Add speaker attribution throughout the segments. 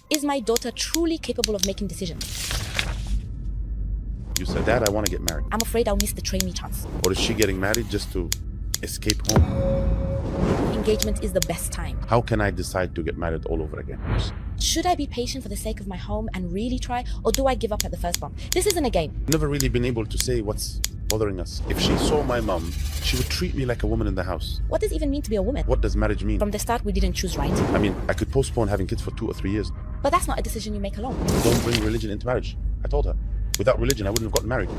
Speaker 1: Is my daughter truly capable of making decisions?
Speaker 2: You said, Dad, I want to get married.
Speaker 1: I'm afraid I'll miss the train me chance.
Speaker 2: Or is she getting married just to escape home?
Speaker 1: Engagement is the best time.
Speaker 2: How can I decide to get married all over again?
Speaker 1: Should I be patient for the sake of my home and really try, or do I give up at the first bump? This isn't a game.
Speaker 2: Never really been able to say what's bothering us. If she saw my mom, she would treat me like a woman in the house.
Speaker 1: What does it even mean to be a woman?
Speaker 2: What does marriage mean?
Speaker 1: From the start, we didn't choose right.
Speaker 2: I mean, I could postpone having kids for 2 or 3 years.
Speaker 1: But that's not a decision you make alone.
Speaker 2: Don't bring religion into marriage. I told her. Without religion, I wouldn't have gotten married.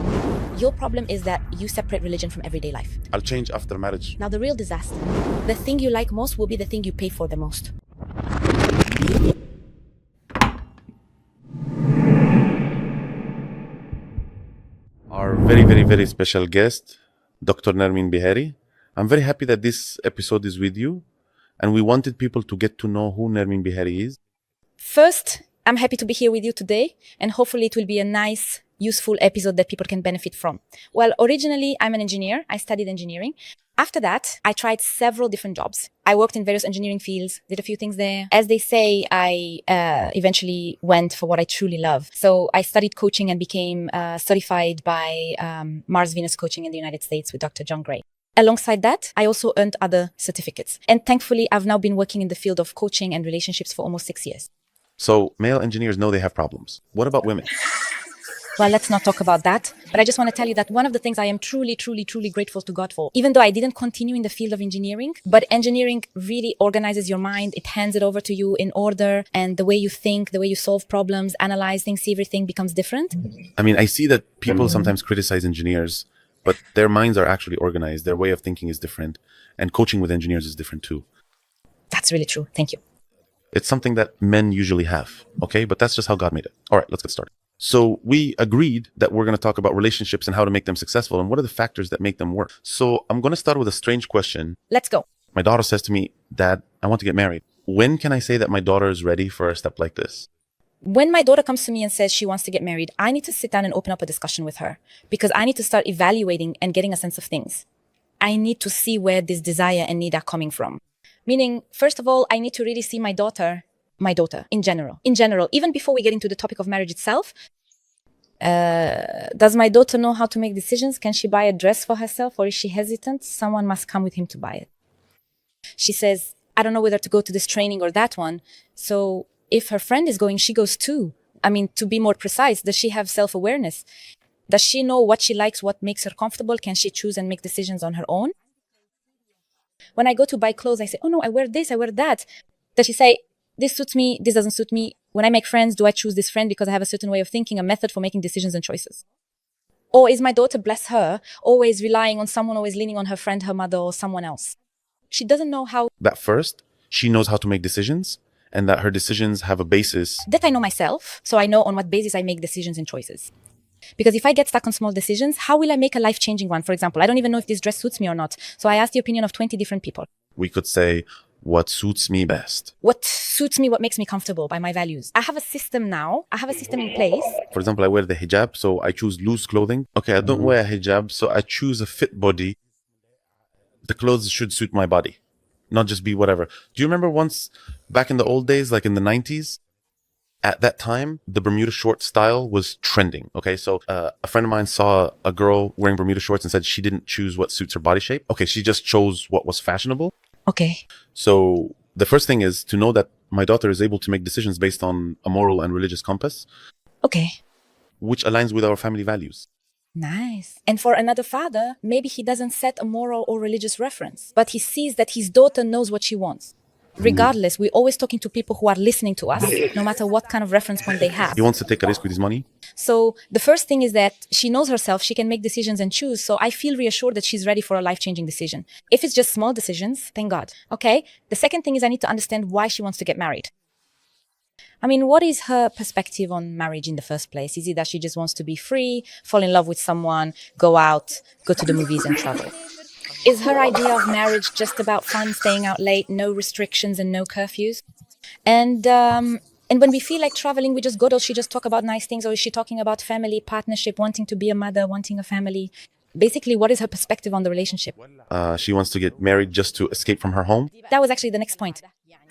Speaker 1: Your problem is that you separate religion from everyday life.
Speaker 2: I'll change after marriage.
Speaker 1: Now, the real disaster, the thing you like most will be the thing you pay for the most.
Speaker 2: Our very special guest, Dr. Nermine El Behairy. I'm very happy that this episode is with you, and we wanted people to get to know who Nermine El Behairy is.
Speaker 1: First, I'm happy to be here with you today, and hopefully it will be a nice, useful episode that people can benefit from. Well, originally, I'm an engineer. I studied engineering. After that, I tried several different jobs. I worked in various engineering fields, did a few things there. As they say, I eventually went for what I truly love. So I studied coaching and became certified by Mars Venus Coaching in the United States with Dr. John Gray. Alongside that, I also earned other certificates. And thankfully, I've now been working in the field of coaching and relationships for almost 6 years.
Speaker 2: So male engineers know they have problems. What about women?
Speaker 1: Well, let's not talk about that. But I just want to tell you that one of the things I am truly grateful to God for, even though I didn't continue in the field of engineering, but engineering really organizes your mind. It hands it over to you in order. And the way you think, the way you solve problems, analyze things, see everything becomes different.
Speaker 2: I mean, I see that people sometimes criticize engineers, but their minds are actually organized. Their way of thinking is different. And coaching with engineers is different too.
Speaker 1: That's really true. Thank you.
Speaker 2: It's something that men usually have, okay? But that's just how God made it. All right, let's get started. So we agreed that we're going to talk about relationships and how to make them successful and what are the factors that make them work. So I'm going to start with a strange question.
Speaker 1: Let's go.
Speaker 2: My daughter says to me, Dad, I want to get married. When can I say that my daughter is ready for a step like this?
Speaker 1: When my daughter comes to me and says she wants to get married, I need to sit down and open up a discussion with her because I need to start evaluating and getting a sense of things. I need to see where this desire and need are coming from. Meaning, first of all, I need to really see my daughter in general, even before we get into the topic of marriage itself. Does my daughter know how to make decisions? Can she buy a dress for herself, or is she hesitant? Someone must come with him to buy it. She says, I don't know whether to go to this training or that one. So if her friend is going, she goes too. I mean, to be more precise, does she have self-awareness? Does she know what she likes, what makes her comfortable? Can she choose and make decisions on her own? When I go to buy clothes, I say, oh no, I wear this, I wear that. Does she say, this suits me, this doesn't suit me? When I make friends, do I choose this friend because I have a certain way of thinking, a method for making decisions and choices? Or is my daughter, bless her, always relying on someone, always leaning on her friend, her mother, or someone else? She doesn't know how.
Speaker 2: That first, she knows how to make decisions and that her decisions have a basis.
Speaker 1: That I know myself, so I know on what basis I make decisions and choices. Because if I get stuck on small decisions, how will I make a life-changing one? For example, I don't even know if this dress suits me or not. So I ask the opinion of 20 different people.
Speaker 2: We could say, what suits me best?
Speaker 1: What suits me, what makes me comfortable by my values. I have a system now. I have a system in place.
Speaker 2: For example, I wear the hijab, so I choose loose clothing. Okay, I don't wear a hijab, so I choose a fit body. The clothes should suit my body, not just be whatever. Do you remember once back in the old days, like in the 90s? At that time, the Bermuda short style was trending. Okay, so a friend of mine saw a girl wearing Bermuda shorts and said she didn't choose what suits her body shape. Okay, she just chose what was fashionable.
Speaker 1: Okay.
Speaker 2: So the first thing is to know that my daughter is able to make decisions based on a moral and religious compass.
Speaker 1: Okay.
Speaker 2: Which aligns with our family values.
Speaker 1: Nice. And for another father, maybe he doesn't set a moral or religious reference, but he sees that his daughter knows what she wants. Regardless, we're always talking to people who are listening to us, no matter what kind of reference point they have.
Speaker 2: He wants to take a risk with his money.
Speaker 1: So the first thing is that she knows herself, she can make decisions and choose. So I feel reassured that she's ready for a life-changing decision. If it's just small decisions, thank God. Okay. The second thing is I need to understand why she wants to get married. I mean, what is her perspective on marriage in the first place? Is it that she just wants to be free, fall in love with someone, go out, go to the movies and travel? Is her idea of marriage just about fun, staying out late, no restrictions and no curfews? And when we feel like traveling, we just go, does she just talk about nice things? Or is she talking about family, partnership, wanting to be a mother, wanting a family? Basically, what is her perspective on the relationship?
Speaker 2: She wants to get married just to escape from her home.
Speaker 1: That was actually the next point.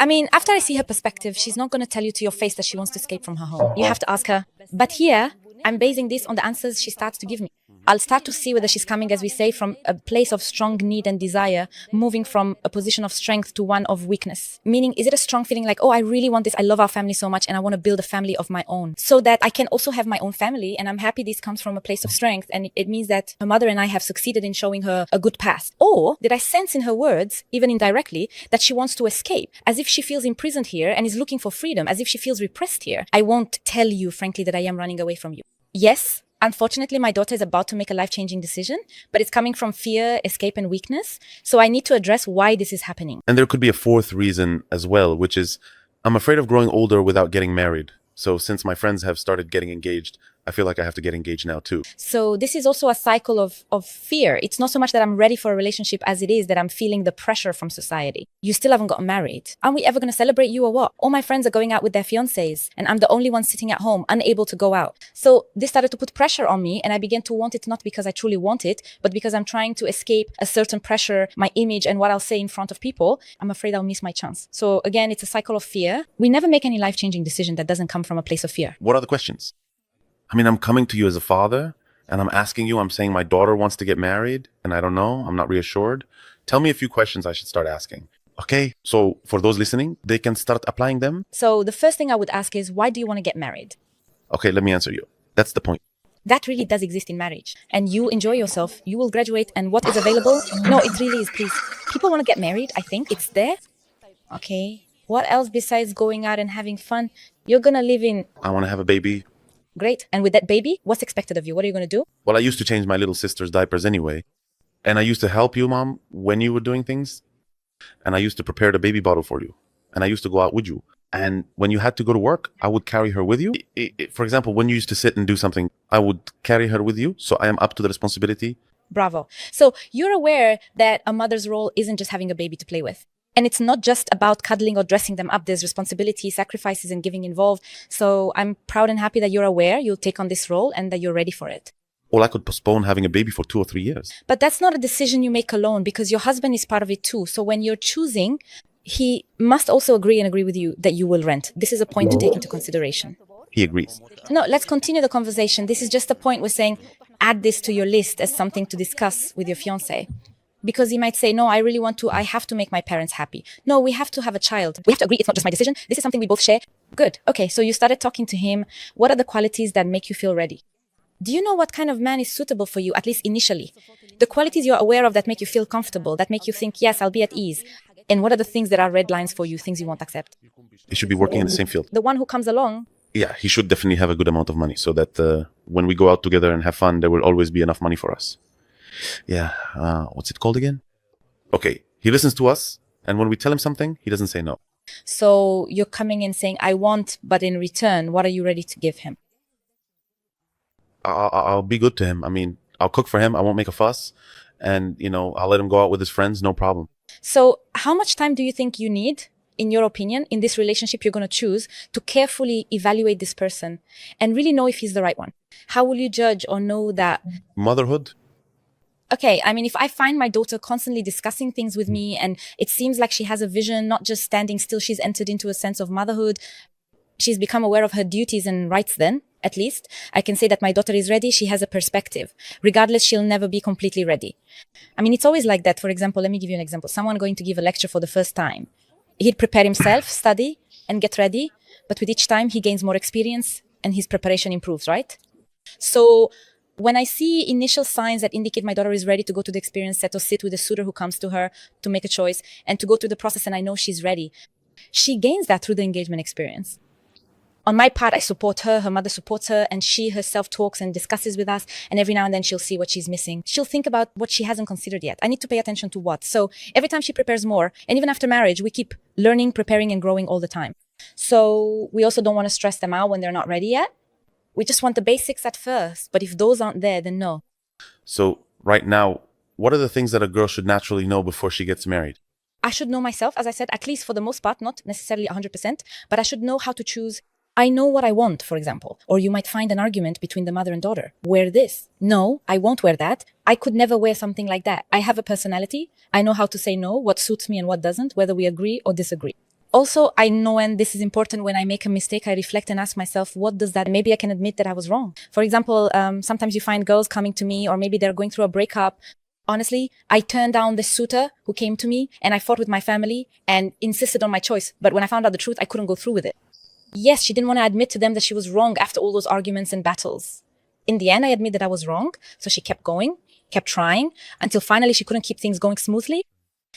Speaker 1: I mean, after I see her perspective, she's not going to tell you to your face that she wants to escape from her home. You have to ask her. But here, I'm basing this on the answers she starts to give me. I'll start to see whether she's coming, as we say, from a place of strong need and desire, moving from a position of strength to one of weakness. Meaning, is it a strong feeling like, oh, I really want this, I love our family so much, and I want to build a family of my own, so that I can also have my own family, and I'm happy this comes from a place of strength, and it means that her mother and I have succeeded in showing her a good past? Or did I sense in her words, even indirectly, that she wants to escape, as if she feels imprisoned here and is looking for freedom, as if she feels repressed here? I won't tell you, frankly, that I am running away from you. Yes, unfortunately, my daughter is about to make a life-changing decision, but it's coming from fear, escape, and weakness. So I need to address why this is happening.
Speaker 2: And there could be a fourth reason as well, which is I'm afraid of growing older without getting married. So since my friends have started getting engaged, I feel like I have to get engaged now too.
Speaker 1: So this is also a cycle of fear. It's not so much that I'm ready for a relationship as it is that I'm feeling the pressure from society. You still haven't gotten married. Are we ever going to celebrate you or what? All my friends are going out with their fiancés and I'm the only one sitting at home, unable to go out. So this started to put pressure on me, and I began to want it not because I truly want it, but because I'm trying to escape a certain pressure, my image, and what I'll say in front of people. I'm afraid I'll miss my chance. So again, it's a cycle of fear. We never make any life-changing decision that doesn't come from a place of fear.
Speaker 2: What are the questions? I mean, I'm coming to you as a father and I'm asking you, I'm saying my daughter wants to get married and I don't know, I'm not reassured. Tell me a few questions I should start asking. Okay, so for those listening, they can start applying them.
Speaker 1: So the first thing I would ask is, why do you want to get married?
Speaker 2: Okay, let me answer you. That's the point.
Speaker 1: That really does exist in marriage. And you enjoy yourself, you will graduate, and what is available? No, it really is, please. People want to get married, I think. It's there. Okay. What else besides going out and having fun? You're going to live in...
Speaker 2: I want to have a baby.
Speaker 1: Great. And with that baby, what's expected of you? What are you going to do?
Speaker 2: Well, I used to change my little sister's diapers anyway. And I used to help you, Mom, when you were doing things. And I used to prepare the baby bottle for you. And I used to go out with you. And when you had to go to work, I would carry her with you. For example, when you used to sit and do something, I would carry her with you. So I am up to the responsibility.
Speaker 1: Bravo. So you're aware that a mother's role isn't just having a baby to play with. And it's not just about cuddling or dressing them up. There's responsibility, sacrifices, and giving involved. So I'm proud and happy that you're aware you'll take on this role and that you're ready for it.
Speaker 2: Well, I could postpone having a baby for 2 or 3 years.
Speaker 1: But that's not a decision you make alone, because your husband is part of it too. So when you're choosing, he must also agree with you that you will rent. This is a point to take into consideration.
Speaker 2: He agrees.
Speaker 1: No, let's continue the conversation. This is just a point we're saying, add this to your list as something to discuss with your fiancé. Because he might say, no, I have to make my parents happy. No, we have to have a child. We have to agree. It's not just my decision. This is something we both share. Good. Okay. So you started talking to him. What are the qualities that make you feel ready? Do you know what kind of man is suitable for you, at least initially? The qualities you're aware of that make you feel comfortable, that make you think, yes, I'll be at ease. And what are the things that are red lines for you, things you won't accept?
Speaker 2: He should be working in the same field.
Speaker 1: The one who comes along.
Speaker 2: Yeah, he should definitely have a good amount of money so that when we go out together and have fun, there will always be enough money for us. Yeah, what's it called again? Okay, he listens to us, and when we tell him something, he doesn't say no.
Speaker 1: So you're coming in saying, I want, but in return, what are you ready to give him?
Speaker 2: I'll be good to him. I mean, I'll cook for him. I won't make a fuss. And, I'll let him go out with his friends. No problem.
Speaker 1: So how much time do you think you need, in your opinion, in this relationship you're going to choose to carefully evaluate this person and really know if he's the right one? How will you judge or know that?
Speaker 2: Motherhood.
Speaker 1: Okay, I mean, if I find my daughter constantly discussing things with me and it seems like she has a vision, not just standing still, she's entered into a sense of motherhood, she's become aware of her duties and rights, then, at least, I can say that my daughter is ready, she has a perspective. Regardless, she'll never be completely ready. I mean, it's always like that. For example, let me give you an example. Someone going to give a lecture for the first time. He'd prepare himself, study, and get ready. But with each time, he gains more experience and his preparation improves, right? So when I see initial signs that indicate my daughter is ready to go to the experience set or sit with a suitor who comes to her to make a choice and to go through the process, and I know she's ready, she gains that through the engagement experience. On my part, I support her, her mother supports her, and she herself talks and discusses with us. And every now and then she'll see what she's missing. She'll think about what she hasn't considered yet. I need to pay attention to what. So every time she prepares more, and even after marriage, we keep learning, preparing, and growing all the time. So we also don't want to stress them out when they're not ready yet. We just want the basics at first. But if those aren't there, then no.
Speaker 2: So right now, what are the things that a girl should naturally know before she gets married?
Speaker 1: I should know myself, as I said, at least for the most part, not necessarily 100%, but I should know how to choose. I know what I want, for example. Or you might find an argument between the mother and daughter. Wear this. No, I won't wear that. I could never wear something like that. I have a personality. I know how to say no, what suits me and what doesn't, whether we agree or disagree. Also, I know, and this is important, when I make a mistake, I reflect and ask myself, what does that, maybe I can admit that I was wrong. For example, sometimes you find girls coming to me, or maybe they're going through a breakup. Honestly, I turned down this suitor who came to me, and I fought with my family and insisted on my choice. But when I found out the truth, I couldn't go through with it. Yes, she didn't want to admit to them that she was wrong after all those arguments and battles. In the end, I admit that I was wrong. So she kept going, kept trying, until finally she couldn't keep things going smoothly.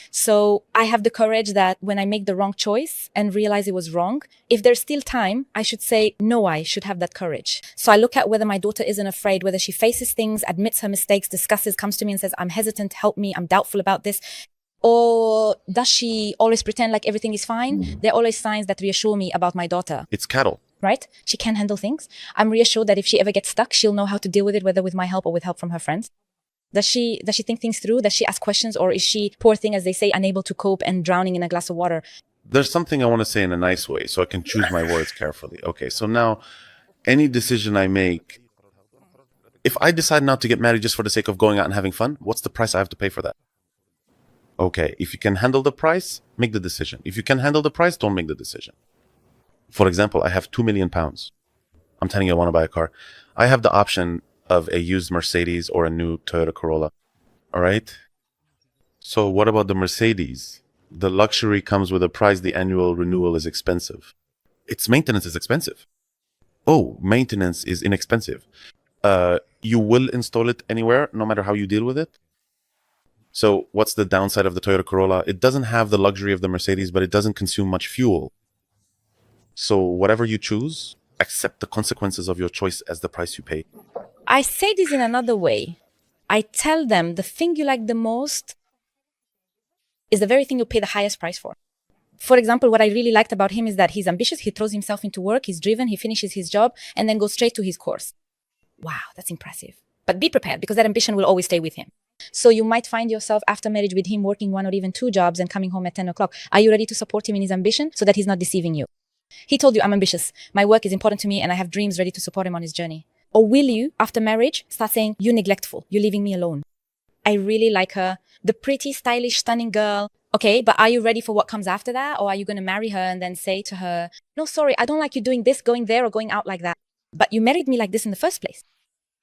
Speaker 1: So I have the courage that when I make the wrong choice and realize it was wrong, if there's still time, I should say, no, I should have that courage. So I look at whether my daughter isn't afraid, whether she faces things, admits her mistakes, discusses, comes to me and says, I'm hesitant, help me, I'm doubtful about this. Or does she always pretend like everything is fine? There are always signs that reassure me about my daughter.
Speaker 2: It's cattle.
Speaker 1: Right? She can handle things. I'm reassured that if she ever gets stuck, she'll know how to deal with it, whether with my help or with help from her friends. Does she think things through? Does she ask questions? Or is she, poor thing, as they say, unable to cope and drowning in a glass of water?
Speaker 2: There's something I want to say in a nice way so I can choose my words carefully. Okay, so now any decision I make, if I decide not to get married just for the sake of going out and having fun, what's the price I have to pay for that? Okay, if you can handle the price, make the decision. If you can handle the price, don't make the decision. For example, I have 2 million pounds. I'm telling you I want to buy a car. I have the option of a used Mercedes or a new Toyota Corolla. All right? So what about the Mercedes? The luxury comes with a price. The annual renewal is expensive. Its maintenance is expensive. Oh, maintenance is inexpensive. You will install it anywhere, no matter how you deal with it. So what's the downside of the Toyota Corolla? It doesn't have the luxury of the Mercedes, but it doesn't consume much fuel. So whatever you choose, accept the consequences of your choice as the price you pay.
Speaker 1: I say this in another way. I tell them the thing you like the most is the very thing you pay the highest price for. For example, what I really liked about him is that he's ambitious, he throws himself into work, he's driven, he finishes his job, and then goes straight to his course. Wow, that's impressive. But be prepared, because that ambition will always stay with him. So you might find yourself after marriage with him working 1 or even 2 jobs and coming home at 10 o'clock. Are you ready to support him in his ambition so that he's not deceiving you? He told you, I'm ambitious, my work is important to me, and I have dreams, ready to support him on his journey. Or will you, after marriage, start saying, you're neglectful, you're leaving me alone? I really like her, the pretty, stylish, stunning girl. Okay, but are you ready for what comes after that? Or are you going to marry her and then say to her, no, sorry, I don't like you doing this, going there, or going out like that. But you married me like this in the first place.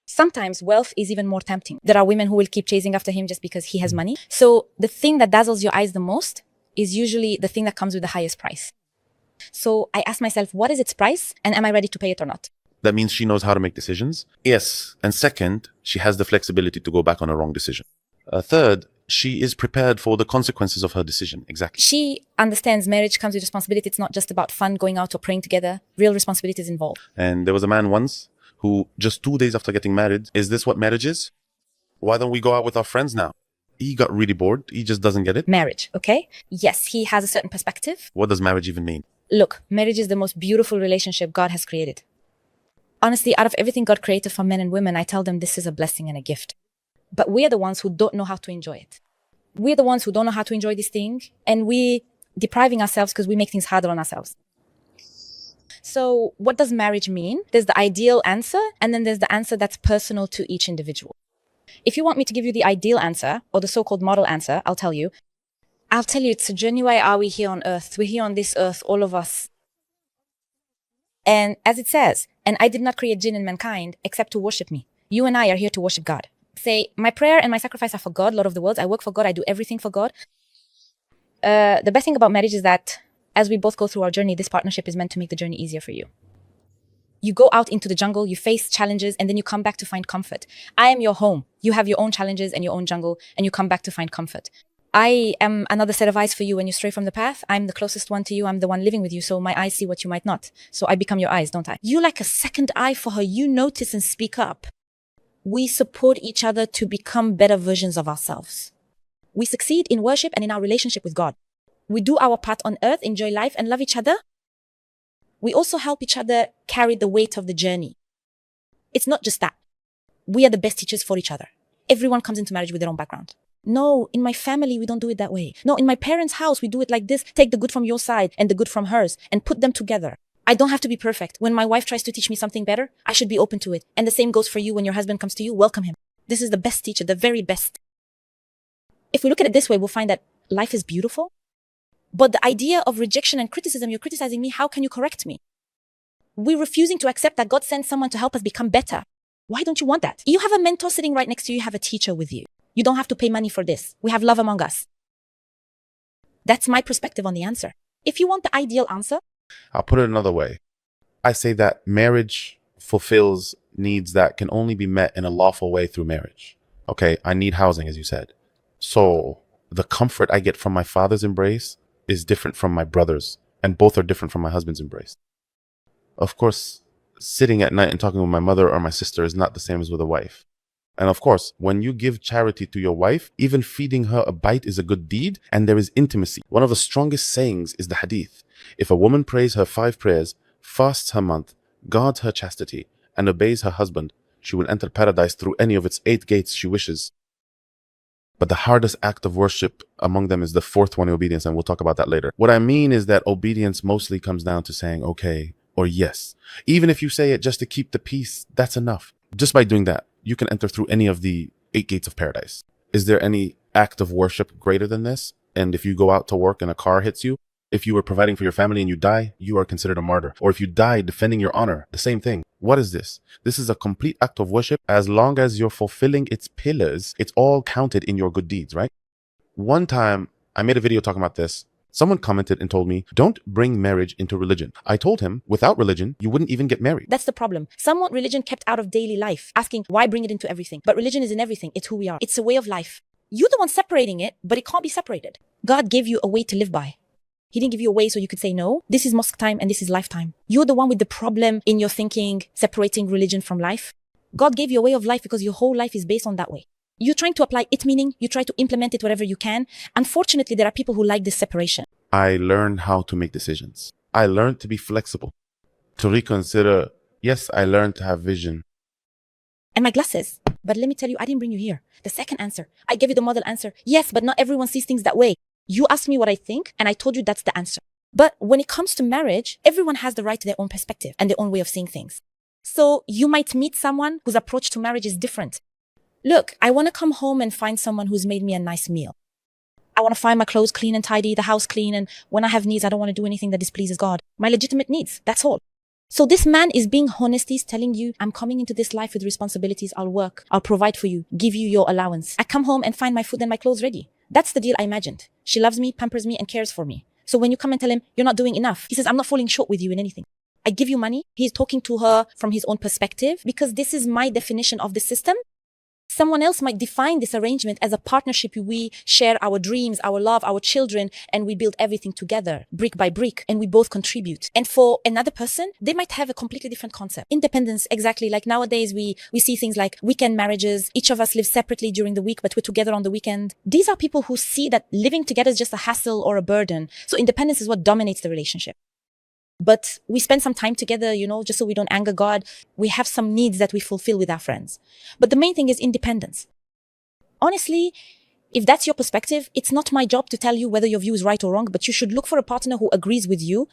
Speaker 1: Sometimes wealth is even more tempting. There are women who will keep chasing after him just because he has money. So the thing that dazzles your eyes the most is usually the thing that comes with the highest price. So I ask myself, what is its price? And am I ready to pay it or not?
Speaker 2: That means she knows how to make decisions. Yes. And second, she has the flexibility to go back on a wrong decision. Third, she is prepared for the consequences of her decision. Exactly.
Speaker 1: She understands marriage comes with responsibility. It's not just about fun, going out or praying together. Real responsibilities involved.
Speaker 2: And there was a man once who just 2 days after getting married, is this what marriage is? Why don't we go out with our friends now? He got really bored. He just doesn't get it.
Speaker 1: Marriage, okay? Yes, he has a certain perspective.
Speaker 2: What does marriage even mean?
Speaker 1: Look, marriage is the most beautiful relationship God has created. Honestly, out of everything God created for men and women, I tell them this is a blessing and a gift. But we are the ones who don't know how to enjoy it. We're the ones who don't know how to enjoy this thing, and we're depriving ourselves because we make things harder on ourselves. So what does marriage mean? There's the ideal answer, and then there's the answer that's personal to each individual. If you want me to give you the ideal answer, or the so-called model answer, I'll tell you, it's a journey. Why are we here on earth? We're here on this earth, all of us. And as it says, and I did not create jinn and mankind except to worship me. You and I are here to worship God. Say, my prayer and my sacrifice are for God, Lord of the worlds. I work for God. I do everything for God. The best thing about marriage is that as we both go through our journey, this partnership is meant to make the journey easier for you. You go out into the jungle, you face challenges, and then you come back to find comfort. I am your home. You have your own challenges and your own jungle, and you come back to find comfort. I am another set of eyes for you when you stray from the path. I'm the closest one to you. I'm the one living with you. So my eyes see what you might not. So I become your eyes, don't I? You like a second eye for her. You notice and speak up. We support each other to become better versions of ourselves. We succeed in worship and in our relationship with God. We do our part on earth, enjoy life, and love each other. We also help each other carry the weight of the journey. It's not just that. We are the best teachers for each other. Everyone comes into marriage with their own background. No, in my family, we don't do it that way. No, in my parents' house, we do it like this. Take the good from your side and the good from hers and put them together. I don't have to be perfect. When my wife tries to teach me something better, I should be open to it. And the same goes for you. When your husband comes to you, welcome him. This is the best teacher, the very best. If we look at it this way, we'll find that life is beautiful. But the idea of rejection and criticism, you're criticizing me, how can you correct me? We're refusing to accept that God sent someone to help us become better. Why don't you want that? You have a mentor sitting right next to you, you have a teacher with you. You don't have to pay money for this. We have love among us. That's my perspective on the answer. If you want the ideal answer,
Speaker 2: I'll put it another way. I say that marriage fulfills needs that can only be met in a lawful way through marriage. Okay, I need housing, as you said. So the comfort I get from my father's embrace is different from my brother's, and both are different from my husband's embrace. Of course, sitting at night and talking with my mother or my sister is not the same as with a wife. And of course, when you give charity to your wife, even feeding her a bite is a good deed, and there is intimacy. One of the strongest sayings is the hadith. If a woman prays her 5 prayers, fasts her month, guards her chastity, and obeys her husband, she will enter paradise through any of its 8 gates she wishes. But the hardest act of worship among them is the 4th one, obedience, and we'll talk about that later. What I mean is that obedience mostly comes down to saying okay or yes. Even if you say it just to keep the peace, that's enough. Just by doing that, you can enter through any of the 8 gates of paradise. Is there any act of worship greater than this? And if you go out to work and a car hits you, if you were providing for your family and you die, you are considered a martyr. Or if you die defending your honor, the same thing. What is this? This is a complete act of worship. As long as you're fulfilling its pillars, it's all counted in your good deeds, right? One time, I made a video talking about this. Someone commented and told me, don't bring marriage into religion. I told him, without religion, you wouldn't even get married.
Speaker 1: that's the problem. Some want religion kept out of daily life, asking why bring it into everything? But religion is in everything. It's who we are. It's a way of life. You're the one separating it, but it can't be separated. God gave you a way to live by. He didn't give you a way so you could say, no, this is mosque time and this is lifetime. You're the one with the problem in your thinking, separating religion from life. God gave you a way of life because your whole life is based on that way. You're trying to apply its meaning. You try to implement it wherever you can. Unfortunately, there are people who like this separation.
Speaker 2: I learned how to make decisions. I learned to be flexible, to reconsider. Yes, I learned to have vision.
Speaker 1: And my glasses. But let me tell you, I didn't bring you here. The second answer, I gave you the model answer. Yes, but not everyone sees things that way. You asked me what I think, and I told you that's the answer. But when it comes to marriage, everyone has the right to their own perspective and their own way of seeing things. So you might meet someone whose approach to marriage is different. Look, I want to come home and find someone who's made me a nice meal. I want to find my clothes clean and tidy, the house clean, and when I have needs, I don't want to do anything that displeases God. My legitimate needs, that's all. So this man is being honest. He's telling you, I'm coming into this life with responsibilities. I'll work. I'll provide for you, give you your allowance. I come home and find my food and my clothes ready. That's the deal I imagined. She loves me, pampers me, and cares for me. So when you come and tell him, you're not doing enough, he says, I'm not falling short with you in anything. I give you money. He's talking to her from his own perspective because this is my definition of the system. Someone else might define this arrangement as a partnership. We share our dreams, our love, our children, and we build everything together, brick by brick, and we both contribute. And for another person, they might have a completely different concept. Independence, exactly. Like nowadays, we see things like weekend marriages. Each of us lives separately during the week, but we're together on the weekend. These are people who see that living together is just a hassle or a burden. So independence is what dominates the relationship. But we spend some time together, just so we don't anger God. We have some needs that we fulfill with our friends. But the main thing is independence. Honestly, if that's your perspective, it's not my job to tell you whether your view is right or wrong, but you should look for a partner who agrees with you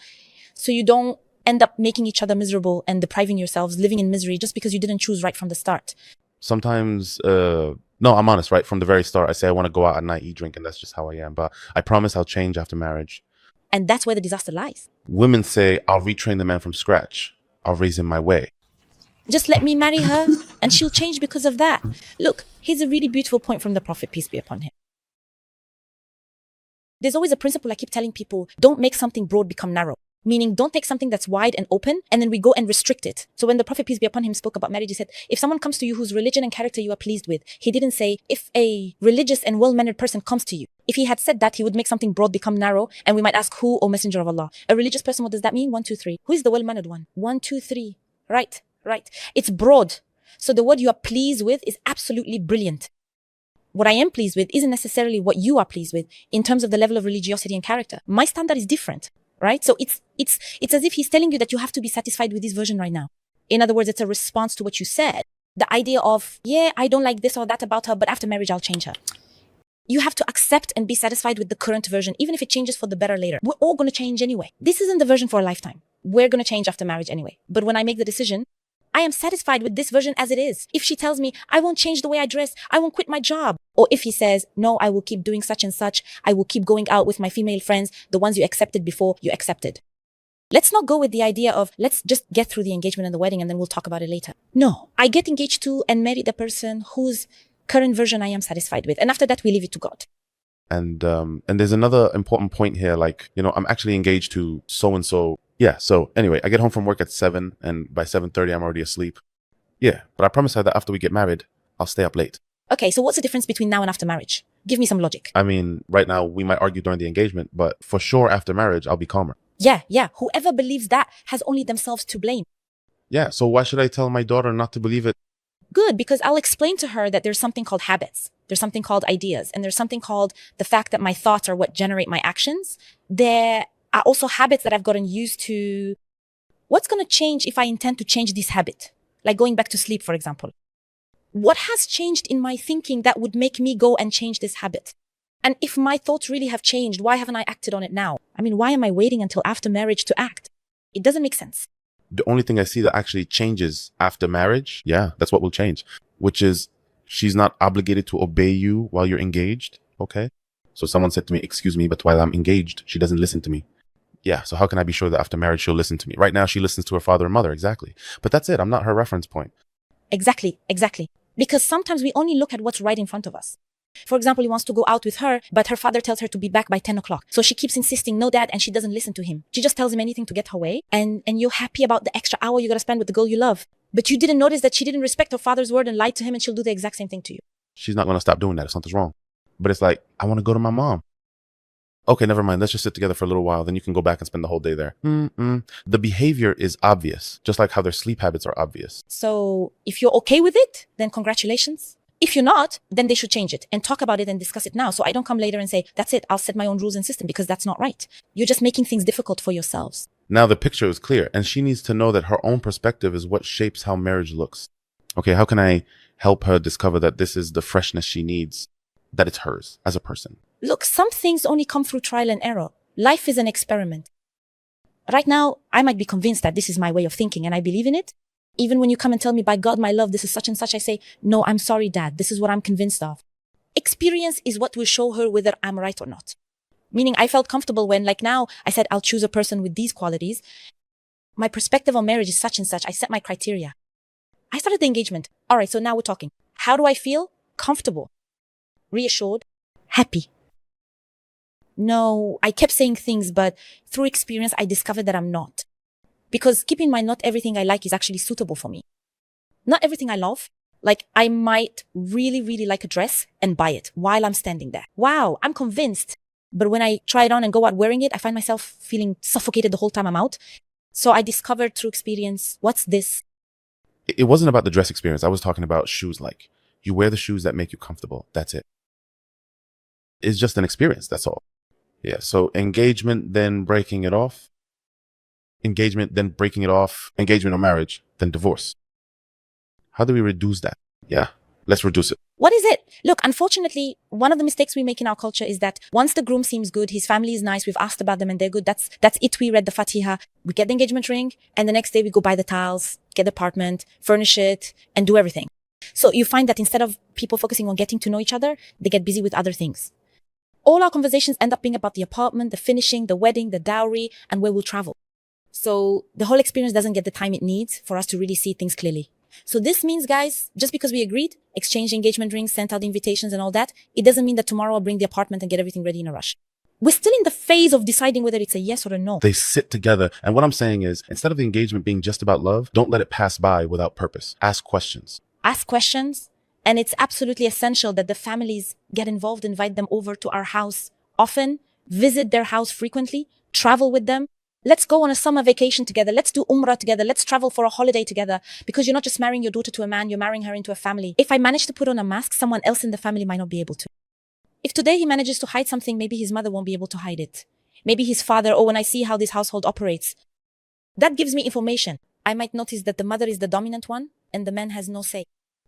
Speaker 1: so you don't end up making each other miserable and depriving yourselves, living in misery just because you didn't choose right from the start.
Speaker 2: Sometimes, no, I'm honest, right? From the very start, I say I want to go out at night, eat, drink, and that's just how I am. But I promise I'll change after marriage.
Speaker 1: And that's where the disaster lies.
Speaker 2: Women say, I'll retrain the man from scratch. I'll raise him my way.
Speaker 1: Just let me marry her and she'll change because of that. Look, here's a really beautiful point from the Prophet, peace be upon him. There's always a principle I keep telling people, don't make something broad become narrow. Meaning, don't take something that's wide and open and then we go and restrict it. So when the Prophet, peace be upon him, spoke about marriage, he said, if someone comes to you whose religion and character you are pleased with, he didn't say, if a religious and well-mannered person comes to you. If he had said that, he would make something broad become narrow, and we might ask, who, O Messenger of Allah? A religious person, what does that mean? 1, 2, 3. Who is the well-mannered one? 1, 2, 3. Right. It's broad. So the word you are pleased with is absolutely brilliant. What I am pleased with isn't necessarily what you are pleased with in terms of the level of religiosity and character. My standard is different. Right? So it's as if he's telling you that you have to be satisfied with this version right now. In other words, it's a response to what you said. The idea of, yeah, I don't like this or that about her, but after marriage, I'll change her. You have to accept and be satisfied with the current version, even if it changes for the better later. We're all going to change anyway. This isn't the version for a lifetime. We're going to change after marriage anyway. But when I make the decision, I am satisfied with this version as it is. If she tells me, I won't change the way I dress, I won't quit my job. Or if he says, no, I will keep doing such and such, I will keep going out with my female friends, the ones you accepted before you accepted. Let's not go with the idea of, let's just get through the engagement and the wedding and then we'll talk about it later. No, I get engaged to and marry the person whose current version I am satisfied with. And after that, we leave it to God.
Speaker 2: And there's another important point here, like, I'm actually engaged to so-and-so. Yeah, so anyway, I get home from work at 7 and by 7:30, I'm already asleep. Yeah, but I promise her that after we get married, I'll stay up late.
Speaker 1: Okay, so what's the difference between now and after marriage? Give me some logic.
Speaker 2: I mean, right now, we might argue during the engagement, but for sure after marriage, I'll be calmer.
Speaker 1: Yeah. Whoever believes that has only themselves to blame.
Speaker 2: Yeah, so why should I tell my daughter not to believe it?
Speaker 1: Good, because I'll explain to her that there's something called habits. There's something called ideas. And there's something called the fact that my thoughts are what generate my actions. There are also habits that I've gotten used to. What's going to change if I intend to change this habit? Like going back to sleep, for example. What has changed in my thinking that would make me go and change this habit? And if my thoughts really have changed, why haven't I acted on it now? I mean, why am I waiting until after marriage to act? It doesn't make sense.
Speaker 2: The only thing I see that actually changes after marriage, yeah, that's what will change, which is she's not obligated to obey you while you're engaged. Okay. So someone said to me, excuse me, but while I'm engaged, she doesn't listen to me. Yeah. So how can I be sure that after marriage, she'll listen to me? Right now, she listens to her father and mother. Exactly. But that's it. I'm not her reference point.
Speaker 1: Exactly. Because sometimes we only look at what's right in front of us. For example, he wants to go out with her, but her father tells her to be back by 10 o'clock. So she keeps insisting, no, dad, and she doesn't listen to him. She just tells him anything to get her way. And you're happy about the extra hour you got to spend with the girl you love. But you didn't notice that she didn't respect her father's word and lied to him, and she'll do the exact same thing to you.
Speaker 2: She's not going to stop doing that if something's wrong. But it's like, I want to go to my mom. Okay, never mind. Let's just sit together for a little while. Then you can go back and spend the whole day there. The behavior is obvious, just like how their sleep habits are obvious.
Speaker 1: So if you're okay with it, then congratulations. If you're not, then they should change it and talk about it and discuss it now. So I don't come later and say, that's it, I'll set my own rules and system, because that's not right. You're just making things difficult for yourselves.
Speaker 2: Now the picture is clear, and she needs to know that her own perspective is what shapes how marriage looks. Okay, how can I help her discover that this is the freshness she needs, that it's hers as a person?
Speaker 1: Look, some things only come through trial and error. Life is an experiment. Right now, I might be convinced that this is my way of thinking and I believe in it. Even when you come and tell me, by God, my love, this is such and such, I say, no, I'm sorry, Dad. This is what I'm convinced of. Experience is what will show her whether I'm right or not. Meaning I felt comfortable when, like now, I said, I'll choose a person with these qualities. My perspective on marriage is such and such. I set my criteria. I started the engagement. All right, so now we're talking. How do I feel? Comfortable, reassured, happy. No, I kept saying things, but through experience, I discovered that I'm not. Because keep in mind, not everything I like is actually suitable for me. Not everything I love. Like I might really, really like a dress and buy it while I'm standing there. Wow, I'm convinced. But when I try it on and go out wearing it, I find myself feeling suffocated the whole time I'm out. So I discovered through experience, what's this?
Speaker 2: It wasn't about the dress experience. I was talking about shoes. Like you wear the shoes that make you comfortable. That's it. It's just an experience. That's all. Yeah. So engagement, then breaking it off. Engagement, then breaking it off. Engagement or marriage, then divorce. How do we reduce that? Yeah, let's reduce it.
Speaker 1: What is it? Look, unfortunately, one of the mistakes we make in our culture is that once the groom seems good, his family is nice, we've asked about them and they're good, that's it. We read the Fatiha, we get the engagement ring, and the next day we go buy the tiles, get the apartment, furnish it, and do everything. So you find that instead of people focusing on getting to know each other, they get busy with other things. All our conversations end up being about the apartment, the finishing, the wedding, the dowry, and where we'll travel. So the whole experience doesn't get the time it needs for us to really see things clearly. So this means, guys, just because we agreed, exchanged engagement rings, sent out invitations and all that, it doesn't mean that tomorrow I'll bring the apartment and get everything ready in a rush. We're still in the phase of deciding whether it's a yes or a no.
Speaker 2: They sit together. And what I'm saying is, instead of the engagement being just about love, don't let it pass by without purpose. Ask questions.
Speaker 1: Ask questions. And it's absolutely essential that the families get involved, invite them over to our house often, visit their house frequently, travel with them. Let's go on a summer vacation together. Let's do Umrah together. Let's travel for a holiday together. Because you're not just marrying your daughter to a man, you're marrying her into a family. If I manage to put on a mask, someone else in the family might not be able to. If today he manages to hide something, maybe his mother won't be able to hide it. Maybe his father, or when I see how this household operates. That gives me information. I might notice that the mother is the dominant one and the man has no say.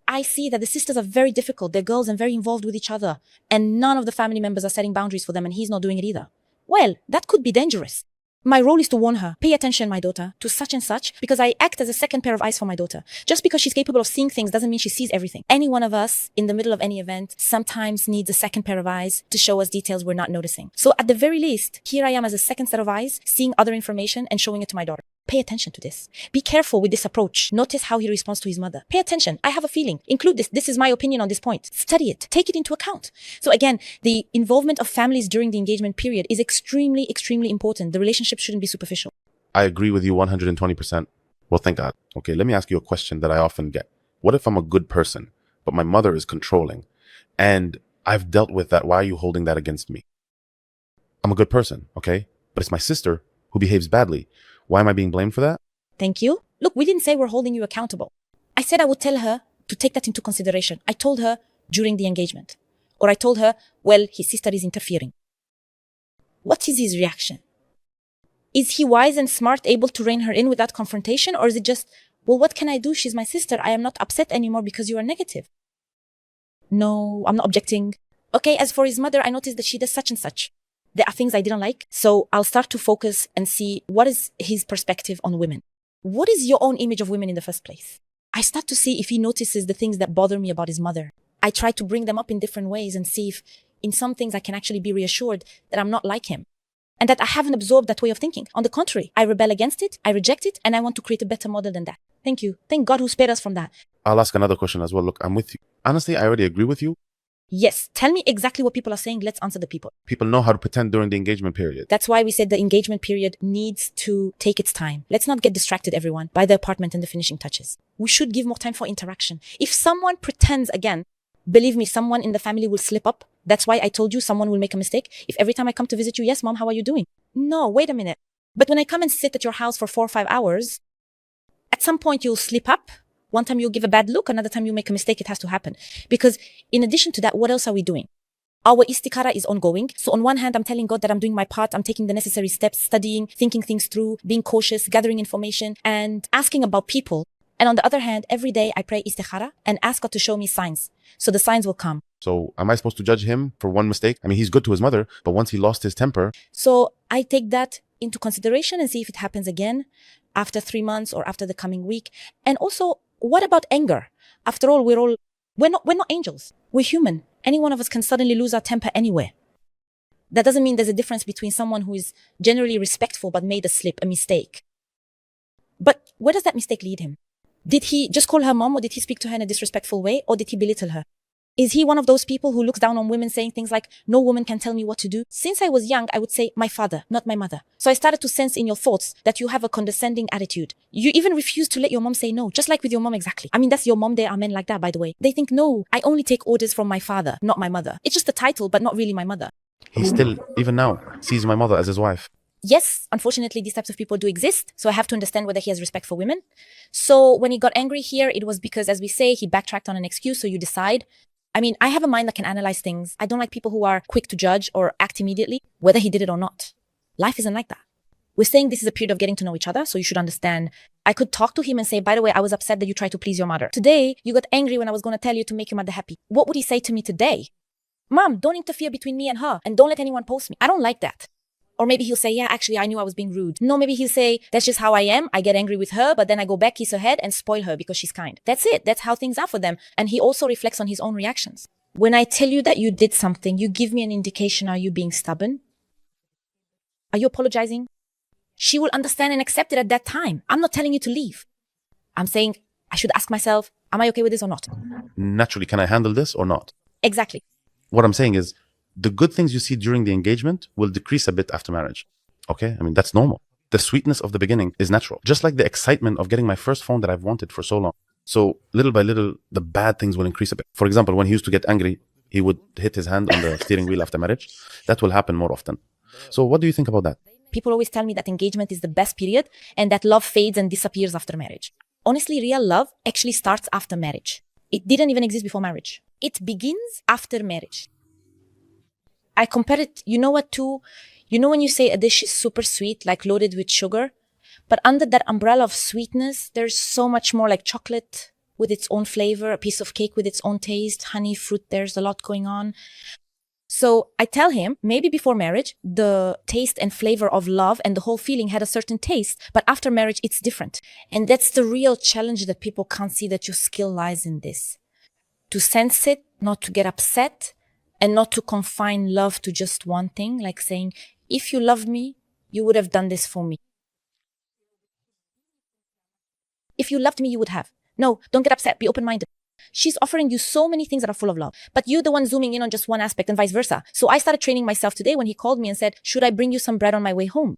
Speaker 1: I see that the sisters are very difficult. They're girls and very involved with each other. And none of the family members are setting boundaries for them and he's not doing it either. Well, that could be dangerous. My role is to warn her, pay attention, my daughter, to such and such, because I act as a second pair of eyes for my daughter. Just because she's capable of seeing things doesn't mean she sees everything. Any one of us, in the middle of any event, sometimes needs a second pair of eyes to show us details we're not noticing. So at the very least, here I am as a second set of eyes, seeing other information and showing it to my daughter. Pay attention to this. Be careful with this approach. Notice how he responds to his mother. Pay attention. I have a feeling. Include this. This is my opinion on this point. Study it. Take it into account. So again, the involvement of families during the engagement period is extremely, extremely important. The relationship shouldn't be superficial.
Speaker 2: I agree with you 120%. Well, thank God. Okay, let me ask you a question that I often get. What if I'm a good person, but my mother is controlling? And I've dealt with that. Why are you holding that against me? I'm a good person, okay? But it's my sister who behaves badly. Why am I being blamed for that?
Speaker 1: Thank you. Look, we didn't say we're holding you accountable. I said I would tell her to take that into consideration. I told her during the engagement. Or I told her, well, his sister is interfering. What is his reaction? Is he wise and smart, able to rein her in without confrontation? Or is it just, well, what can I do? She's my sister. I am not upset anymore because you are negative. No, I'm not objecting. Okay, as for his mother, I noticed that she does such and such. There are things I didn't like. So I'll start to focus and see what is his perspective on women. What is your own image of women in the first place? I start to see if he notices the things that bother me about his mother. I try to bring them up in different ways and see if in some things I can actually be reassured that I'm not like him and that I haven't absorbed that way of thinking. On the contrary, I rebel against it, I reject it, and I want to create a better model than that. Thank you. Thank God who spared us from that.
Speaker 2: I'll ask another question as well. Look, I'm with you. Honestly, I already agree with you.
Speaker 1: Yes, tell me exactly what people are saying. Let's answer the people.
Speaker 2: People know how to pretend during the engagement period.
Speaker 1: That's why we said the engagement period needs to take its time. Let's not get distracted, everyone, by the apartment and the finishing touches. We should give more time for interaction. If someone pretends again, believe me, someone in the family will slip up. That's why I told you someone will make a mistake. If every time I come to visit you, yes, mom, how are you doing? No, wait a minute. But when I come and sit at your house for 4 or 5 hours, at some point you'll slip up. One time you'll give a bad look, another time you make a mistake. It has to happen. Because in addition to that, what else are we doing? Our istikhara is ongoing. So on one hand, I'm telling God that I'm doing my part. I'm taking the necessary steps, studying, thinking things through, being cautious, gathering information, and asking about people. And on the other hand, every day I pray istikhara and ask God to show me signs. So the signs will come.
Speaker 2: So am I supposed to judge him for one mistake? I mean, he's good to his mother, but once he lost his temper.
Speaker 1: So I take that into consideration and see if it happens again after 3 months or after the coming week. And also, what about anger? After all, we're not angels. We're human. Any one of us can suddenly lose our temper anywhere. That doesn't mean there's a difference between someone who is generally respectful but made a slip, a mistake. But where does that mistake lead him? Did he just call her mom, or did he speak to her in a disrespectful way, or did he belittle her? Is he one of those people who looks down on women, saying things like, no woman can tell me what to do? Since I was young, I would say my father, not my mother. So I started to sense in your thoughts that you have a condescending attitude. You even refuse to let your mom say no, just like with your mom exactly. I mean, that's your mom. There are men like that, by the way. They think, no, I only take orders from my father, not my mother. It's just a title, but not really my mother.
Speaker 2: He still, even now, sees my mother as his wife.
Speaker 1: Yes, unfortunately, these types of people do exist. So I have to understand whether he has respect for women. So when he got angry here, it was because, as we say, he backtracked on an excuse. So you decide. I mean, I have a mind that can analyze things. I don't like people who are quick to judge or act immediately, whether he did it or not. Life isn't like that. We're saying this is a period of getting to know each other, so you should understand. I could talk to him and say, by the way, I was upset that you tried to please your mother. Today, you got angry when I was going to tell you to make your mother happy. What would he say to me today? Mom, don't interfere between me and her, and don't let anyone post me. I don't like that. Or maybe he'll say, yeah, actually, I knew I was being rude. No, maybe he'll say, that's just how I am. I get angry with her, but then I go back, kiss her head, and spoil her because she's kind. That's it. That's how things are for them. And he also reflects on his own reactions. When I tell you that you did something, you give me an indication. Are you being stubborn? Are you apologizing? She will understand and accept it at that time. I'm not telling you to leave. I'm saying I should ask myself, am I okay with this or not?
Speaker 2: Naturally, can I handle this or not?
Speaker 1: Exactly.
Speaker 2: What I'm saying is, the good things you see during the engagement will decrease a bit after marriage. Okay? I mean, that's normal. The sweetness of the beginning is natural. Just like the excitement of getting my first phone that I've wanted for so long. So little by little, the bad things will increase a bit. For example, when he used to get angry, he would hit his hand on the steering wheel after marriage. That will happen more often. So what do you think about that?
Speaker 1: People always tell me that engagement is the best period and that love fades and disappears after marriage. Honestly, real love actually starts after marriage. It didn't even exist before marriage. It begins after marriage. I compare it, you know what, to, you know when you say a dish is super sweet, like loaded with sugar, but under that umbrella of sweetness, there's so much more, like chocolate with its own flavor, a piece of cake with its own taste, honey, fruit, there's a lot going on. So I tell him, maybe before marriage, the taste and flavor of love and the whole feeling had a certain taste, but after marriage, it's different. And that's the real challenge that people can't see, that your skill lies in this. To sense it, not to get upset, and not to confine love to just one thing, like saying, if you loved me, you would have done this for me. If you loved me, you would have. No, don't get upset, be open-minded. She's offering you so many things that are full of love, but you're the one zooming in on just one aspect and vice versa. So I started training myself today when he called me and said, should I bring you some bread on my way home?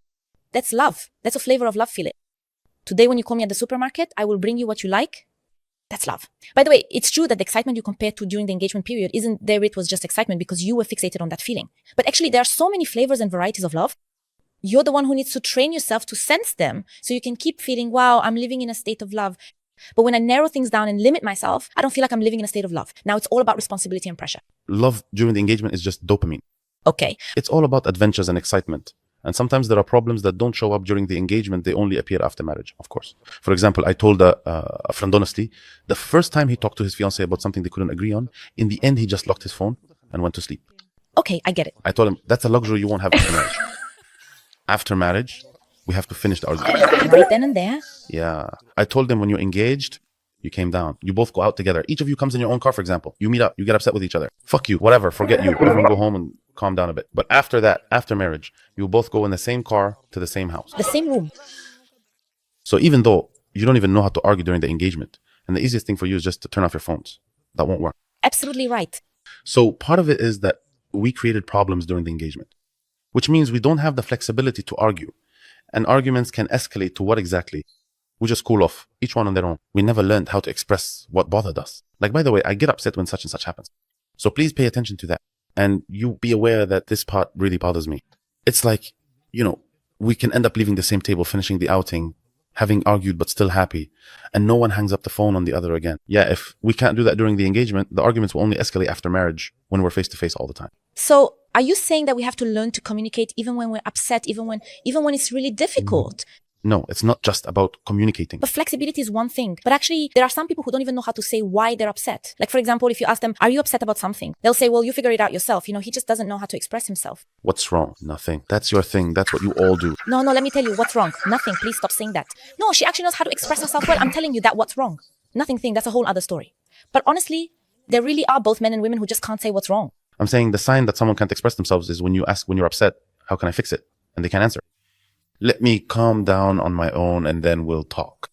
Speaker 1: That's love. That's a flavor of love, feel it. Today when you call me at the supermarket, I will bring you what you like. That's love. By the way, it's true that the excitement you compared to during the engagement period isn't there. It was just excitement because you were fixated on that feeling. But actually, there are so many flavors and varieties of love. You're the one who needs to train yourself to sense them so you can keep feeling, wow, I'm living in a state of love. But when I narrow things down and limit myself, I don't feel like I'm living in a state of love. Now it's all about responsibility and pressure.
Speaker 2: Love during the engagement is just dopamine.
Speaker 1: Okay.
Speaker 2: It's all about adventures and excitement. And sometimes there are problems that don't show up during the engagement. They only appear after marriage, of course. For example, I told a friend honestly, the first time he talked to his fiancée about something they couldn't agree on, in the end, he just locked his phone and went to sleep.
Speaker 1: Okay, I get it.
Speaker 2: I told him, that's a luxury you won't have after marriage. After marriage, we have to finish the argument.
Speaker 1: Right then and there.
Speaker 2: Yeah. I told them when you're engaged, you came down. You both go out together. Each of you comes in your own car, for example. You meet up. You get upset with each other. Fuck you. Whatever. Forget you. Everyone go home and calm down a bit. But after that, after marriage, you both go in the same car to the same house.
Speaker 1: The same room.
Speaker 2: So even though you don't even know how to argue during the engagement, and the easiest thing for you is just to turn off your phones. That won't work.
Speaker 1: Absolutely right.
Speaker 2: So part of it is that we created problems during the engagement, which means we don't have the flexibility to argue. And arguments can escalate to what exactly? We just cool off, each one on their own. We never learned how to express what bothered us. Like, by the way, I get upset when such and such happens. So please pay attention to that. And you be aware that this part really bothers me. It's like, we can end up leaving the same table, finishing the outing, having argued but still happy, and no one hangs up the phone on the other again. Yeah, if we can't do that during the engagement, the arguments will only escalate after marriage when we're face to face all the time.
Speaker 1: So are you saying that we have to learn to communicate even when we're upset, even when it's really difficult?
Speaker 2: No, it's not just about communicating.
Speaker 1: But flexibility is one thing. But actually, there are some people who don't even know how to say why they're upset. Like, for example, if you ask them, are you upset about something? They'll say, well, you figure it out yourself. He just doesn't know how to express himself.
Speaker 2: What's wrong? Nothing. That's your thing. That's what you all do.
Speaker 1: No, let me tell you what's wrong. Nothing. Please stop saying that. No, she actually knows how to express herself well. I'm telling you that what's wrong. Nothing thing. That's a whole other story. But honestly, there really are both men and women who just can't say what's wrong.
Speaker 2: I'm saying the sign that someone can't express themselves is when you ask when you're upset, how can I fix it? And they can't answer. Let me calm down on my own and then we'll talk.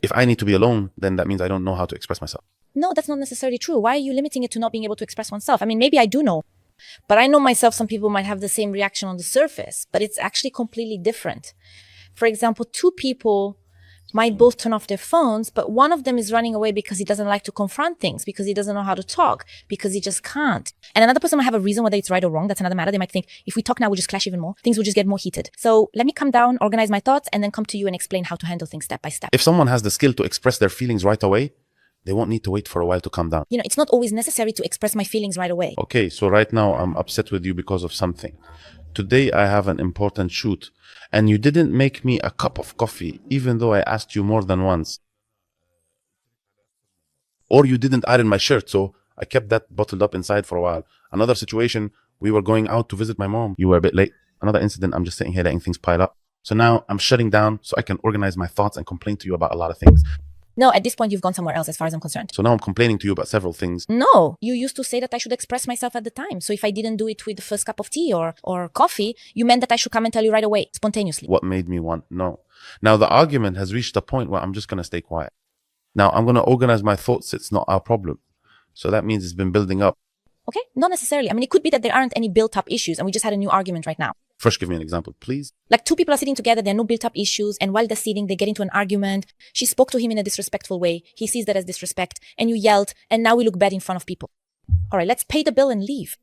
Speaker 2: If I need to be alone, then that means I don't know how to express myself.
Speaker 1: No, that's not necessarily true. Why are you limiting it to not being able to express oneself? I mean, maybe I do know. But I know myself, some people might have the same reaction on the surface, but it's actually completely different. For example, two people might both turn off their phones, but one of them is running away because he doesn't like to confront things, because he doesn't know how to talk, because he just can't. And another person might have a reason whether it's right or wrong. That's another matter. They might think, if we talk now, we'll just clash even more. Things will just get more heated. So let me come down, organize my thoughts, and then come to you and explain how to handle things step by step.
Speaker 2: If someone has the skill to express their feelings right away, they won't need to wait for a while to calm down.
Speaker 1: It's not always necessary to express my feelings right away.
Speaker 2: Okay, so right now I'm upset with you because of something. Today I have an important shoot, and you didn't make me a cup of coffee, even though I asked you more than once. Or you didn't iron my shirt, so I kept that bottled up inside for a while. Another situation, we were going out to visit my mom. You were a bit late. Another incident, I'm just sitting here letting things pile up. So now I'm shutting down so I can organize my thoughts and complain to you about a lot of things.
Speaker 1: No, at this point, you've gone somewhere else as far as I'm concerned.
Speaker 2: So now I'm complaining to you about several things.
Speaker 1: No, you used to say that I should express myself at the time. So if I didn't do it with the first cup of tea or coffee, you meant that I should come and tell you right away, spontaneously.
Speaker 2: What made me want? No. Now the argument has reached a point where I'm just going to stay quiet. Now I'm going to organize my thoughts. It's not our problem. So that means it's been building up.
Speaker 1: Okay, not necessarily. I mean, it could be that there aren't any built-up issues and we just had a new argument right now.
Speaker 2: First, give me an example, please.
Speaker 1: Like two people are sitting together, there are no built-up issues, and while they're sitting, they get into an argument. She spoke to him in a disrespectful way. He sees that as disrespect, and you yelled, and now we look bad in front of people. All right, let's pay the bill and leave.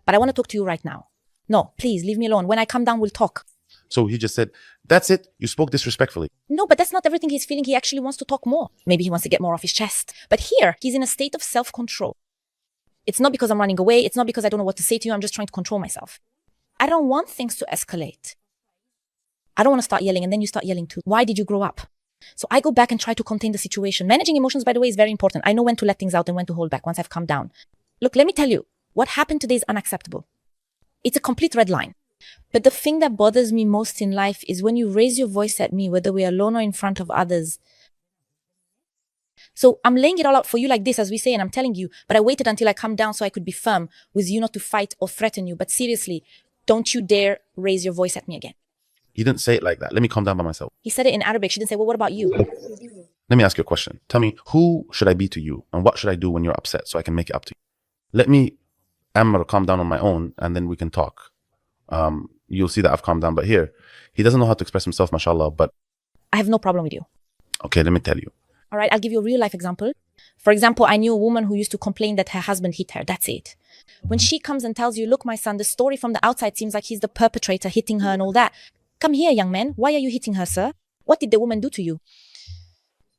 Speaker 1: But I want to talk to you right now. No, please, leave me alone. When I come down, we'll talk.
Speaker 2: So he just said, that's it, you spoke disrespectfully.
Speaker 1: No, but that's not everything he's feeling. He actually wants to talk more. Maybe he wants to get more off his chest. But here, he's in a state of self-control. It's not because I'm running away. It's not because I don't know what to say to you. I'm just trying to control myself. I don't want things to escalate. I don't want to start yelling and then you start yelling too. Why did you grow up? So I go back and try to contain the situation. Managing emotions, by the way, is very important. I know when to let things out and when to hold back once I've calmed down. Look, let me tell you, What happened today is unacceptable. It's a complete red line. But the thing that bothers me most in life is when you raise your voice at me, whether we're alone or in front of others. So I'm laying it all out for you like this, as we say, and I'm telling you, but I waited until I come down so I could be firm with you, not to fight or threaten you. But seriously, don't you dare raise your voice at me again.
Speaker 2: He didn't say it like that. Let me calm down by myself.
Speaker 1: He said it in Arabic. She didn't say, well, what about you?
Speaker 2: Let me ask you a question. Tell me, who should I be to you? And what should I do when you're upset so I can make it up to you? Let me, Amr, calm down on my own, and then we can talk. You'll see that I've calmed down. But here, he doesn't know how to express himself, mashallah. But
Speaker 1: I have no problem with you.
Speaker 2: okay, let me tell you.
Speaker 1: All right, I'll give you a real life example. For example, I knew a woman who used to complain that her husband hit her. That's it. When she comes and tells you, look, my son, the story from the outside seems like he's the perpetrator, hitting her and all that. Come here, young man. Why are you hitting her, sir? What did the woman do to you?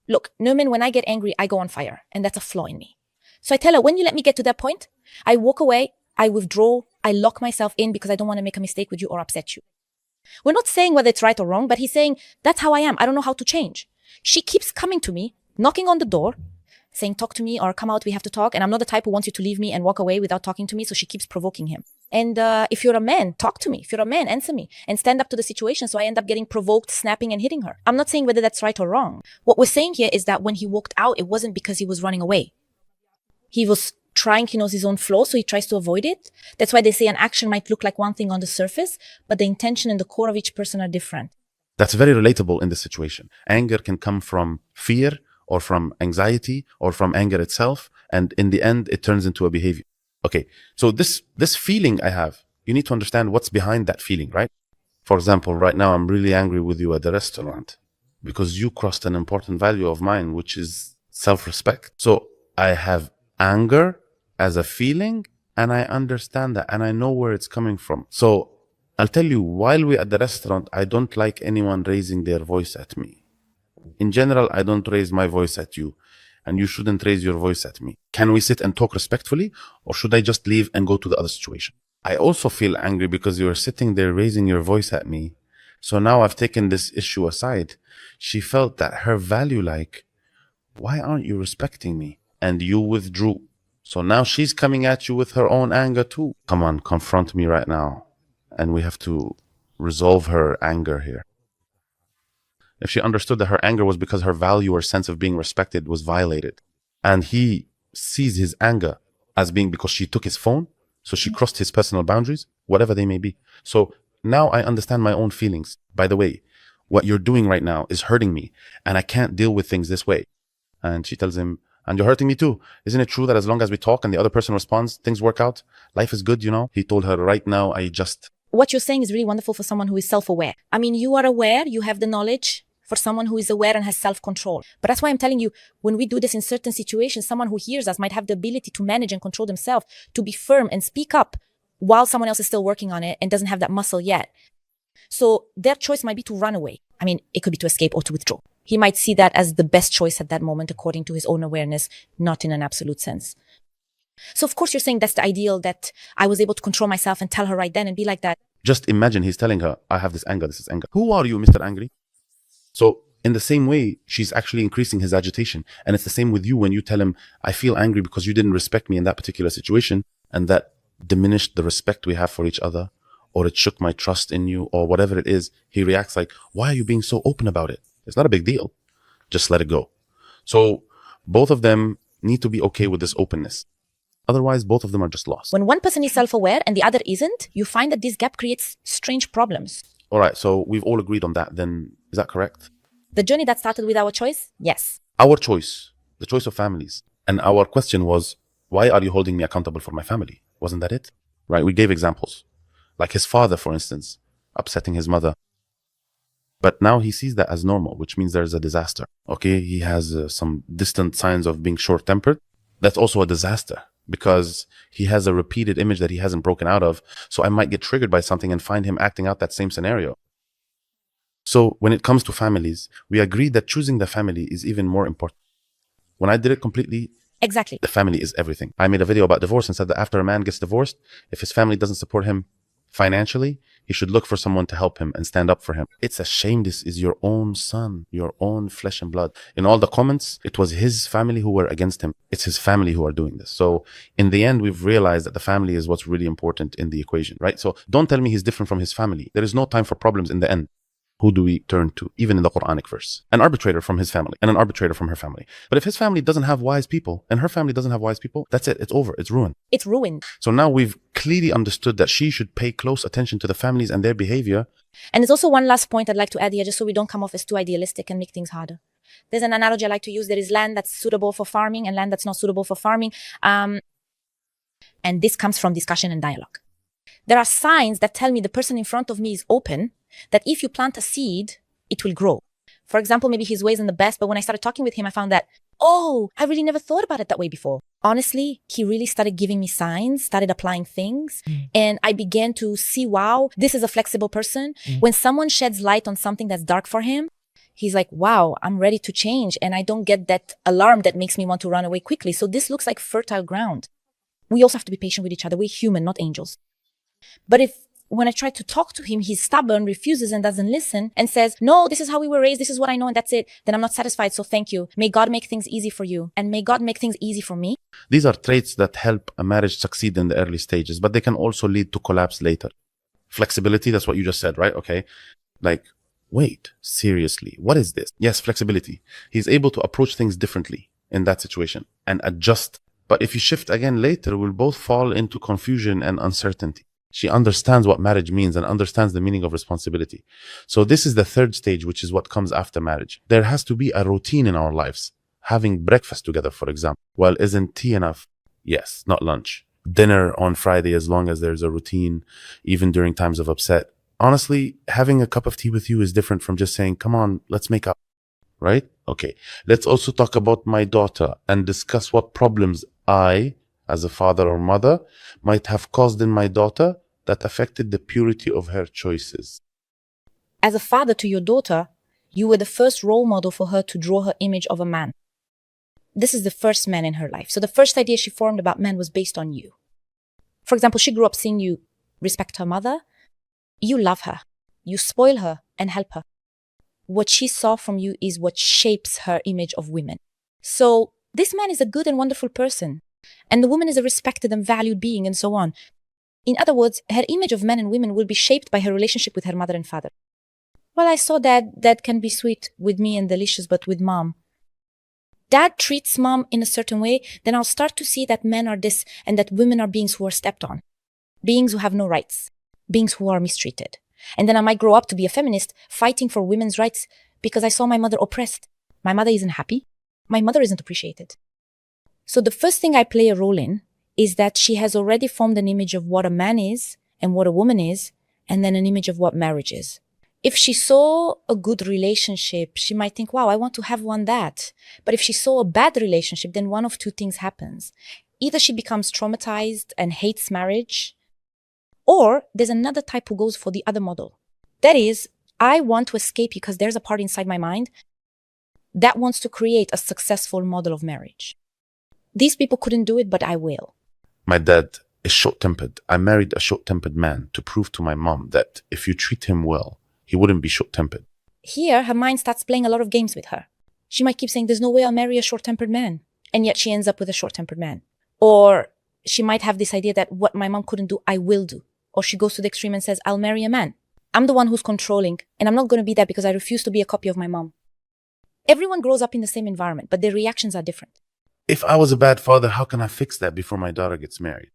Speaker 1: Look, Nermine, when I get angry, I go on fire. And that's a flaw in me. So I tell her, when you let me get to that point, I walk away, I withdraw, I lock myself in because I don't want to make a mistake with you or upset you. We're not saying whether it's right or wrong, but he's saying, that's how I am. I don't know how to change. She keeps coming to me, knocking on the door, saying, talk to me or come out, we have to talk. And I'm not the type who wants you to leave me and walk away without talking to me. So she keeps provoking him. And if you're a man, talk to me. If you're a man, answer me and stand up to the situation. So I end up getting provoked, snapping and hitting her. I'm not saying whether that's right or wrong. What we're saying here is that when he walked out, it wasn't because he was running away. He was trying, he knows his own flaw, so he tries to avoid it. That's why they say an action might look like one thing on the surface, but the intention and the core of each person are different.
Speaker 2: That's very relatable in this situation. Anger can come from fear or from anxiety or from anger itself. And in the end, it turns into a behavior. Okay, so this feeling I have, you need to understand what's behind that feeling, right? For example, right now, I'm really angry with you at the restaurant because you crossed an important value of mine, which is self-respect. So I have anger as a feeling, and I understand that, and I know where it's coming from. So I'll tell you, while we're at the restaurant, I don't like anyone raising their voice at me. In general, I don't raise my voice at you, and you shouldn't raise your voice at me. Can we sit and talk respectfully, or should I just leave and go to the other situation? I also feel angry because you are sitting there raising your voice at me. So now I've taken this issue aside. She felt that her value, like, why aren't you respecting me? And you withdrew. So now she's coming at you with her own anger too. Come on, confront me right now. And we have to resolve her anger here. If she understood that her anger was because her value or sense of being respected was violated, and he sees his anger as being because she took his phone, so she crossed his personal boundaries, whatever they may be. So now I understand my own feelings. By the way, what you're doing right now is hurting me, and I can't deal with things this way. And she tells him, and you're hurting me too. Isn't it true that as long as we talk and the other person responds, things work out? Life is good, you know? He told her, right now,
Speaker 1: What you're saying is really wonderful for someone who is self-aware. I mean, you are aware, you have the knowledge for someone who is aware and has self-control. But that's why I'm telling you, when we do this in certain situations, someone who hears us might have the ability to manage and control themselves, to be firm and speak up while someone else is still working on it and doesn't have that muscle yet. So their choice might be to run away. I mean, it could be to escape or to withdraw. He might see that as the best choice at that moment, according to his own awareness, not in an absolute sense. So of course you're saying that's the ideal, that I was able to control myself and tell her right then and be like that.
Speaker 2: Just imagine he's telling her, I have this anger, this is anger. Who are you, Mr. Angry? So in the same way, she's actually increasing his agitation. And it's the same with you when you tell him, I feel angry because you didn't respect me in that particular situation. And that diminished the respect we have for each other, or it shook my trust in you, or whatever it is. He reacts like, why are you being so open about it? It's not a big deal. Just let it go. So both of them need to be okay with this openness. Otherwise, both of them are just lost.
Speaker 1: When one person is self-aware and the other isn't, you find that this gap creates strange problems.
Speaker 2: All right, so we've all agreed on that. Then is that correct?
Speaker 1: The journey that started with our choice? Yes.
Speaker 2: Our choice, the choice of families. And our question was, why are you holding me accountable for my family? Wasn't that it? Right, we gave examples. Like his father, for instance, upsetting his mother. But now he sees that as normal, which means there's a disaster. Okay, he has some distant signs of being short-tempered. That's also a disaster because he has a repeated image that he hasn't broken out of. So I might get triggered by something and find him acting out that same scenario. So when it comes to families, we agreed that choosing the family is even more important. When I did it completely,
Speaker 1: exactly,
Speaker 2: the family is everything. I made a video about divorce and said that after a man gets divorced, if his family doesn't support him financially, he should look for someone to help him and stand up for him. It's a shame. This is your own son, your own flesh and blood. In all the comments, it was his family who were against him. It's his family who are doing this. So in the end, we've realized that the family is what's really important in the equation, right? So don't tell me he's different from his family. There is no time for problems in the end. Who do we turn to, even in the Quranic verse? An arbitrator from his family and an arbitrator from her family. But if his family doesn't have wise people and her family doesn't have wise people, that's it. It's over. It's ruined.
Speaker 1: It's ruined.
Speaker 2: So now we've clearly understood that she should pay close attention to the families and their behavior.
Speaker 1: And there's also one last point I'd like to add here, just so we don't come off as too idealistic and make things harder. There's an analogy I like to use. There is land that's suitable for farming and land that's not suitable for farming. And this comes from discussion and dialogue. There are signs that tell me the person in front of me is open, that if you plant a seed, it will grow. For example, maybe his way isn't the best, but when I started talking with him, I found that, oh, I really never thought about it that way before. Honestly, he really started giving me signs, started applying things, and I began to see, wow, this is a flexible person. When someone sheds light on something that's dark for him, he's like, wow, I'm ready to change, and I don't get that alarm that makes me want to run away quickly. So this looks like fertile ground. We also have to be patient with each other. We're human, not angels. But if when I try to talk to him, he's stubborn, refuses and doesn't listen and says, no, this is how we were raised. This is what I know. And that's it. Then I'm not satisfied. So thank you. May God make things easy for you. And may God make things easy for me.
Speaker 2: These are traits that help a marriage succeed in the early stages, but they can also lead to collapse later. Flexibility. That's what you just said, right? Okay. Like, wait, seriously, what is this? Yes, flexibility. He's able to approach things differently in that situation and adjust. But if you shift again later, we'll both fall into confusion and uncertainty. She understands what marriage means and understands the meaning of responsibility. So this is the third stage, which is what comes after marriage. There has to be a routine in our lives. Having breakfast together, for example. Well, isn't tea enough? Yes, not lunch. Dinner on Friday, as long as there's a routine, even during times of upset. Honestly, having a cup of tea with you is different from just saying, come on, let's make up. Right? Okay. Let's also talk about my daughter and discuss what problems I, as a father or mother, might have caused in my daughter that affected the purity of her choices.
Speaker 1: As a father to your daughter, you were the first role model for her to draw her image of a man. This is the first man in her life. So the first idea she formed about men was based on you. For example, she grew up seeing you respect her mother. You love her. You spoil her and help her. What she saw from you is what shapes her image of women. So this man is a good and wonderful person. And the woman is a respected and valued being and so on. In other words, her image of men and women will be shaped by her relationship with her mother and father. Well, I saw dad can be sweet with me and delicious, but with mom. Dad treats mom in a certain way, then I'll start to see that men are this and that women are beings who are stepped on. Beings who have no rights. Beings who are mistreated. And then I might grow up to be a feminist fighting for women's rights because I saw my mother oppressed. My mother isn't happy. My mother isn't appreciated. So the first thing I play a role in is that she has already formed an image of what a man is and what a woman is, and then an image of what marriage is. If she saw a good relationship, she might think, wow, I want to have one that. But if she saw a bad relationship, then one of two things happens. Either she becomes traumatized and hates marriage, or there's another type who goes for the other model. That is, I want to escape because there's a part inside my mind that wants to create a successful model of marriage. These people couldn't do it, but I will.
Speaker 2: My dad is short-tempered. I married a short-tempered man to prove to my mom that if you treat him well, he wouldn't be short-tempered.
Speaker 1: Here, her mind starts playing a lot of games with her. She might keep saying, there's no way I'll marry a short-tempered man. And yet she ends up with a short-tempered man. Or she might have this idea that what my mom couldn't do, I will do. Or she goes to the extreme and says, I'll marry a man. I'm the one who's controlling, and I'm not going to be that because I refuse to be a copy of my mom. Everyone grows up in the same environment, but their reactions are different.
Speaker 2: If I was a bad father, how can I fix that before my daughter gets married?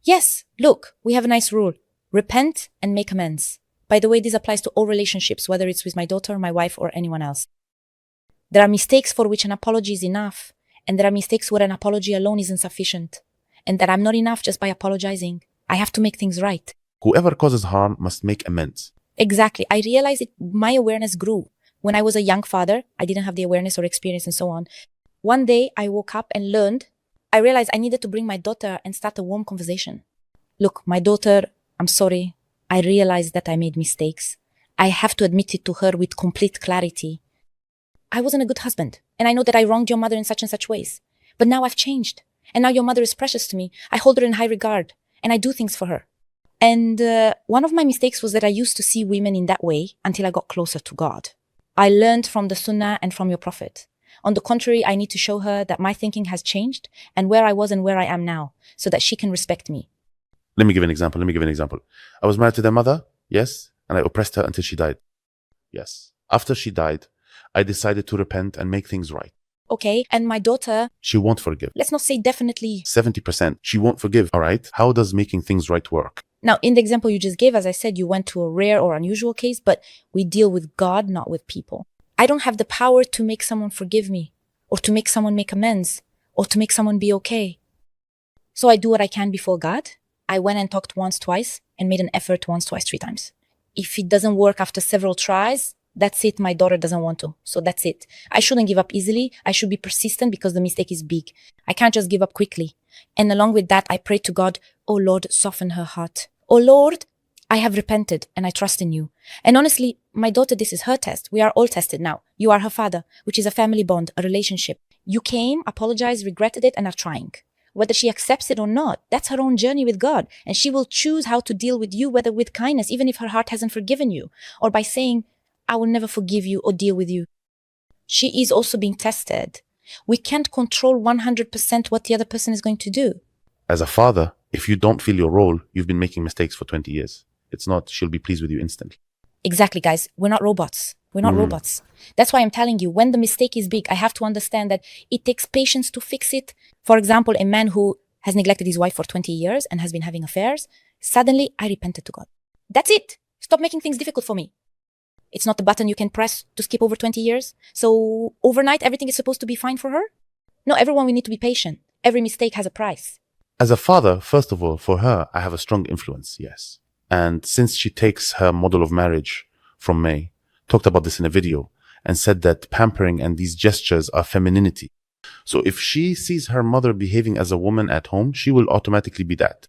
Speaker 1: Yes, look, we have a nice rule. Repent and make amends. By the way, this applies to all relationships, whether it's with my daughter, my wife, or anyone else. There are mistakes for which an apology is enough, and there are mistakes where an apology alone is insufficient, and that I'm not enough just by apologizing. I have to make things right.
Speaker 2: Whoever causes harm must make amends.
Speaker 1: Exactly. I realized my awareness grew. When I was a young father, I didn't have the awareness or experience and so on. One day I woke up and learned. I realized I needed to bring my daughter and start a warm conversation. Look, my daughter, I'm sorry. I realized that I made mistakes. I have to admit it to her with complete clarity. I wasn't a good husband, and I know that I wronged your mother in such and such ways. But now I've changed, and now your mother is precious to me. I hold her in high regard, and I do things for her. And one of my mistakes was that I used to see women in that way until I got closer to God. I learned from the Sunnah and from your Prophet. On the contrary, I need to show her that my thinking has changed and where I was and where I am now, so that she can respect me.
Speaker 2: Let me give an example. I was married to their mother, yes, and I oppressed her until she died. Yes. After she died, I decided to repent and make things right.
Speaker 1: Okay, and my daughter,
Speaker 2: she won't forgive.
Speaker 1: Let's not say definitely.
Speaker 2: 70%. She won't forgive, all right? How does making things right work?
Speaker 1: Now, in the example you just gave, as I said, you went to a rare or unusual case, but we deal with God, not with people. I don't have the power to make someone forgive me, or to make someone make amends, or to make someone be okay. So I do what I can before God. I went and talked once, twice, and made an effort once, twice, 3 times. If it doesn't work after several tries, that's it. My daughter doesn't want to. So that's it. I shouldn't give up easily. I should be persistent because the mistake is big. I can't just give up quickly. And along with that, I prayed to God, oh Lord, soften her heart. Oh Lord, I have repented and I trust in you. And honestly, my daughter, this is her test. We are all tested now. You are her father, which is a family bond, a relationship. You came, apologized, regretted it, and are trying. Whether she accepts it or not, that's her own journey with God. And she will choose how to deal with you, whether with kindness, even if her heart hasn't forgiven you, or by saying, I will never forgive you or deal with you. She is also being tested. We can't control 100% what the other person is going to do.
Speaker 2: As a father, if you don't feel your role, you've been making mistakes for 20 years. It's not, she'll be pleased with you instantly.
Speaker 1: Exactly, guys. We're not robots. We're not robots. That's why I'm telling you, when the mistake is big, I have to understand that it takes patience to fix it. For example, a man who has neglected his wife for 20 years and has been having affairs, suddenly I repented to God. That's it. Stop making things difficult for me. It's not the button you can press to skip over 20 years. So overnight, everything is supposed to be fine for her? No, everyone, we need to be patient. Every mistake has a price.
Speaker 2: As a father, first of all, for her, I have a strong influence, yes. And since she takes her model of marriage from May, talked about this in a video, and said that pampering and these gestures are femininity. So if she sees her mother behaving as a woman at home, she will automatically be that.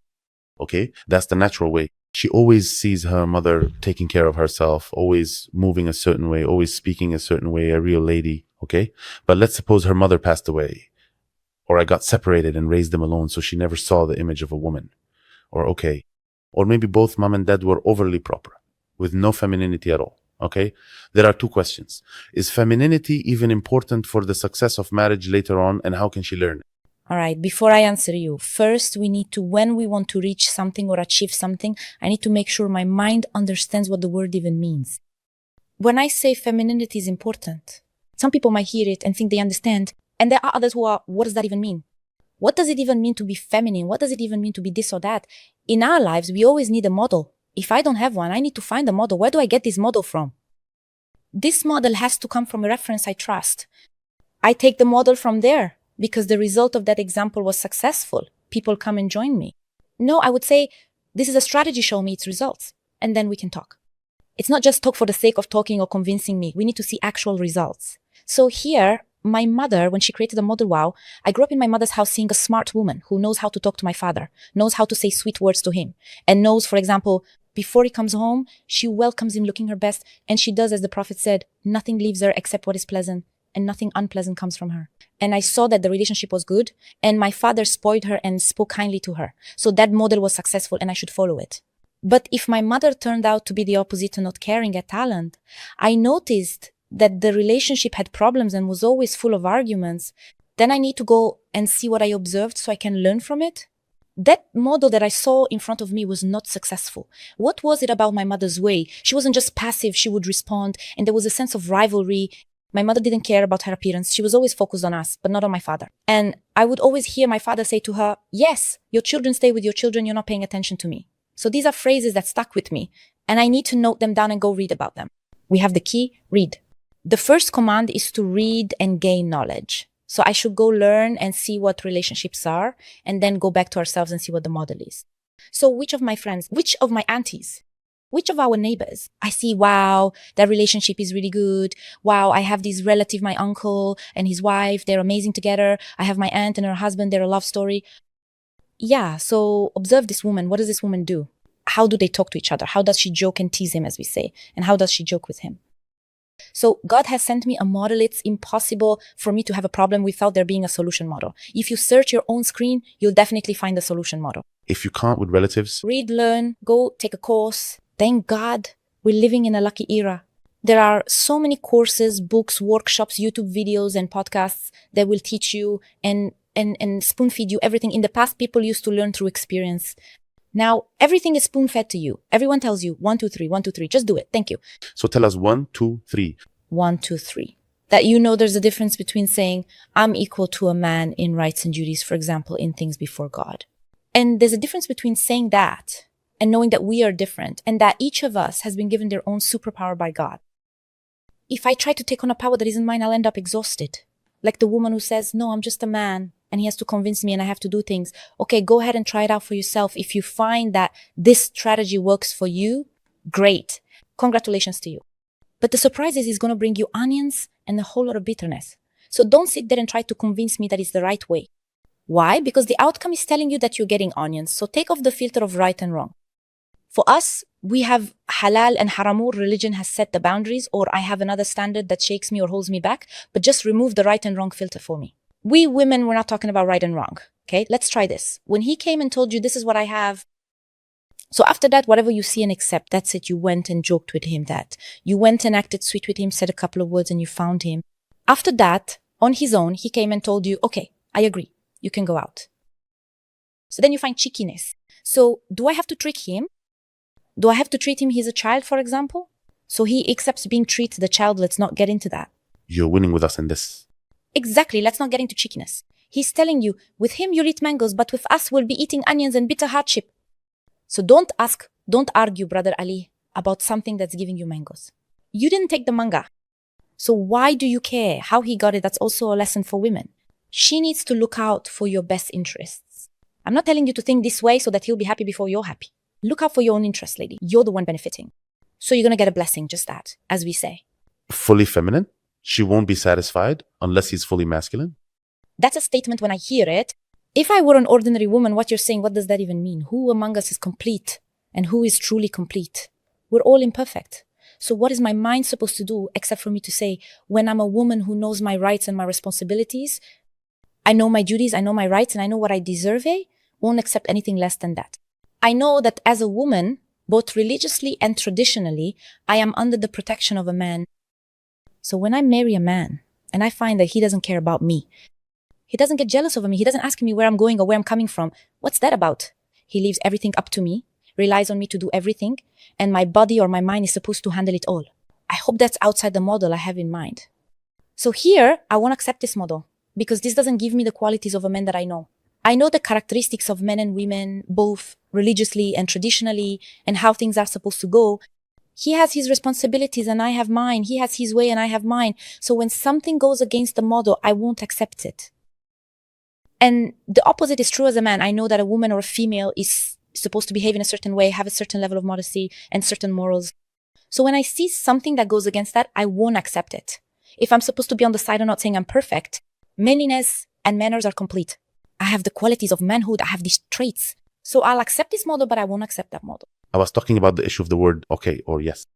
Speaker 2: Okay? That's the natural way. She always sees her mother taking care of herself, always moving a certain way, always speaking a certain way, a real lady. Okay? But let's suppose her mother passed away, or I got separated and raised them alone, so she never saw the image of a woman. Or maybe both mom and dad were overly proper, with no femininity at all. Okay? There are 2 questions. Is femininity even important for the success of marriage later on, and how can she learn it?
Speaker 1: All right, before I answer you, first we need to, when we want to reach something or achieve something, I need to make sure my mind understands what the word even means. When I say femininity is important, some people might hear it and think they understand, and there are others who are, what does that even mean? What does it even mean to be feminine? What does it even mean to be this or that? In our lives, we always need a model. If I don't have one, I need to find a model. Where do I get this model from? This model has to come from a reference I trust. I take the model from there because the result of that example was successful. People come and join me. No, I would say, this is a strategy, show me its results, and then we can talk. It's not just talk for the sake of talking or convincing me. We need to see actual results. So here, my mother, when she created a model wow, I grew up in my mother's house seeing a smart woman who knows how to talk to my father, knows how to say sweet words to him, and knows, for example, before he comes home, she welcomes him looking her best, and she does, as the Prophet said, nothing leaves her except what is pleasant, and nothing unpleasant comes from her. And I saw that the relationship was good, and my father spoiled her and spoke kindly to her. So that model was successful, and I should follow it. But if my mother turned out to be the opposite and not caring at talent, I noticed that the relationship had problems and was always full of arguments. Then I need to go and see what I observed so I can learn from it. That model that I saw in front of me was not successful. What was it about my mother's way? She wasn't just passive, she would respond, and there was a sense of rivalry. My mother didn't care about her appearance. She was always focused on us, but not on my father. And I would always hear my father say to her, yes, your children stay with your children, you're not paying attention to me. So these are phrases that stuck with me, and I need to note them down and go read about them. We have the key, read. The first command is to read and gain knowledge. So I should go learn and see what relationships are, and then go back to ourselves and see what the model is. So which of my friends, which of my aunties, which of our neighbors, I see, wow, that relationship is really good. Wow, I have this relative, my uncle and his wife, they're amazing together. I have my aunt and her husband, they're a love story. Yeah, so observe this woman. What does this woman do? How do they talk to each other? How does she joke and tease him, as we say? And how does she joke with him? So God has sent me a model. It's impossible for me to have a problem without there being a solution model. If you search your own screen, you'll definitely find a solution model.
Speaker 2: If you can't with relatives,
Speaker 1: read, learn, go take a course. Thank God we're living in a lucky era. There are so many courses, books, workshops, YouTube videos, and podcasts that will teach you and spoon feed you everything. In the past, people used to learn through experience. Now, everything is spoon fed to you. Everyone tells you 1, 2, 3, 1, 2, 3. Just do it. Thank you.
Speaker 2: so tell us 1, 2, 3.
Speaker 1: 1, 2, 3. That you know there's a difference between saying, I'm equal to a man in rights and duties, for example, in things before God. And there's a difference between saying that and knowing that we are different and that each of us has been given their own superpower by God. If I try to take on a power that isn't mine, I'll end up exhausted. Like the woman who says, no, I'm just a man and he has to convince me and I have to do things. Okay, go ahead and try it out for yourself. If you find that this strategy works for you, great. Congratulations to you. But the surprise is it's going to bring you onions and a whole lot of bitterness. So don't sit there and try to convince me that it's the right way. Why? Because the outcome is telling you that you're getting onions. So take off the filter of right and wrong. For us, we have halal and haramur. Religion has set the boundaries, or I have another standard that shakes me or holds me back, but just remove the right and wrong filter for me. We women, we're not talking about right and wrong. Okay, let's try this. When he came and told you, this is what I have. So after that, whatever you see and accept, that's it. You went and joked with him that. You went and acted sweet with him, said a couple of words and you found him. After that, on his own, he came and told you, okay, I agree. You can go out. So then you find cheekiness. So do I have to trick him? Do I have to treat him he's a child, for example? So he accepts being treated the child. Let's not get into that.
Speaker 2: You're winning with us in this.
Speaker 1: Exactly. Let's not get into cheekiness. He's telling you, with him you'll eat mangoes, but with us we'll be eating onions and bitter hardship. So don't argue, Brother Ali, about something that's giving you mangoes. You didn't take the manga. So why do you care how he got it? That's also a lesson for women. She needs to look out for your best interests. I'm not telling you to think this way so that he'll be happy before you're happy. Look out for your own interest, lady. You're the one benefiting. So you're going to get a blessing, just that, as we say.
Speaker 2: Fully feminine? She won't be satisfied unless he's fully masculine?
Speaker 1: That's a statement when I hear it. If I were an ordinary woman, what you're saying, what does that even mean? Who among us is complete and who is truly complete? We're all imperfect. So what is my mind supposed to do except for me to say, when I'm a woman who knows my rights and my responsibilities, I know my duties, I know my rights, and I know what I deserve, won't accept anything less than that. I know that as a woman, both religiously and traditionally, I am under the protection of a man. So when I marry a man and I find that he doesn't care about me, he doesn't get jealous of me, he doesn't ask me where I'm going or where I'm coming from, what's that about? He leaves everything up to me, relies on me to do everything, and my body or my mind is supposed to handle it all. I hope that's outside the model I have in mind. So here, I won't accept this model because this doesn't give me the qualities of a man that I know. I know the characteristics of men and women, both religiously and traditionally, and how things are supposed to go. He has his responsibilities and I have mine. He has his way and I have mine. So when something goes against the model, I won't accept it. And the opposite is true as a man. I know that a woman or a female is supposed to behave in a certain way, have a certain level of modesty and certain morals. So when I see something that goes against that, I won't accept it. If I'm supposed to be on the side of not saying I'm perfect, manliness and manners are complete. I have the qualities of manhood. I have these traits. So I'll accept this model, but I won't accept that model.
Speaker 2: I was talking about the issue of the word okay or yes.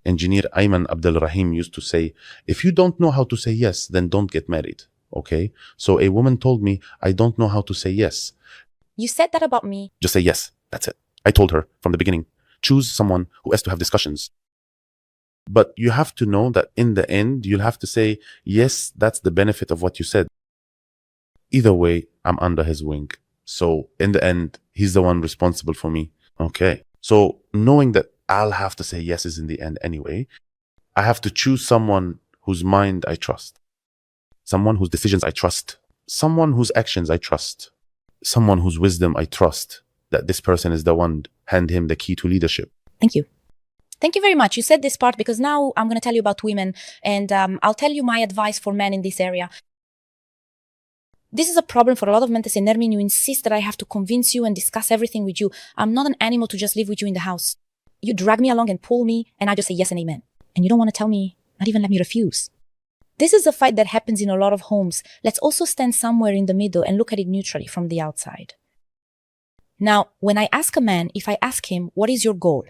Speaker 2: Engineer Ayman Abdul Rahim used to say, if you don't know how to say yes, then don't get married. Okay? So a woman told me, I don't know how to say yes.
Speaker 1: You said that about me.
Speaker 2: Just say yes. That's it. I told her from the beginning, choose someone who has to have discussions. But you have to know that in the end, you'll have to say, yes, that's the benefit of what you said. Either way, I'm under his wing. So in the end, he's the one responsible for me. Okay. So knowing that I'll have to say yeses in the end anyway, I have to choose someone whose mind I trust, someone whose decisions I trust, someone whose actions I trust, someone whose wisdom I trust, that this person is the one, hand him the key to leadership.
Speaker 1: Thank you. Thank you very much. You said this part because now I'm going to tell you about women and I'll tell you my advice for men in this area. This is a problem for a lot of men to say, Nermine, you insist that I have to convince you and discuss everything with you. I'm not an animal to just live with you in the house. You drag me along and pull me and I just say yes and amen. And you don't want to tell me, not even let me refuse. This is a fight that happens in a lot of homes. Let's also stand somewhere in the middle and look at it neutrally from the outside. Now, when I ask a man, if I ask him, what is your goal?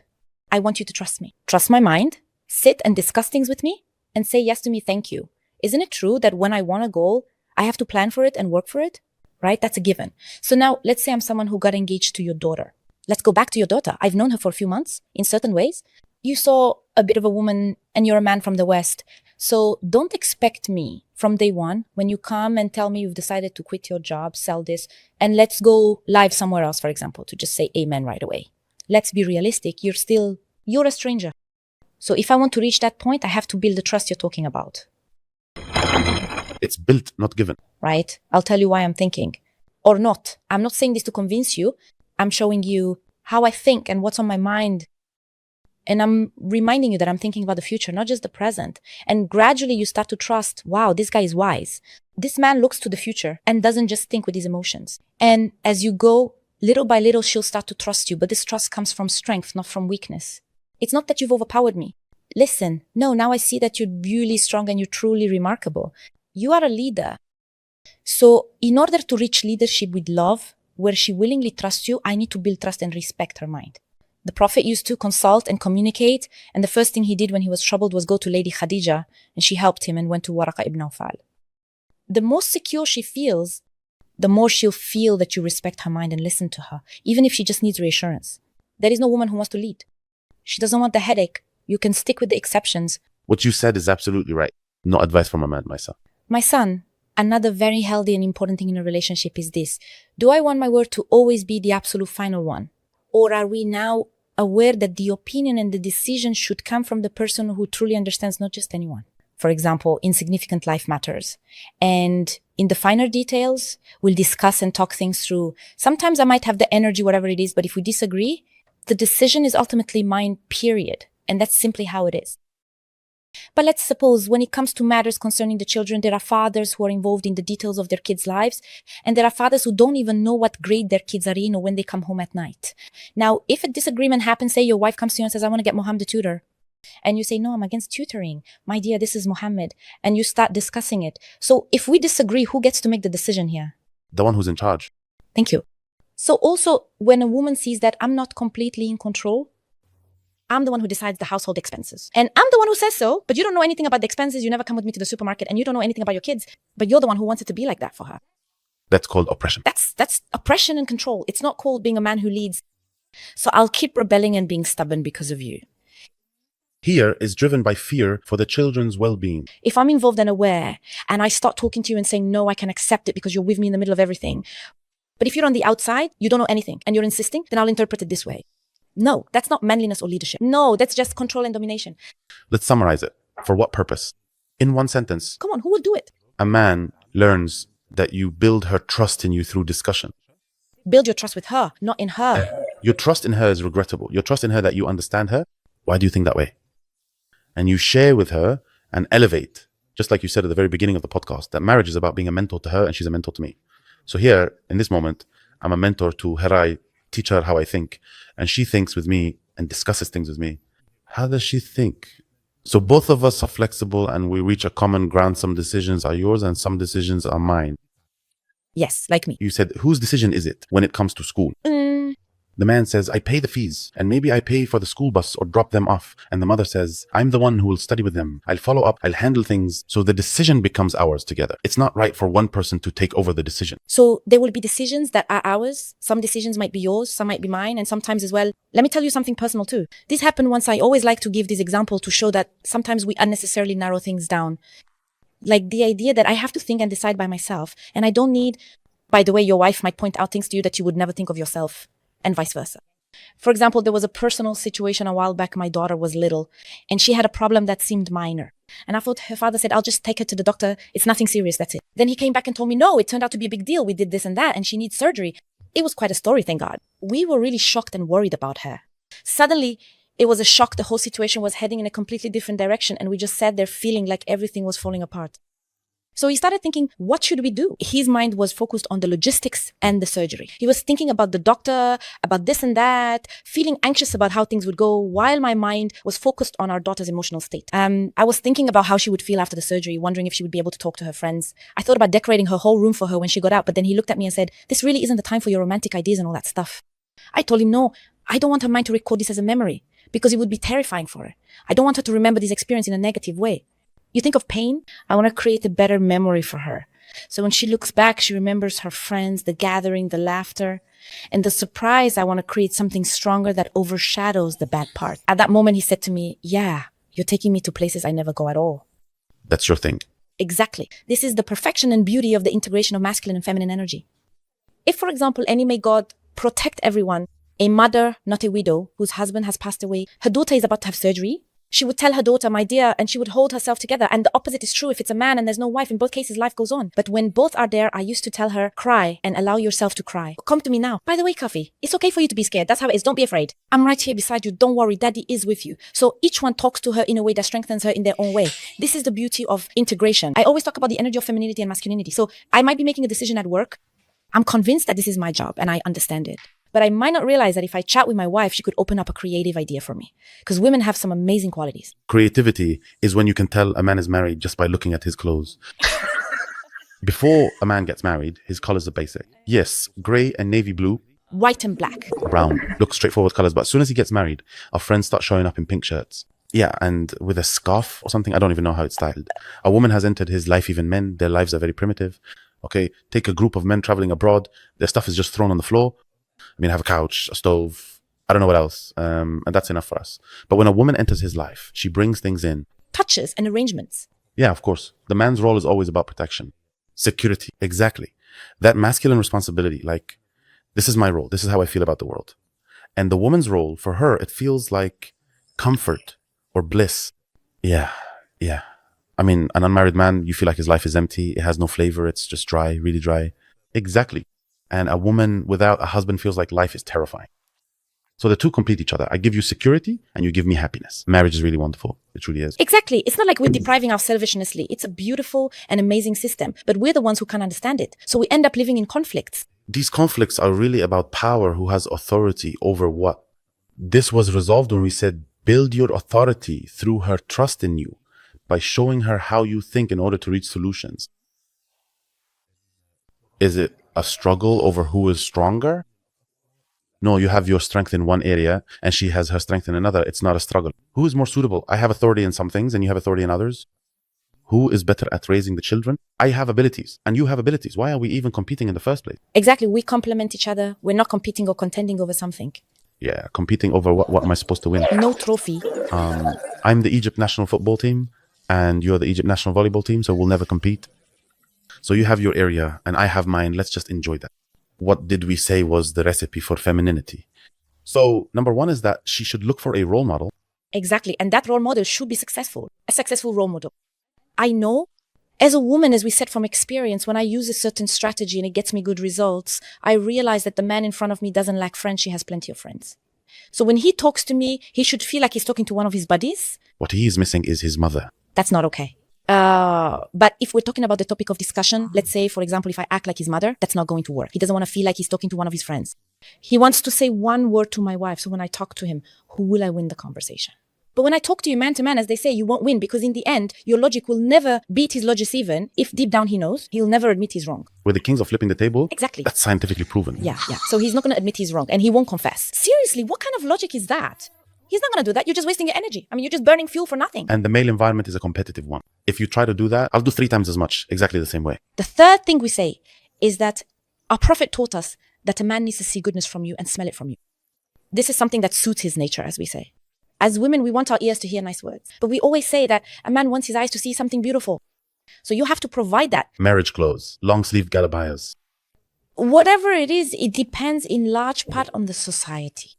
Speaker 1: I want you to trust me. Trust my mind, sit and discuss things with me and say yes to me, thank you. Isn't it true that when I want a goal, I have to plan for it and work for it? right? That's a given. So now let's say I'm someone who got engaged to your daughter. Let's go back to your daughter. I've known her for a few months in certain ways. You saw a bit of a woman and you're a man from the West. So don't expect me from day one when you come and tell me you've decided to quit your job, sell this, and let's go live somewhere else, for example, to just say amen right away. Let's be realistic. You're a stranger. So if I want to reach that point, I have to build the trust you're talking about.
Speaker 2: It's built, not given.
Speaker 1: Right? I'll tell you why I'm thinking. Or not. I'm not saying this to convince you. I'm showing you how I think and what's on my mind. And I'm reminding you that I'm thinking about the future, not just the present. And gradually you start to trust, wow, this guy is wise. This man looks to the future and doesn't just think with his emotions. And as you go, little by little, she'll start to trust you. But this trust comes from strength, not from weakness. It's not that you've overpowered me. Listen, no, now I see that you're really strong and you're truly remarkable. You are a leader. So in order to reach leadership with love, where she willingly trusts you, I need to build trust and respect her mind. The Prophet used to consult and communicate, and the first thing he did when he was troubled was go to Lady Khadija, and she helped him and went to Waraqa ibn Awfal. The more secure she feels, the more she'll feel that you respect her mind and listen to her, even if she just needs reassurance. There is no woman who wants to lead. She doesn't want the headache. You can stick with the exceptions.
Speaker 2: What you said is absolutely right. Not advice from a man, my son.
Speaker 1: My son, another very healthy and important thing in a relationship is this. Do I want my word to always be the absolute final one? Or are we now aware that the opinion and the decision should come from the person who truly understands not just anyone? For example, insignificant life matters. And in the finer details, we'll discuss and talk things through. Sometimes I might have the energy, whatever it is, but if we disagree, the decision is ultimately mine, period. And that's simply how it is. But let's suppose when it comes to matters concerning the children, there are fathers who are involved in the details of their kids' lives, and there are fathers who don't even know what grade their kids are in or when they come home at night. Now, if a disagreement happens, say your wife comes to you and says, I want to get Mohammed a tutor. And you say, no, I'm against tutoring. My dear, this is Mohammed. And you start discussing it. So if we disagree, who gets to make the decision here?
Speaker 2: The one who's in charge.
Speaker 1: Thank you. So also, when a woman sees that I'm not completely in control, I'm the one who decides the household expenses. And I'm the one who says so, but you don't know anything about the expenses. You never come with me to the supermarket and you don't know anything about your kids, but you're the one who wants it to be like that for her.
Speaker 2: That's called oppression.
Speaker 1: That's oppression and control. It's not called being a man who leads. So I'll keep rebelling and being stubborn because of you.
Speaker 2: Here is driven by fear for the children's well-being.
Speaker 1: If I'm involved and aware and I start talking to you and saying, no, I can accept it because you're with me in the middle of everything. But if you're on the outside, you don't know anything and you're insisting, then I'll interpret it this way. No, that's not manliness or leadership. No, that's just control and domination.
Speaker 2: Let's summarize it. For what purpose? In one sentence.
Speaker 1: Come on, who will do it?
Speaker 2: A man learns that you build her trust in you through discussion.
Speaker 1: Build your trust with her, not in her.
Speaker 2: Your trust in her is regrettable. Your trust in her that you understand her. Why do you think that way? And you share with her and elevate, just like you said at the very beginning of the podcast, that marriage is about being a mentor to her and she's a mentor to me. So here, in this moment, I'm a mentor to Herai, teach her how I think, and she thinks with me and discusses things with me. How does she think? So both of us are flexible and we reach a common ground. Some decisions are yours and some decisions are mine.
Speaker 1: Yes, like me.
Speaker 2: You said, whose decision is it when it comes to school? The man says, I pay the fees and maybe I pay for the school bus or drop them off. And the mother says, I'm the one who will study with them. I'll follow up. I'll handle things. So the decision becomes ours together. It's not right for one person to take over the decision.
Speaker 1: So there will be decisions that are ours. Some decisions might be yours. Some might be mine. And sometimes as well, let me tell you something personal too. This happened once. I always like to give this example to show that sometimes we unnecessarily narrow things down. Like the idea that I have to think and decide by myself. And I don't need, by the way, your wife might point out things to you that you would never think of yourself. And vice versa. For example, there was a personal situation a while back. My daughter was little and she had a problem that seemed minor. And I thought her father said, I'll just take her to the doctor. It's nothing serious. That's it. Then he came back and told me, no, it turned out to be a big deal. We did this and that and she needs surgery. It was quite a story, thank God. We were really shocked and worried about her. Suddenly, it was a shock. The whole situation was heading in a completely different direction. And we just sat there feeling like everything was falling apart. So he started thinking, what should we do? His mind was focused on the logistics and the surgery. He was thinking about the doctor, about this and that, feeling anxious about how things would go, while my mind was focused on our daughter's emotional state. I was thinking about how she would feel after the surgery, wondering if she would be able to talk to her friends. I thought about decorating her whole room for her when she got out, but then he looked at me and said, this really isn't the time for your romantic ideas and all that stuff. I told him, no, I don't want her mind to record this as a memory because it would be terrifying for her. I don't want her to remember this experience in a negative way. You think of pain? I want to create a better memory for her. So when she looks back, she remembers her friends, the gathering, the laughter, and the surprise. I want to create something stronger that overshadows the bad part. At that moment, he said to me, yeah, you're taking me to places I never go at all.
Speaker 2: That's your thing.
Speaker 1: Exactly. This is the perfection and beauty of the integration of masculine and feminine energy. If, for example, any may God protect everyone, a mother, not a widow, whose husband has passed away, her daughter is about to have surgery, she would tell her daughter, my dear, and she would hold herself together. And the opposite is true if it's a man and there's no wife. In both cases, life goes on. But when both are there, I used to tell her, cry and allow yourself to cry. Come to me now. By the way, Kafi, it's okay for you to be scared. That's how it is. Don't be afraid. I'm right here beside you. Don't worry. Daddy is with you. So each one talks to her in a way that strengthens her in their own way. This is the beauty of integration. I always talk about the energy of femininity and masculinity. So I might be making a decision at work. I'm convinced that this is my job and I understand it. But I might not realize that if I chat with my wife, she could open up a creative idea for me. Because women have some amazing qualities.
Speaker 2: Creativity is when you can tell a man is married just by looking at his clothes. Before a man gets married, his colors are basic. Yes, gray and navy blue.
Speaker 1: White and black.
Speaker 2: Brown. Look, straightforward colors. But as soon as he gets married, our friends start showing up in pink shirts. Yeah, and with a scarf or something. I don't even know how it's styled. A woman has entered his life, even men. Their lives are very primitive. Okay, take a group of men traveling abroad. Their stuff is just thrown on the floor. I mean, have a couch, a stove, I don't know what else. And that's enough for us. But when a woman enters his life, she brings things in.
Speaker 1: Touches and arrangements.
Speaker 2: Yeah, of course. The man's role is always about protection. Security. Exactly. That masculine responsibility, like, this is my role. This is how I feel about the world. And the woman's role, for her, it feels like comfort or bliss. Yeah. I mean, an unmarried man, you feel like his life is empty. It has no flavor. It's just dry, really dry. Exactly. And a woman without a husband feels like life is terrifying. So the two complete each other. I give you security and you give me happiness. Marriage is really wonderful. It truly is.
Speaker 1: Exactly. It's not like we're depriving ourselves selfishly. It's a beautiful and amazing system, but we're the ones who can't understand it. So we end up living in conflicts.
Speaker 2: These conflicts are really about power, who has authority over what. This was resolved when we said, build your authority through her trust in you by showing her how you think in order to reach solutions. Is it a struggle over who is stronger? No, you have your strength in one area and she has her strength in another. It's not a struggle. Who is more suitable? I have authority in some things and you have authority in others. Who is better at raising the children? I have abilities and you have abilities. Why are we even competing in the first place?
Speaker 1: Exactly. We complement each other. We're not competing or contending over something.
Speaker 2: Yeah, competing over what am I supposed to win?
Speaker 1: No trophy.
Speaker 2: I'm the Egypt national football team and you're the Egypt national volleyball team, so we'll never compete. So you have your area and I have mine. Let's just enjoy that. What did we say was the recipe for femininity? So number one is that she should look for a role model.
Speaker 1: Exactly. And that role model should be successful. A successful role model. I know as a woman, as we said from experience, when I use a certain strategy and it gets me good results, I realize that the man in front of me doesn't lack friends. She has plenty of friends. So when he talks to me, he should feel like he's talking to one of his buddies.
Speaker 2: What he is missing is his mother.
Speaker 1: That's not okay. But if we're talking about the topic of discussion, let's say, for example, if I act like his mother, that's not going to work. He doesn't want to feel like he's talking to one of his friends. He wants to say one word to my wife. So when I talk to him, who will I win the conversation? But when I talk to you man to man, as they say, you won't win because in the end, your logic will never beat his logic even if deep down he knows. He'll never admit he's wrong.
Speaker 2: We're the kings of flipping the table.
Speaker 1: Exactly.
Speaker 2: That's scientifically proven.
Speaker 1: Yeah. So he's not going to admit he's wrong and he won't confess. Seriously, what kind of logic is that? He's not going to do that. You're just wasting your energy. I mean, you're just burning fuel for nothing.
Speaker 2: And the male environment is a competitive one. If you try to do that, I'll do 3 times as much, exactly the same way.
Speaker 1: The third thing we say is that our prophet taught us that a man needs to see goodness from you and smell it from you. This is something that suits his nature, as we say. As women, we want our ears to hear nice words. But we always say that a man wants his eyes to see something beautiful. So you have to provide that.
Speaker 2: Marriage clothes, long-sleeved galabayas.
Speaker 1: Whatever it is, it depends in large part on the society.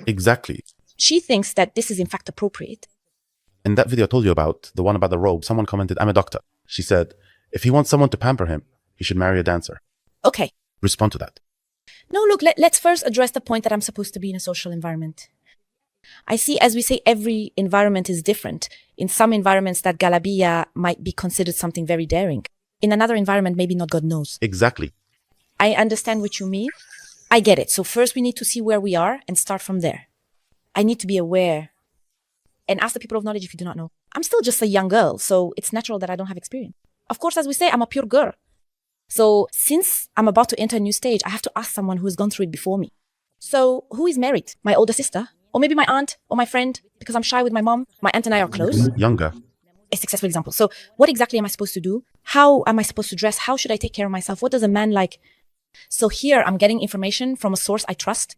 Speaker 2: Exactly.
Speaker 1: She thinks that this is in fact appropriate.
Speaker 2: In that video I told you about, the one about the robe, someone commented, I'm a doctor. She said, if he wants someone to pamper him, he should marry a dancer.
Speaker 1: Okay.
Speaker 2: Respond to that.
Speaker 1: No, look, let's first address the point that I'm supposed to be in a social environment. I see, as we say, every environment is different. In some environments, that galabiya might be considered something very daring. In another environment, maybe not, God knows.
Speaker 2: Exactly.
Speaker 1: I understand what you mean. I get it. So first we need to see where we are and start from there. I need to be aware and ask the people of knowledge if you do not know. I'm still just a young girl, so it's natural that I don't have experience. Of course, as we say, I'm a pure girl. So since I'm about to enter a new stage, I have to ask someone who has gone through it before me. So who is married? My older sister? Or maybe my aunt or my friend, because I'm shy with my mom. My aunt and I are close.
Speaker 2: Younger.
Speaker 1: A successful example. So what exactly am I supposed to do? How am I supposed to dress? How should I take care of myself? What does a man like? So here I'm getting information from a source I trust.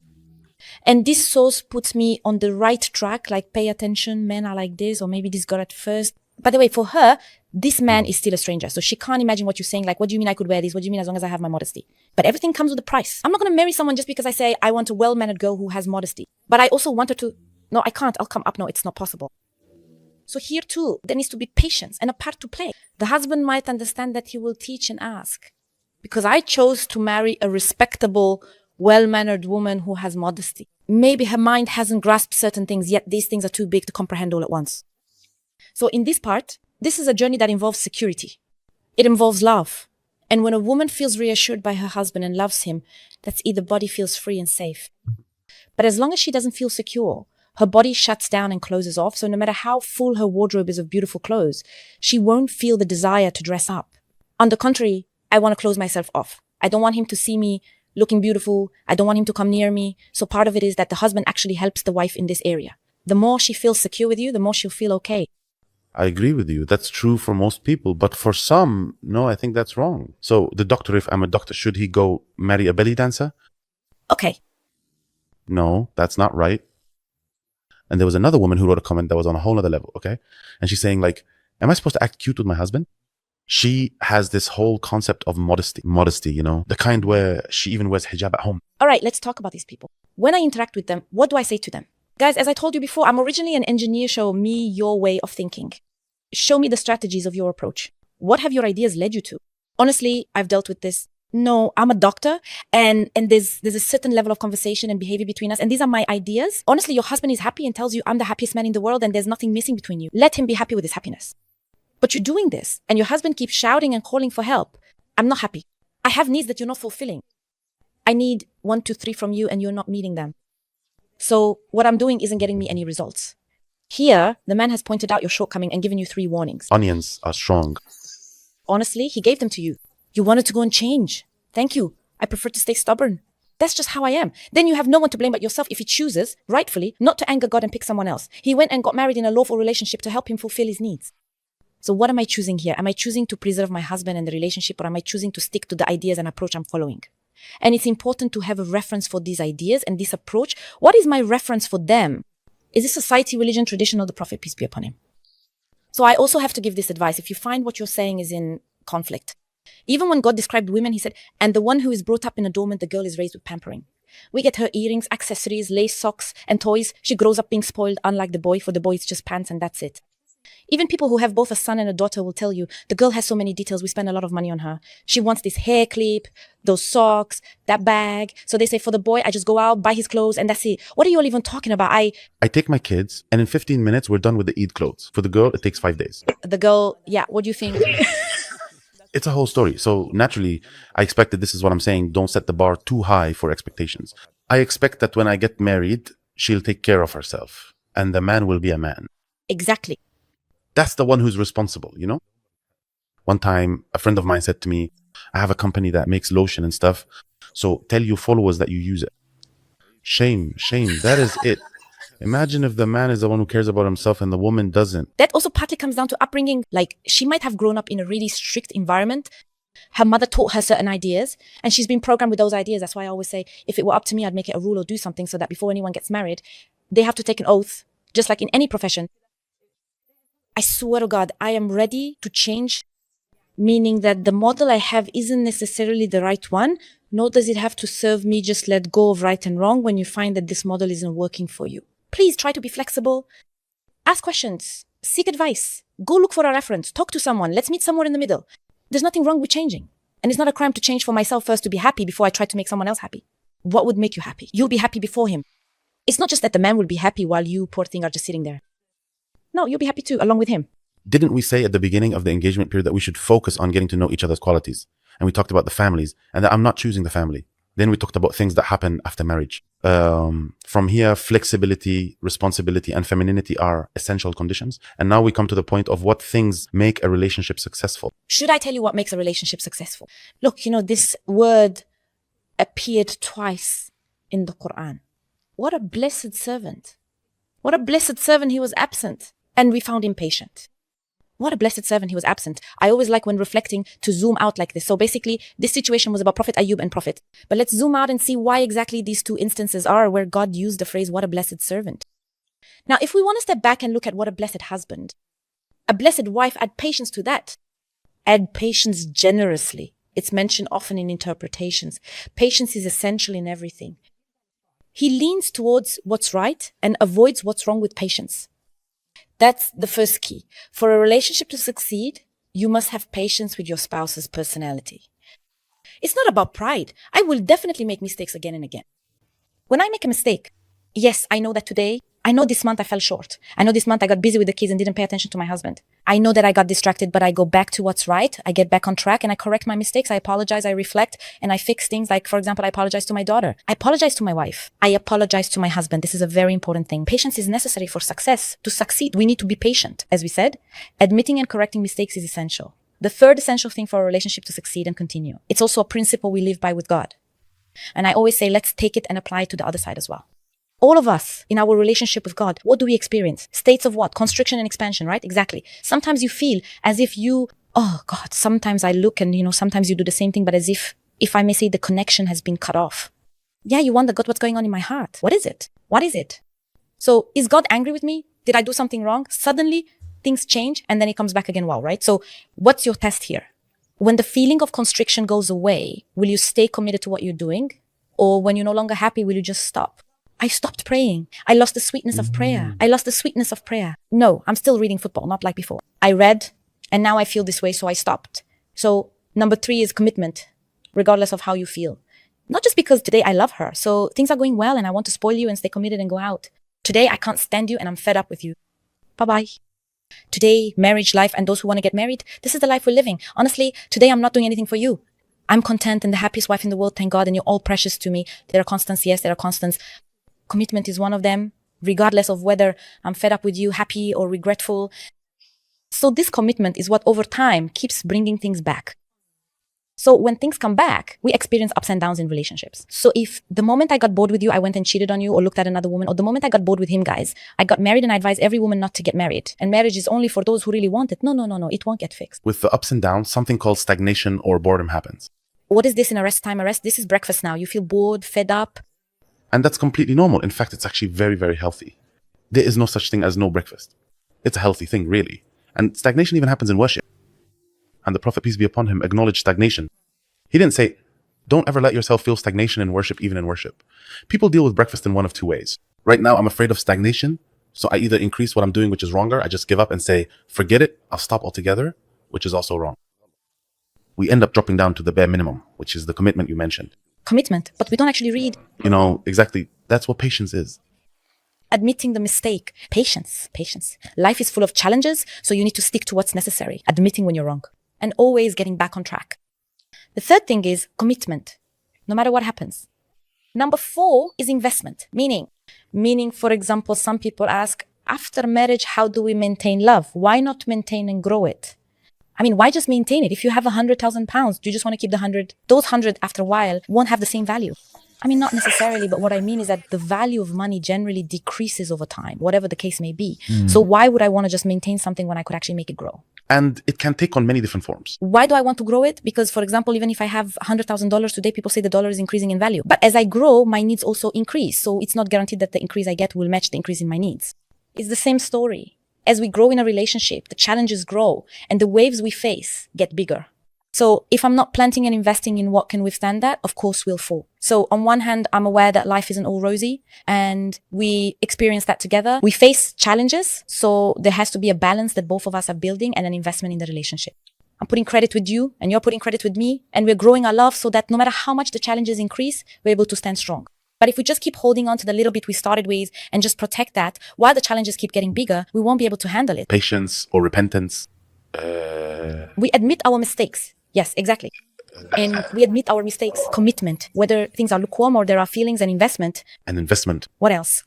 Speaker 1: And this source puts me on the right track, like pay attention, men are like this, or maybe this girl at first. By the way, for her, this man is still a stranger. So she can't imagine what you're saying. Like, what do you mean I could wear this? What do you mean as long as I have my modesty? But everything comes with a price. I'm not going to marry someone just because I say I want a well-mannered girl who has modesty. But I also want her to, no, I can't. I'll come up. No, it's not possible. So here too, there needs to be patience and a part to play. The husband might understand that he will teach and ask. Because I chose to marry a respectable, well-mannered woman who has modesty. Maybe her mind hasn't grasped certain things, yet these things are too big to comprehend all at once. So in this part, this is a journey that involves security. It involves love. And when a woman feels reassured by her husband and loves him, that's either body feels free and safe. But as long as she doesn't feel secure, her body shuts down and closes off. So no matter how full her wardrobe is of beautiful clothes, she won't feel the desire to dress up. On the contrary, I want to close myself off. I don't want him to see me looking beautiful. I don't want him to come near me. So part of it is that the husband actually helps the wife in this area. The more she feels secure with you, the more she'll feel okay.
Speaker 2: I agree with you. That's true for most people. But for some, no, I think that's wrong. So the doctor, if I'm a doctor, should he go marry a belly dancer?
Speaker 1: Okay.
Speaker 2: No, that's not right. And there was another woman who wrote a comment that was on a whole other level, okay? And she's saying like, am I supposed to act cute with my husband? She has this whole concept of modesty, you know, the kind where she even wears hijab at home.
Speaker 1: All right, let's talk about these people. When I interact with them, what do I say to them? Guys, as I told you before, I'm originally an engineer. Show me your way of thinking. Show me the strategies of your approach. What have your ideas led you to? Honestly, I've dealt with this. No, I'm a doctor and there's a certain level of conversation and behavior between us. And these are my ideas. Honestly, your husband is happy and tells you I'm the happiest man in the world and there's nothing missing between you. Let him be happy with his happiness. But you're doing this and your husband keeps shouting and calling for help. I'm not happy. I have needs that you're not fulfilling. I need 1, 2, 3 from you and you're not meeting them. So what I'm doing isn't getting me any results. Here, the man has pointed out your shortcoming and given you 3 warnings.
Speaker 2: Onions are strong.
Speaker 1: Honestly, he gave them to you. You wanted to go and change. Thank you. I prefer to stay stubborn. That's just how I am. Then you have no one to blame but yourself if he chooses, rightfully, not to anger God and pick someone else. He went and got married in a lawful relationship to help him fulfill his needs. So what am I choosing here? Am I choosing to preserve my husband and the relationship, or am I choosing to stick to the ideas and approach I'm following? And it's important to have a reference for these ideas and this approach. What is my reference for them? Is this society, religion, tradition, or the Prophet, peace be upon him? So I also have to give this advice. If you find what you're saying is in conflict, even when God described women, he said, and the one who is brought up in adornment, the girl is raised with pampering. We get her earrings, accessories, lace socks, and toys. She grows up being spoiled, unlike the boy. For the boy, it's just pants and that's it. Even people who have both a son and a daughter will tell you, the girl has so many details, we spend a lot of money on her. She wants this hair clip, those socks, that bag. So they say for the boy, I just go out, buy his clothes, and that's it. What are you all even talking about? I
Speaker 2: take my kids, and in 15 minutes, we're done with the Eid clothes. For the girl, it takes 5 days.
Speaker 1: The girl, yeah, what do you think?
Speaker 2: It's a whole story. So naturally, I expect that this is what I'm saying. Don't set the bar too high for expectations. I expect that when I get married, she'll take care of herself, and the man will be a man.
Speaker 1: Exactly.
Speaker 2: That's the one who's responsible, you know? One time, a friend of mine said to me, I have a company that makes lotion and stuff. So tell your followers that you use it. Shame. That is it. Imagine if the man is the one who cares about himself and the woman doesn't.
Speaker 1: That also partly comes down to upbringing. Like, she might have grown up in a really strict environment. Her mother taught her certain ideas and she's been programmed with those ideas. That's why I always say, if it were up to me, I'd make it a rule or do something so that before anyone gets married, they have to take an oath, just like in any profession. I swear to God, I am ready to change, meaning that the model I have isn't necessarily the right one, nor does it have to serve me. Just let go of right and wrong when you find that this model isn't working for you. Please try to be flexible. Ask questions. Seek advice. Go look for a reference. Talk to someone. Let's meet somewhere in the middle. There's nothing wrong with changing. And it's not a crime to change for myself first to be happy before I try to make someone else happy. What would make you happy? You'll be happy before him. It's not just that the man will be happy while you, poor thing, are just sitting there. No, you'll be happy too, along with him.
Speaker 2: Didn't we say at the beginning of the engagement period that we should focus on getting to know each other's qualities? And we talked about the families and that I'm not choosing the family. Then we talked about things that happen after marriage. From here, flexibility, responsibility, and femininity are essential conditions. And now we come to the point of what things make a relationship successful.
Speaker 1: Should I tell you what makes a relationship successful? Look, this word appeared twice in the Quran. What a blessed servant. What a blessed servant, he was absent. And we found him patient. What a blessed servant, he was absent. I always like when reflecting to zoom out like this. So basically, this situation was about Prophet Ayub and Prophet. But let's zoom out and see why exactly these two instances are where God used the phrase, what a blessed servant. Now, if we want to step back and look at what a blessed husband, a blessed wife, add patience to that. Add patience generously. It's mentioned often in interpretations. Patience is essential in everything. He leans towards what's right and avoids what's wrong with patience. That's the first key. For a relationship to succeed, you must have patience with your spouse's personality. It's not about pride. I will definitely make mistakes again and again. When I make a mistake, yes, I know that today, I know this month I fell short. I know this month I got busy with the kids and didn't pay attention to my husband. I know that I got distracted, but I go back to what's right. I get back on track and I correct my mistakes. I apologize, I reflect, and I fix things. Like, for example, I apologize to my daughter. I apologize to my wife. I apologize to my husband. This is a very important thing. Patience is necessary for success. To succeed, we need to be patient. As we said, admitting and correcting mistakes is essential. The third essential thing for a relationship to succeed and continue. It's also a principle we live by with God. And I always say, let's take it and apply it to the other side as well. All of us in our relationship with God, what do we experience? States of what? Constriction and expansion, right? Exactly. Sometimes you feel as if oh God, sometimes I look and, sometimes you do the same thing, but as if I may say, the connection has been cut off. Yeah, you wonder, God, what's going on in my heart? What is it? What is it? So is God angry with me? Did I do something wrong? Suddenly things change and then it comes back again. Wow, right? So what's your test here? When the feeling of constriction goes away, will you stay committed to what you're doing? Or when you're no longer happy, will you just stop? I stopped praying. I lost the sweetness of prayer. I lost the sweetness of prayer. No, I'm still reading football, not like before. I read and now I feel this way, so I stopped. So number 3 is commitment, regardless of how you feel. Not just because today I love her, so things are going well and I want to spoil you and stay committed and go out. Today I can't stand you and I'm fed up with you. Bye-bye. Today, marriage, life, and those who want to get married, this is the life we're living. Honestly, today I'm not doing anything for you. I'm content and the happiest wife in the world, thank God, and you're all precious to me. There are constants, yes, there are constants. Commitment is one of them, regardless of whether I'm fed up with you, happy or regretful. So this commitment is what over time keeps bringing things back. So when things come back, we experience ups and downs in relationships. So if the moment I got bored with you, I went and cheated on you or looked at another woman, or the moment I got bored with him, guys, I got married, and I advise every woman not to get married. And marriage is only for those who really want it. No, it won't get fixed.
Speaker 2: With the ups and downs, something called stagnation or boredom happens.
Speaker 1: What is this in a rest time? This is breakfast now. You feel bored, fed up.
Speaker 2: And that's completely normal. In fact, it's actually very, very healthy. There is no such thing as no breakfast. It's a healthy thing, really. And stagnation even happens in worship. And the Prophet, peace be upon him, acknowledged stagnation. He didn't say, don't ever let yourself feel stagnation in worship, even in worship. People deal with breakfast in one of 2 ways. Right now, I'm afraid of stagnation. So I either increase what I'm doing, which is wronger. I just give up and say, forget it. I'll stop altogether, which is also wrong. We end up dropping down to the bare minimum, which is the commitment you mentioned.
Speaker 1: Commitment, but we don't actually read.
Speaker 2: Exactly. That's what patience is.
Speaker 1: Admitting the mistake. Patience. Life is full of challenges, so you need to stick to what's necessary. Admitting when you're wrong. And always getting back on track. The third thing is commitment, no matter what happens. Number 4 is investment. Meaning, for example, some people ask, after marriage, how do we maintain love? Why not maintain and grow it? Why just maintain it? If you have 100,000 pounds, do you just want to keep the 100? Those 100 after a while won't have the same value. Not necessarily, but what I mean is that the value of money generally decreases over time, whatever the case may be. So why would I want to just maintain something when I could actually make it grow?
Speaker 2: And it can take on many different forms.
Speaker 1: Why do I want to grow it? Because, for example, even if I have $100,000 today, people say the dollar is increasing in value. But as I grow, my needs also increase. So it's not guaranteed that the increase I get will match the increase in my needs. It's the same story. As we grow in a relationship, the challenges grow and the waves we face get bigger. So if I'm not planting and investing in what can withstand that, of course we'll fall. So on one hand, I'm aware that life isn't all rosy and we experience that together. We face challenges. So there has to be a balance that both of us are building and an investment in the relationship. I'm putting credit with you and you're putting credit with me, and we're growing our love so that no matter how much the challenges increase, we're able to stand strong. But if we just keep holding on to the little bit we started with and just protect that while the challenges keep getting bigger, we won't be able to handle it.
Speaker 2: Patience or repentance.
Speaker 1: We admit our mistakes. Yes, exactly. And we admit our mistakes. Commitment, whether things are lukewarm or there are feelings, and investment.
Speaker 2: An investment.
Speaker 1: What else?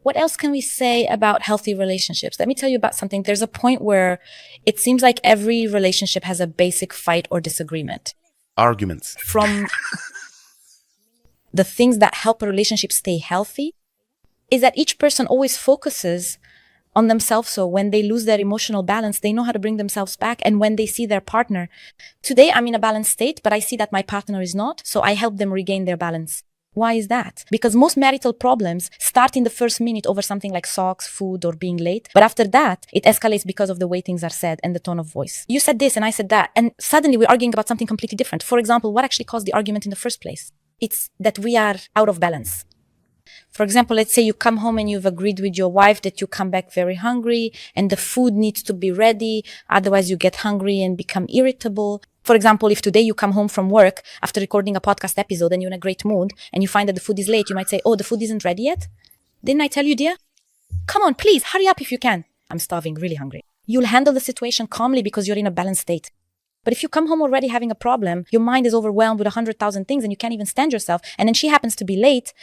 Speaker 1: What else can we say about healthy relationships? Let me tell you about something. There's a point where it seems like every relationship has a basic fight or disagreement.
Speaker 2: Arguments.
Speaker 1: From the things that help a relationship stay healthy is that each person always focuses on themselves. So when they lose their emotional balance, they know how to bring themselves back. And when they see their partner, today I'm in a balanced state, but I see that my partner is not. So I help them regain their balance. Why is that? Because most marital problems start in the first minute over something like socks, food, or being late. But after that, it escalates because of the way things are said and the tone of voice. You said this and I said that. And suddenly we're arguing about something completely different. For example, what actually caused the argument in the first place? It's that we are out of balance. For example, let's say you come home and you've agreed with your wife that you come back very hungry and the food needs to be ready. Otherwise, you get hungry and become irritable. For example, if today you come home from work after recording a podcast episode and you're in a great mood and you find that the food is late, you might say, oh, the food isn't ready yet? Didn't I tell you, dear? Come on, please, hurry up if you can. I'm starving, really hungry. You'll handle the situation calmly because you're in a balanced state. But if you come home already having a problem, your mind is overwhelmed with 100,000 things and you can't even stand yourself, and then she happens to be late,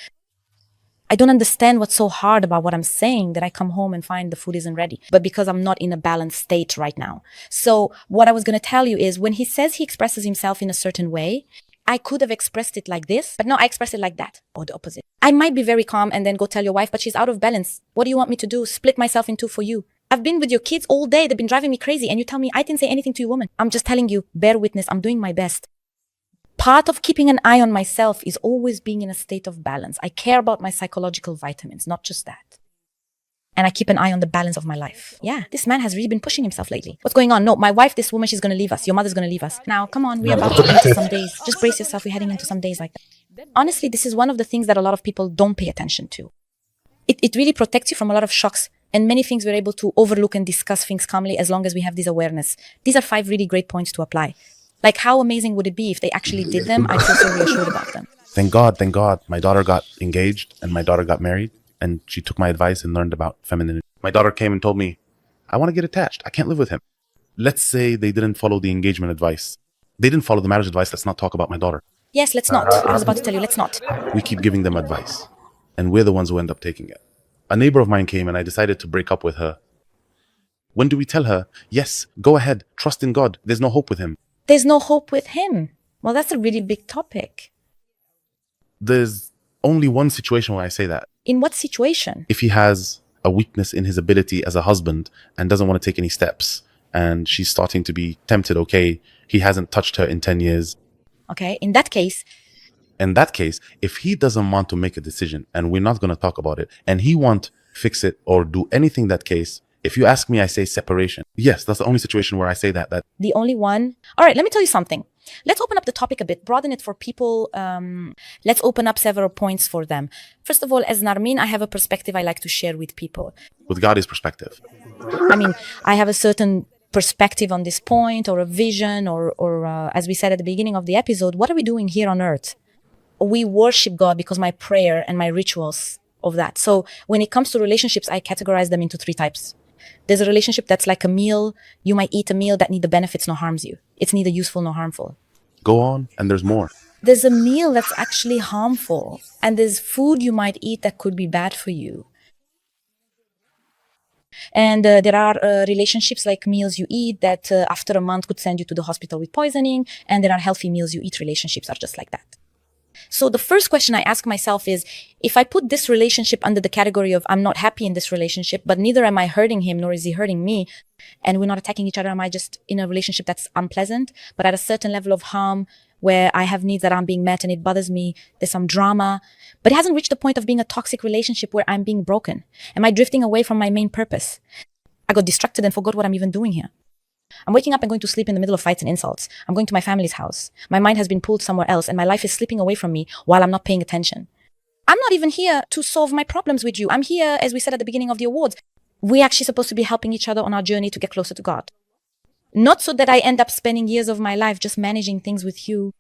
Speaker 1: I don't understand what's so hard about what I'm saying, that I come home and find the food isn't ready. But because I'm not in a balanced state right now. So what I was going to tell you is when he says he expresses himself in a certain way, I could have expressed it like this, but no, I expressed it like that, or the opposite. I might be very calm and then go tell your wife, but she's out of balance. What do you want me to do? Split myself in two for you? I've been with your kids all day. They've been driving me crazy. And you tell me I didn't say anything to you, woman. I'm just telling you, bear witness. I'm doing my best. Part of keeping an eye on myself is always being in a state of balance. I care about my psychological vitamins, not just that. And I keep an eye on the balance of my life. Yeah, this man has really been pushing himself lately. What's going on? No, my wife, this woman, she's going to leave us. Your mother's going to leave us. Now, come on, we're about to enter some days. Just brace yourself. We're heading into some days like that. Honestly, this is one of the things that a lot of people don't pay attention to. It really protects you from a lot of shocks. And many things we're able to overlook and discuss things calmly as long as we have this awareness. These are 5 really great points to apply. Like, how amazing would it be if they actually did them? I feel so reassured about them.
Speaker 2: Thank God. My daughter got engaged and my daughter got married and she took my advice and learned about femininity. My daughter came and told me, I want to get attached. I can't live with him. Let's say they didn't follow the engagement advice. They didn't follow the marriage advice. Let's not talk about my daughter.
Speaker 1: Yes, let's not. I was about to tell you, let's not.
Speaker 2: We keep giving them advice and we're the ones who end up taking it. A neighbor of mine came and I decided to break up with her. When do we tell her, yes, go ahead, trust in God. There's no hope with him.
Speaker 1: There's no hope with him. Well, that's a really big topic.
Speaker 2: There's only one situation where I say that.
Speaker 1: In what situation?
Speaker 2: If he has a weakness in his ability as a husband and doesn't want to take any steps and she's starting to be tempted, okay, he hasn't touched her in 10 years.
Speaker 1: Okay, in that case,
Speaker 2: if he doesn't want to make a decision and we're not going to talk about it and he won't fix it or do anything in that case, if you ask me, I say separation. Yes, that's the only situation where I say that.
Speaker 1: The only one. All right, let me tell you something. Let's open up the topic a bit, broaden it for people. Let's open up several points for them. First of all, as Nermine, I have a perspective I like to share with people.
Speaker 2: With God's perspective.
Speaker 1: I mean, I have a certain perspective on this point or a vision or as we said at the beginning of the episode, what are we doing here on earth? We worship God because my prayer and my rituals of that. So when it comes to relationships, I categorize them into 3 types. There's a relationship that's like a meal. You might eat a meal that neither benefits nor harms you. It's neither useful nor harmful.
Speaker 2: Go on, and there's more.
Speaker 1: There's a meal that's actually harmful. And there's food you might eat that could be bad for you. And there are relationships like meals you eat that after a month could send you to the hospital with poisoning. And there are healthy meals you eat. Relationships are just like that. So the first question I ask myself is, if I put this relationship under the category of I'm not happy in this relationship, but neither am I hurting him, nor is he hurting me, and we're not attacking each other, am I just in a relationship that's unpleasant, but at a certain level of harm where I have needs that aren't being met and it bothers me, there's some drama, but it hasn't reached the point of being a toxic relationship where I'm being broken. Am I drifting away from my main purpose? I got distracted and forgot what I'm even doing here. I'm waking up and going to sleep in the middle of fights and insults. I'm going to my family's house. My mind has been pulled somewhere else and my life is slipping away from me while I'm not paying attention. I'm not even here to solve my problems with you. I'm here, as we said at the beginning of the awards, we're actually supposed to be helping each other on our journey to get closer to God. Not so that I end up spending years of my life just managing things with you.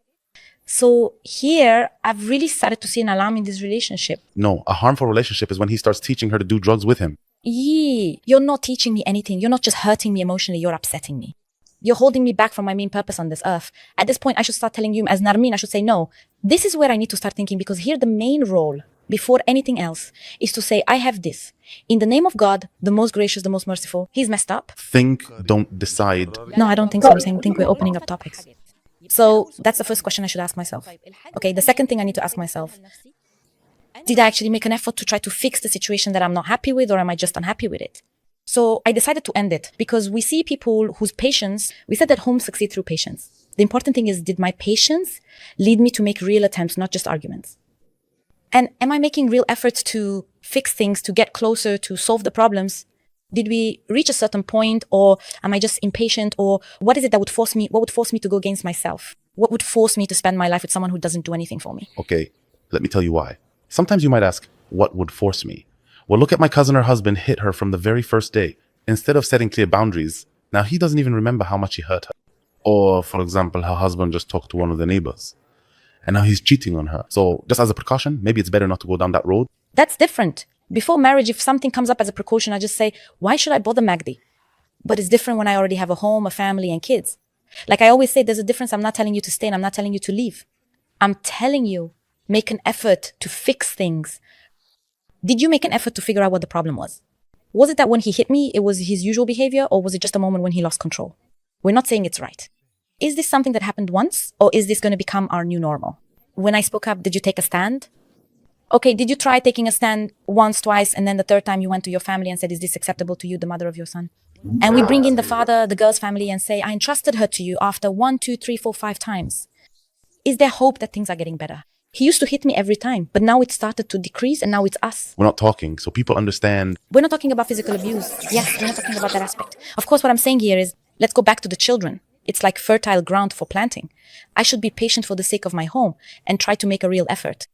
Speaker 1: So here, I've really started to see an alarm in this relationship.
Speaker 2: No, a harmful relationship is when he starts teaching her to do drugs with him.
Speaker 1: You're not teaching me anything. You're not just hurting me emotionally. You're upsetting me. You're holding me back from my main purpose on this earth. At this point, I should start telling you, as Nermine, I should say, no, this is where I need to start thinking, because here the main role, before anything else, is to say, I have this. In the name of God, the most gracious, the most merciful. He's messed up.
Speaker 2: Think, don't decide.
Speaker 1: No, I don't think so. I'm saying, think we're opening up topics. So that's the first question I should ask myself. Okay, the second thing I need to ask myself, did I actually make an effort to try to fix the situation that I'm not happy with, or am I just unhappy with it? So I decided to end it because we see people whose patience, we said that homes succeed through patience. The important thing is, did my patience lead me to make real attempts, not just arguments? And am I making real efforts to fix things, to get closer, to solve the problems? Did we reach a certain point, or am I just impatient? Or what is it that would force me? What would force me to go against myself? What would force me to spend my life with someone who doesn't do anything for me?
Speaker 2: Okay, let me tell you why. Sometimes you might ask, what would force me? Well, look at my cousin. Her husband hit her from the very first day. Instead of setting clear boundaries, now he doesn't even remember how much he hurt her. Or, for example, her husband just talked to one of the neighbors, and now he's cheating on her. So just as a precaution, maybe it's better not to go down that road.
Speaker 1: That's different. Before marriage, if something comes up as a precaution, I just say, why should I bother Magdi? But it's different when I already have a home, a family, and kids. Like I always say, there's a difference. I'm not telling you to stay, and I'm not telling you to leave. I'm telling you, make an effort to fix things. Did you make an effort to figure out what the problem was? Was it that when he hit me, it was his usual behavior, or was it just a moment when he lost control? We're not saying it's right. Is this something that happened once, or is this going to become our new normal? When I spoke up, did you take a stand? Okay, did you try taking a stand once, twice, and then the third time you went to your family and said, is this acceptable to you, the mother of your son? And we bring in the father, the girl's family, and say, I entrusted her to you after 1, 2, 3, 4, 5 times. Is there hope that things are getting better? He used to hit me every time, but now it started to decrease, and now it's us.
Speaker 2: We're not talking, so people understand.
Speaker 1: We're not talking about physical abuse. Yes, we're not talking about that aspect. Of course, what I'm saying here is, let's go back to the children. It's like fertile ground for planting. I should be patient for the sake of my home and try to make a real effort.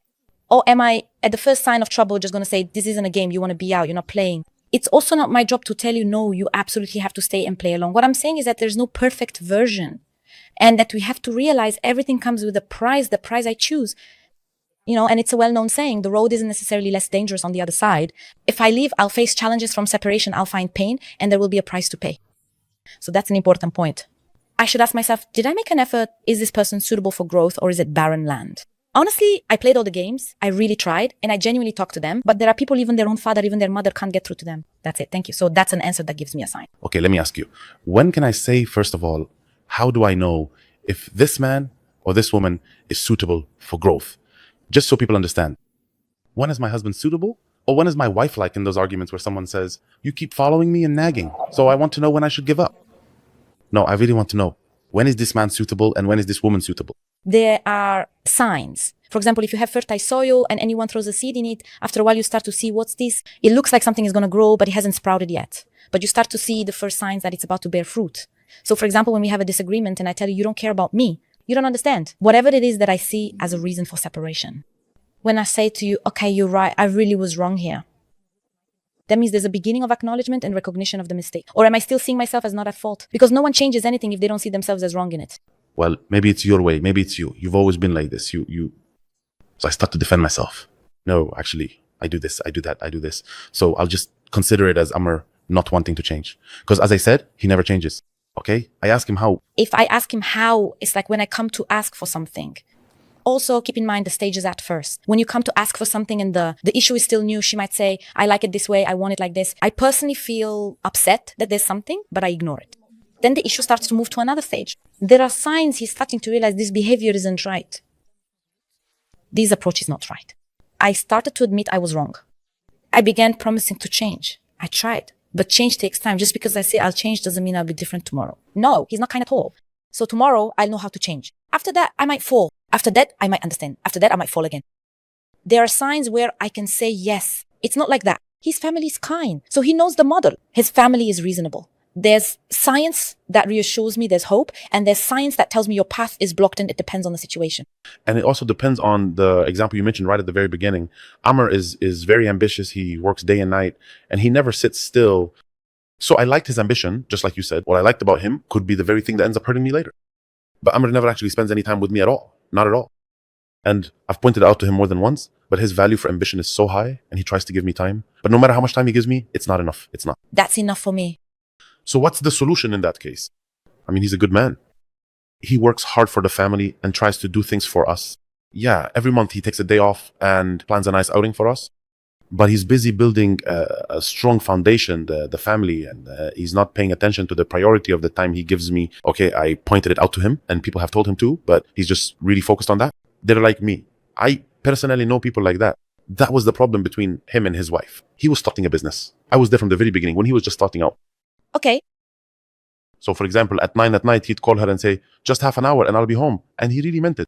Speaker 1: Or am I, at the first sign of trouble, just going to say, this isn't a game, you want to be out, you're not playing? It's also not my job to tell you, no, you absolutely have to stay and play along. What I'm saying is that there's no perfect version, and that we have to realize everything comes with a price, the price I choose. And it's a well-known saying, the road isn't necessarily less dangerous on the other side. If I leave, I'll face challenges from separation, I'll find pain, and there will be a price to pay. So that's an important point. I should ask myself, did I make an effort? Is this person suitable for growth, or is it barren land? Honestly, I played all the games. I really tried, and I genuinely talked to them. But there are people, even their own father, even their mother can't get through to them. That's it. Thank you. So that's an answer that gives me a sign.
Speaker 2: Okay, let me ask you. When can I say, first of all, how do I know if this man or this woman is suitable for growth? Just so people understand. When is my husband suitable? Or when is my wife like in those arguments where someone says, you keep following me and nagging, so I want to know when I should give up? No, I really want to know. When is this man suitable and when is this woman suitable?
Speaker 1: There are signs. For example, if you have fertile soil and anyone throws a seed in it, after a while you start to see, what's this? It looks like something is going to grow, but it hasn't sprouted yet. But you start to see the first signs that it's about to bear fruit. So for example, when we have a disagreement and I tell you, you don't care about me, you don't understand. Whatever it is that I see as a reason for separation. When I say to you, okay, you're right, I really was wrong here. That means there's a beginning of acknowledgement and recognition of the mistake. Or am I still seeing myself as not at fault? Because no one changes anything if they don't see themselves as wrong in it.
Speaker 2: Well, maybe it's your way. Maybe it's you. You've always been like this. So I start to defend myself. No, actually, I do this, I do that, I do this. So I'll just consider it as Amr not wanting to change. Because as I said, he never changes. Okay? I ask him how.
Speaker 1: If I ask him how, it's like when I come to ask for something. Also, keep in mind the stages at first. When you come to ask for something and the issue is still new, she might say, I like it this way, I want it like this. I personally feel upset that there's something, but I ignore it. Then the issue starts to move to another stage. There are signs he's starting to realize this behavior isn't right. This approach is not right. I started to admit I was wrong. I began promising to change. I tried, but change takes time. Just because I say I'll change doesn't mean I'll be different tomorrow. No, he's not kind at all. So tomorrow I'll know how to change. After that, I might fall. After that, I might understand. After that, I might fall again. There are signs where I can say yes. It's not like that. His family is kind. So he knows the model. His family is reasonable. There's science that reassures me there's hope. And there's science that tells me your path is blocked and it depends on the situation.
Speaker 2: And it also depends on the example you mentioned right at the very beginning. Amr is very ambitious. He works day and night and he never sits still. So I liked his ambition, just like you said. What I liked about him could be the very thing that ends up hurting me later. But Amr never actually spends any time with me at all. Not at all. And I've pointed it out to him more than once, but his value for ambition is so high and he tries to give me time. But no matter how much time he gives me, it's not enough. It's not.
Speaker 1: That's enough for me.
Speaker 2: So what's the solution in that case? I mean, he's a good man. He works hard for the family and tries to do things for us. Yeah, every month he takes a day off and plans a nice outing for us. But he's busy building a strong foundation, the family, and he's not paying attention to the priority of the time he gives me. Okay, I pointed it out to him and people have told him to, but he's just really focused on that. They're like me. I personally know people like that. That was the problem between him and his wife. He was starting a business. I was there from the very beginning when he was just starting out.
Speaker 1: Okay.
Speaker 2: So for example, at 9 at night, he'd call her and say, just half an hour and I'll be home. And he really meant it.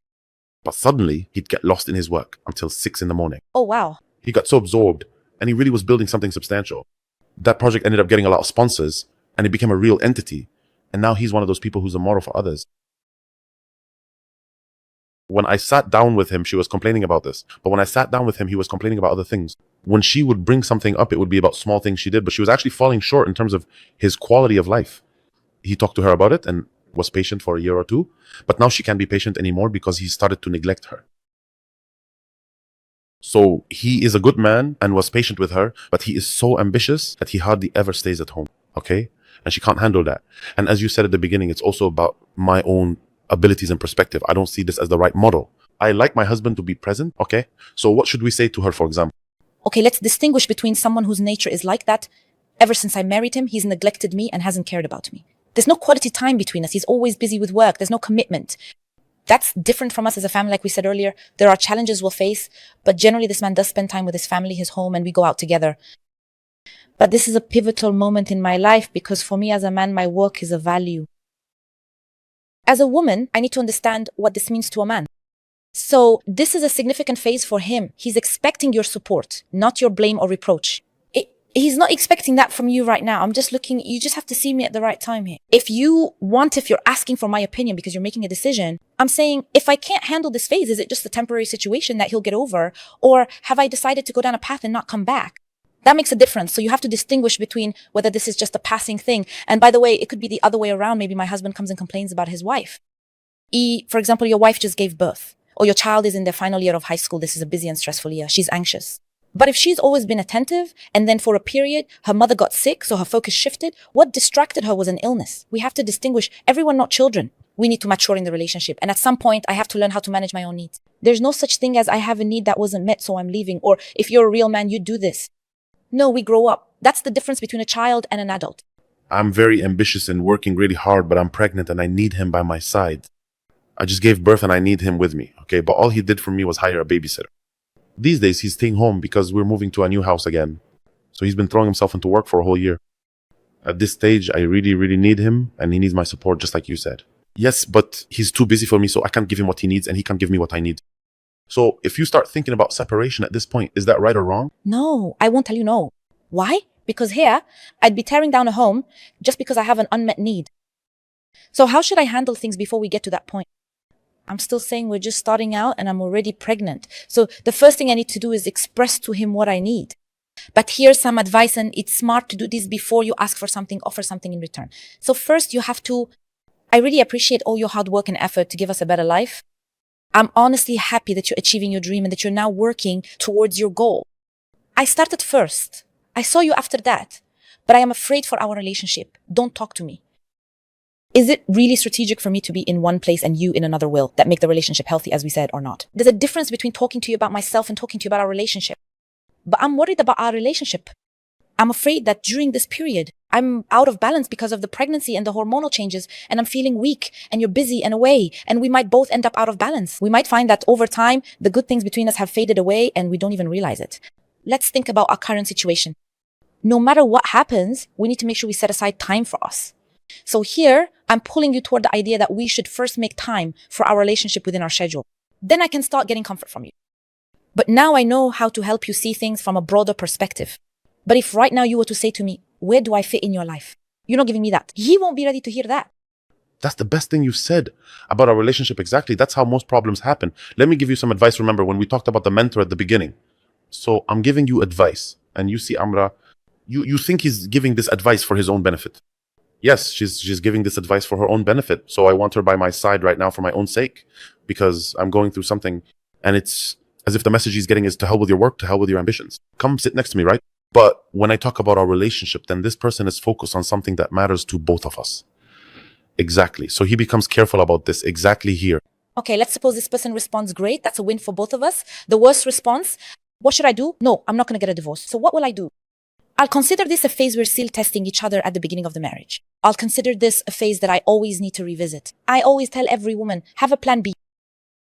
Speaker 2: But suddenly he'd get lost in his work until 6 in the morning.
Speaker 1: Oh, wow.
Speaker 2: He got so absorbed and he really was building something substantial. That project ended up getting a lot of sponsors and it became a real entity. And now he's one of those people who's a model for others. When I sat down with him, she was complaining about this. But when I sat down with him, he was complaining about other things. When she would bring something up, it would be about small things she did, but she was actually falling short in terms of his quality of life. He talked to her about it and was patient for a year or two, but now she can't be patient anymore because he started to neglect her. So he is a good man and was patient with her, but he is so ambitious that he hardly ever stays at home, okay? And she can't handle that. And as you said at the beginning, it's also about my own abilities and perspective. I don't see this as the right model. I like my husband to be present, okay? So what should we say to her, for example?
Speaker 1: Okay, let's distinguish between someone whose nature is like that. Ever since I married him, he's neglected me and hasn't cared about me. There's no quality time between us. He's always busy with work. There's no commitment. That's different from us as a family, like we said earlier. There are challenges we'll face, but generally this man does spend time with his family, his home, and we go out together. But this is a pivotal moment in my life because for me as a man, my work is a value. As a woman, I need to understand what this means to a man. So this is a significant phase for him. He's expecting your support, not your blame or reproach. He's not expecting that from you right now. I'm just looking, you just have to see me at the right time here. If you're asking for my opinion because you're making a decision, I'm saying, if I can't handle this phase, is it just a temporary situation that he'll get over? Or have I decided to go down a path and not come back? That makes a difference. So you have to distinguish between whether this is just a passing thing. And by the way, it could be the other way around. Maybe my husband comes and complains about his wife. For example, your wife just gave birth, or your child is in their final year of high school. This is a busy and stressful year. She's anxious. But if she's always been attentive, and then for a period, her mother got sick, so her focus shifted, what distracted her was an illness. We have to distinguish everyone, not children. We need to mature in the relationship. And at some point, I have to learn how to manage my own needs. There's no such thing as I have a need that wasn't met, so I'm leaving. Or if you're a real man, you do this. No, we grow up. That's the difference between a child and an adult.
Speaker 2: I'm very ambitious and working really hard, but I'm pregnant and I need him by my side. I just gave birth and I need him with me, okay? But all he did for me was hire a babysitter. These days, he's staying home because we're moving to a new house again. So he's been throwing himself into work for a whole year. At this stage, I really, really need him and he needs my support, just like you said. Yes, but he's too busy for me, so I can't give him what he needs and he can't give me what I need. So if you start thinking about separation at this point, is that right or wrong?
Speaker 1: No, I won't tell you no. Why? Because here, I'd be tearing down a home just because I have an unmet need. So how should I handle things before we get to that point? I'm still saying we're just starting out and I'm already pregnant. So the first thing I need to do is express to him what I need. But here's some advice, and it's smart to do this before you ask for something, offer something in return. So first I really appreciate all your hard work and effort to give us a better life. I'm honestly happy that you're achieving your dream and that you're now working towards your goal. I started first. I saw you after that, but I am afraid for our relationship. Don't talk to me. Is it really strategic for me to be in one place and you in another will that make the relationship healthy, as we said, or not? There's a difference between talking to you about myself and talking to you about our relationship. But I'm worried about our relationship. I'm afraid that during this period, I'm out of balance because of the pregnancy and the hormonal changes, and I'm feeling weak, and you're busy and away, and we might both end up out of balance. We might find that over time, the good things between us have faded away and we don't even realize it. Let's think about our current situation. No matter what happens, we need to make sure we set aside time for us. So here, I'm pulling you toward the idea that we should first make time for our relationship within our schedule. Then I can start getting comfort from you. But now I know how to help you see things from a broader perspective. But if right now you were to say to me, where do I fit in your life? You're not giving me that. He won't be ready to hear that.
Speaker 2: That's the best thing you've said about our relationship. Exactly. That's how most problems happen. Let me give you some advice. Remember when we talked about the mentor at the beginning? So I'm giving you advice. And you see, Amra, you think he's giving this advice for his own benefit. Yes, she's giving this advice for her own benefit. So I want her by my side right now for my own sake, because I'm going through something and it's as if the message he's getting is to hell with your work, to hell with your ambitions. Come sit next to me, right? But when I talk about our relationship, then this person is focused on something that matters to both of us. Exactly. So he becomes careful about this exactly here.
Speaker 1: Okay, let's suppose this person responds great. That's a win for both of us. The worst response, what should I do? No, I'm not going to get a divorce. So what will I do? I'll consider this a phase we're still testing each other at the beginning of the marriage. I'll consider this a phase that I always need to revisit. I always tell every woman, have a plan B.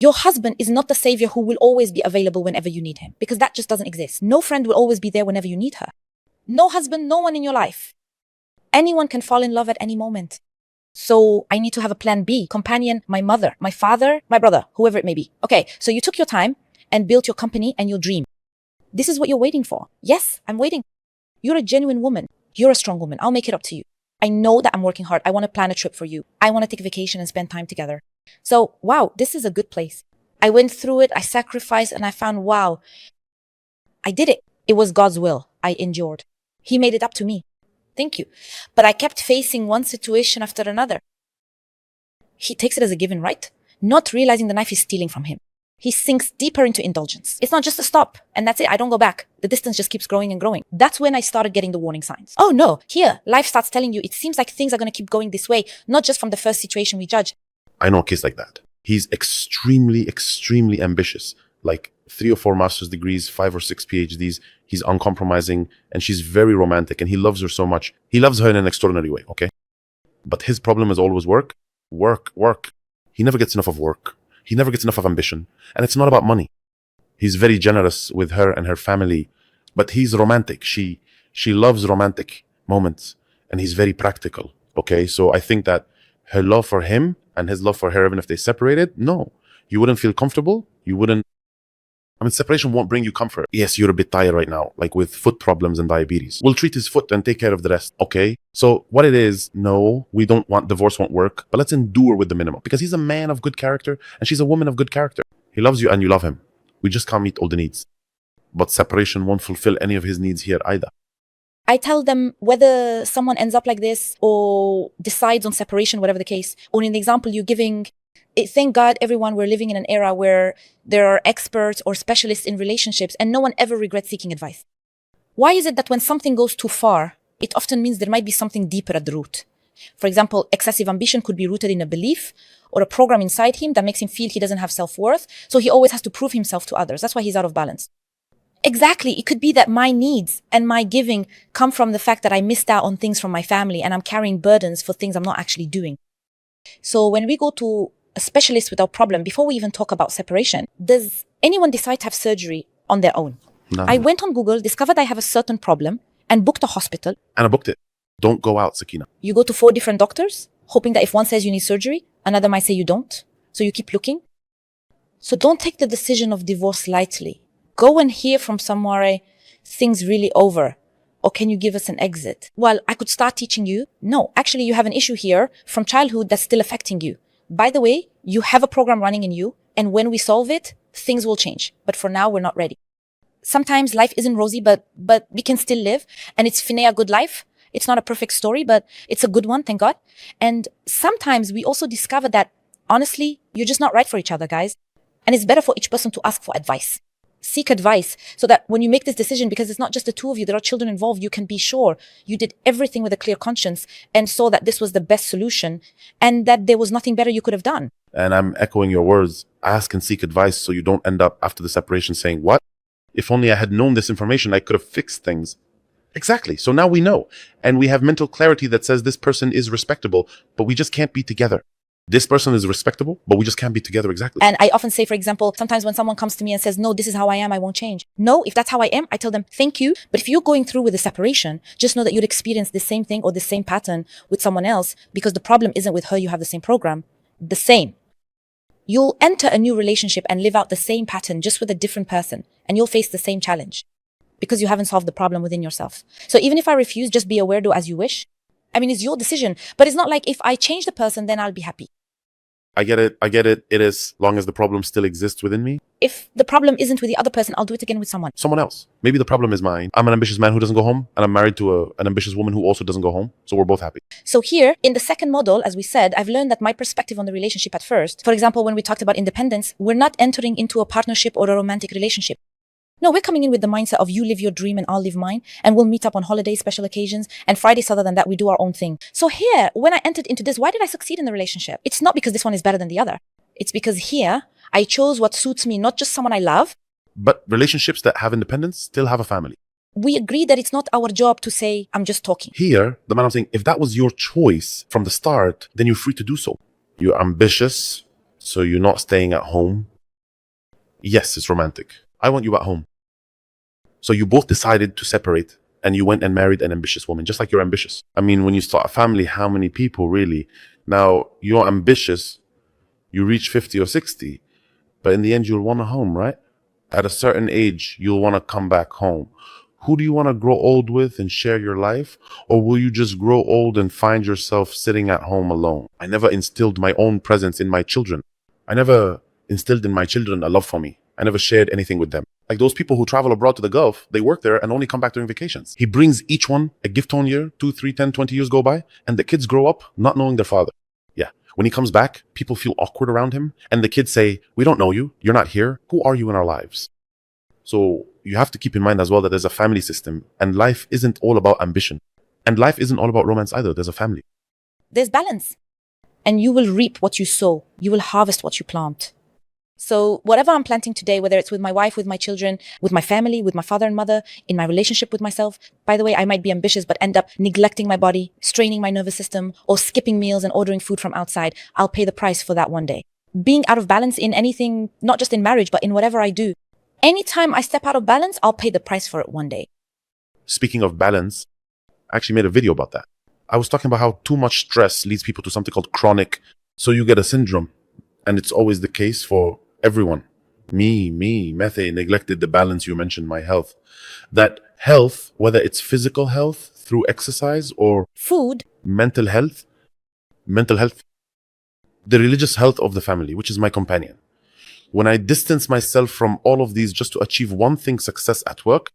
Speaker 1: Your husband is not the savior who will always be available whenever you need him, because that just doesn't exist. No friend will always be there whenever you need her. No husband, no one in your life. Anyone can fall in love at any moment. So I need to have a plan B, companion, my mother, my father, my brother, whoever it may be. Okay, so you took your time and built your company and your dream. This is what you're waiting for. Yes, I'm waiting. You're a genuine woman. You're a strong woman. I'll make it up to you. I know that I'm working hard. I want to plan a trip for you. I want to take a vacation and spend time together. So, wow, this is a good place. I went through it. I sacrificed and I found, wow, I did it. It was God's will. I endured. He made it up to me. Thank you. But I kept facing one situation after another. He takes it as a given, right? Not realizing the knife is stealing from him. He sinks deeper into indulgence. It's not just a stop, and that's it. I don't go back. The distance just keeps growing and growing. That's when I started getting the warning signs. Oh no, here, life starts telling you, it seems like things are going to keep going this way, not just from the first situation we judge.
Speaker 2: I know a case like that. He's extremely, extremely ambitious. Like 3 or 4 master's degrees, 5 or 6 PhDs. He's uncompromising and she's very romantic and he loves her so much. He loves her in an extraordinary way, okay? But his problem is always work, work, work. He never gets enough of work. He never gets enough of ambition. And it's not about money. He's very generous with her and her family, but he's romantic. She loves romantic moments and he's very practical, okay? So I think that her love for him and his love for her, even if they separated, no, you wouldn't feel comfortable. You wouldn't. I mean, separation won't bring you comfort. Yes, you're a bit tired right now, like with foot problems and diabetes. We'll treat his foot and take care of the rest, okay? So what it is, no, we don't want, divorce won't work, but let's endure with the minimum because he's a man of good character and she's a woman of good character. He loves you and you love him. We just can't meet all the needs. But separation won't fulfill any of his needs here either.
Speaker 1: I tell them whether someone ends up like this or decides on separation, whatever the case, or in the example you're giving, thank God, everyone, we're living in an era where there are experts or specialists in relationships and no one ever regrets seeking advice. Why is it that when something goes too far, it often means there might be something deeper at the root? For example, excessive ambition could be rooted in a belief or a program inside him that makes him feel he doesn't have self-worth, so he always has to prove himself to others. That's why he's out of balance. Exactly. It could be that my needs and my giving come from the fact that I missed out on things from my family and I'm carrying burdens for things I'm not actually doing. So when we go to a specialist with our problem, before we even talk about separation, does anyone decide to have surgery on their own?
Speaker 2: No.
Speaker 1: I went on Google, discovered I have a certain problem and booked a hospital.
Speaker 2: And I booked it. Don't go out, Sakina.
Speaker 1: You go to 4 different doctors, hoping that if one says you need surgery, another might say you don't. So you keep looking. So don't take the decision of divorce lightly. Go and hear from somewhere, things really over. Or can you give us an exit? Well, I could start teaching you. No, actually you have an issue here from childhood that's still affecting you. By the way, you have a program running in you. And when we solve it, things will change. But for now, we're not ready. Sometimes life isn't rosy, but we can still live. And it's finay a good life. It's not a perfect story, but it's a good one, thank God. And sometimes we also discover that, honestly, you're just not right for each other, guys. And it's better for each person to ask for advice. Seek advice so that when you make this decision, because it's not just the two of you, there are children involved, you can be sure you did everything with a clear conscience and saw that this was the best solution and that there was nothing better you could have done.
Speaker 2: And I'm echoing your words. Ask and seek advice so you don't end up after the separation saying, what? If only I had known this information, I could have fixed things. Exactly. So now we know. And we have mental clarity that says this person is respectable, but we just can't be together. This person is respectable, but we just can't be together. Exactly.
Speaker 1: And I often say, for example, sometimes when someone comes to me and says, no, this is how I am, I won't change. No, if that's how I am, I tell them, thank you. But if you're going through with a separation, just know that you'd experience the same thing or the same pattern with someone else because the problem isn't with her, you have the same program. The same. You'll enter a new relationship and live out the same pattern just with a different person and you'll face the same challenge because you haven't solved the problem within yourself. So even if I refuse, just be a weirdo as you wish. I mean, it's your decision, but it's not like if I change the person, then I'll be happy.
Speaker 2: I get it. It is, long as the problem still exists within me.
Speaker 1: If the problem isn't with the other person, I'll do it again with someone
Speaker 2: else. Maybe the problem is mine. I'm an ambitious man who doesn't go home and I'm married to an ambitious woman who also doesn't go home. So we're both happy.
Speaker 1: So here in the second model, as we said, I've learned that my perspective on the relationship at first, for example, when we talked about independence, we're not entering into a partnership or a romantic relationship. No, we're coming in with the mindset of you live your dream and I'll live mine. And we'll meet up on holidays, special occasions. And Fridays, other than that, we do our own thing. So here, when I entered into this, why did I succeed in the relationship? It's not because this one is better than the other. It's because here, I chose what suits me, not just someone I love.
Speaker 2: But relationships that have independence still have a family.
Speaker 1: We agree that it's not our job to say, I'm just talking.
Speaker 2: Here, the man I'm saying, if that was your choice from the start, then you're free to do so. You're ambitious, So you're not staying at home. Yes, it's romantic. I want you at home. So you both decided to separate and you went and married an ambitious woman, just like you're ambitious. I mean, when you start a family, how many people really? Now, you're ambitious, you reach 50 or 60, but in the end, you'll want a home, right? At a certain age, you'll want to come back home. Who do you want to grow old with and share your life? Or will you just grow old and find yourself sitting at home alone? I never instilled my own presence in my children. I never instilled in my children a love for me. I never shared anything with them. Like those people who travel abroad to the Gulf, they work there and only come back during vacations. He brings each one a gift on year, 2, 3, 10, 20 years go by, and the kids grow up not knowing their father. Yeah. When he comes back, people feel awkward around him, and the kids say, we don't know you, you're not here, who are you in our lives? So you have to keep in mind as well that there's a family system, and life isn't all about ambition. And life isn't all about romance either. There's a family.
Speaker 1: There's balance. And you will reap what you sow. You will harvest what you plant. So whatever I'm planting today, whether it's with my wife, with my children, with my family, with my father and mother, in my relationship with myself, by the way, I might be ambitious, but end up neglecting my body, straining my nervous system, or skipping meals and ordering food from outside. I'll pay the price for that one day. Being out of balance in anything, not just in marriage, but in whatever I do. Anytime I step out of balance, I'll pay the price for it one day.
Speaker 2: Speaking of balance, I actually made a video about that. I was talking about how too much stress leads people to something called chronic. So you get a syndrome, and it's always the case for everyone. Me, Methe neglected the balance you mentioned, my health. That health, whether it's physical health through exercise or
Speaker 1: food,
Speaker 2: mental health, the religious health of the family, which is my companion. When I distance myself from all of these just to achieve one thing, success at work,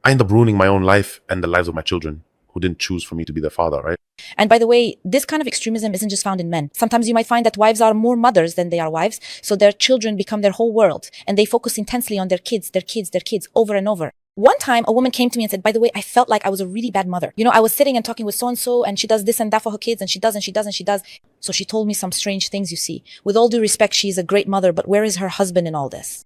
Speaker 2: I end up ruining my own life and the lives of my children who didn't choose for me to be their father, right?
Speaker 1: And by the way, this kind of extremism isn't just found in men. Sometimes you might find that wives are more mothers than they are wives, so their children become their whole world, and they focus intensely on their kids, over and over. One time, a woman came to me and said, by the way, I felt like I was a really bad mother. You know, I was sitting and talking with so-and-so, and she does this and that for her kids, and she does. So she told me some strange things, you see. With all due respect, she's a great mother, but where is her husband in all this?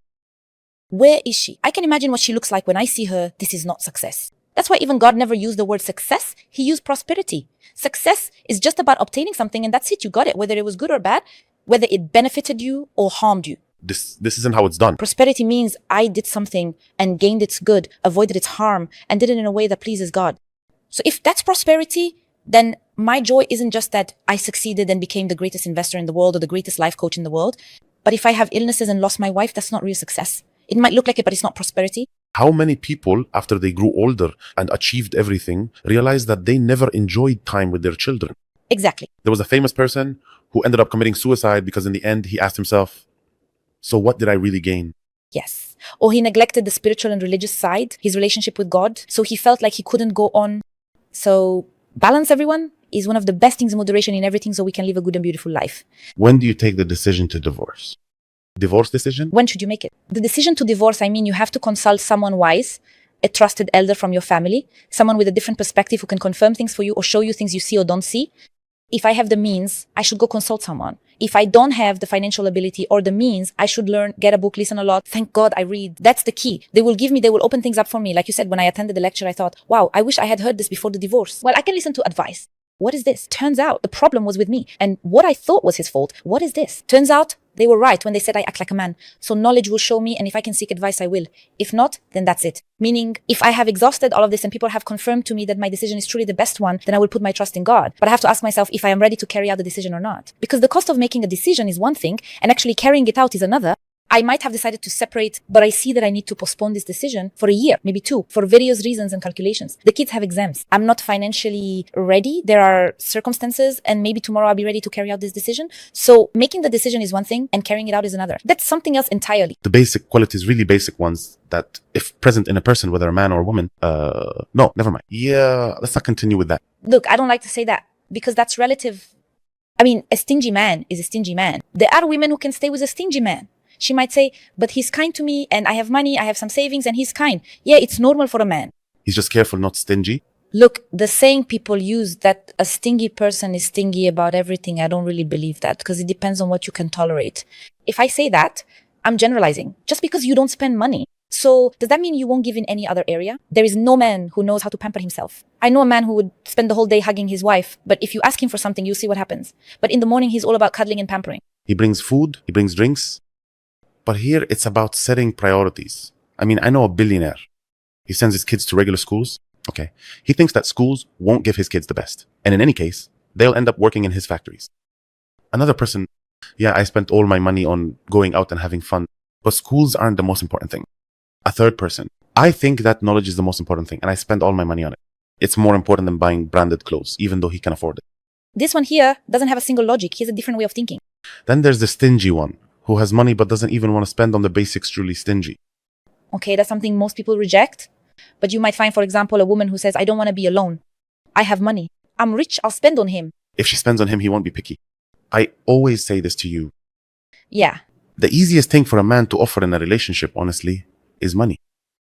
Speaker 1: Where is she? I can imagine what she looks like when I see her. This is not success. That's why even God never used the word success. He used prosperity. Success is just about obtaining something, and that's it. You got it, whether it was good or bad, whether it benefited you or harmed you.
Speaker 2: This isn't how it's done.
Speaker 1: Prosperity means I did something and gained its good, avoided its harm, and did it in a way that pleases God. So if that's prosperity, then my joy isn't just that I succeeded and became the greatest investor in the world or the greatest life coach in the world. But if I have illnesses and lost my wife, that's not real success. It might look like it, but it's not prosperity.
Speaker 2: How many people, after they grew older and achieved everything, realized that they never enjoyed time with their children?
Speaker 1: Exactly.
Speaker 2: There was a famous person who ended up committing suicide because in the end, he asked himself, so what did I really gain?
Speaker 1: Yes. Or he neglected the spiritual and religious side, his relationship with God. So he felt like he couldn't go on. So balance, everyone, is one of the best things in moderation in everything so we can live a good and beautiful life.
Speaker 2: When do you take the decision to divorce? Divorce decision?
Speaker 1: When should you make it? The decision to divorce, I mean, you have to consult someone wise, a trusted elder from your family, someone with a different perspective who can confirm things for you or show you things you see or don't see. If I have the means, I should go consult someone. If I don't have the financial ability or the means, I should learn, get a book, listen a lot. Thank God I read. That's the key. They will open things up for me. Like you said, when I attended the lecture, I thought, wow, I wish I had heard this before the divorce. Well, I can listen to advice. What is this? Turns out the problem was with me. And what I thought was his fault, what is this? Turns out they were right when they said I act like a man. So knowledge will show me, and if I can seek advice, I will. If not, then that's it. Meaning, if I have exhausted all of this and people have confirmed to me that my decision is truly the best one, then I will put my trust in God. But I have to ask myself if I am ready to carry out the decision or not. Because the cost of making a decision is one thing, and actually carrying it out is another. I might have decided to separate, but I see that I need to postpone this decision for a year, maybe 2, for various reasons and calculations. The kids have exams. I'm not financially ready. There are circumstances, and maybe tomorrow I'll be ready to carry out this decision. So making the decision is one thing, and carrying it out is another. That's something else entirely.
Speaker 2: The basic qualities, really basic ones, that if present in a person, whether a man or a woman, no, never mind. Yeah, let's not continue with that.
Speaker 1: Look, I don't like to say that because that's relative. I mean, a stingy man is a stingy man. There are women who can stay with a stingy man. She might say, but he's kind to me and I have money, I have some savings and he's kind. Yeah, it's normal for a man.
Speaker 2: He's just careful, not stingy.
Speaker 1: Look, the saying people use that a stingy person is stingy about everything, I don't really believe that because it depends on what you can tolerate. If I say that, I'm generalizing. Just because you don't spend money. So does that mean you won't give in any other area? There is no man who knows how to pamper himself. I know a man who would spend the whole day hugging his wife, but if you ask him for something, you'll see what happens. But in the morning, he's all about cuddling and pampering.
Speaker 2: He brings food, he brings drinks. But here it's about setting priorities. I mean, I know a billionaire. He sends his kids to regular schools. Okay. He thinks that schools won't give his kids the best. And in any case, they'll end up working in his factories. Another person, yeah, I spent all my money on going out and having fun, but schools aren't the most important thing. A third person, I think that knowledge is the most important thing, and I spend all my money on it. It's more important than buying branded clothes, even though he can afford it.
Speaker 1: This one here doesn't have a single logic. He has a different way of thinking.
Speaker 2: Then there's the stingy one, who has money but doesn't even want to spend on the basics, truly stingy.
Speaker 1: Okay, that's something most people reject. But you might find, for example, a woman who says, I don't want to be alone. I have money. I'm rich. I'll spend on him.
Speaker 2: If she spends on him, he won't be picky. I always say this to you.
Speaker 1: Yeah.
Speaker 2: The easiest thing for a man to offer in a relationship, honestly, is money.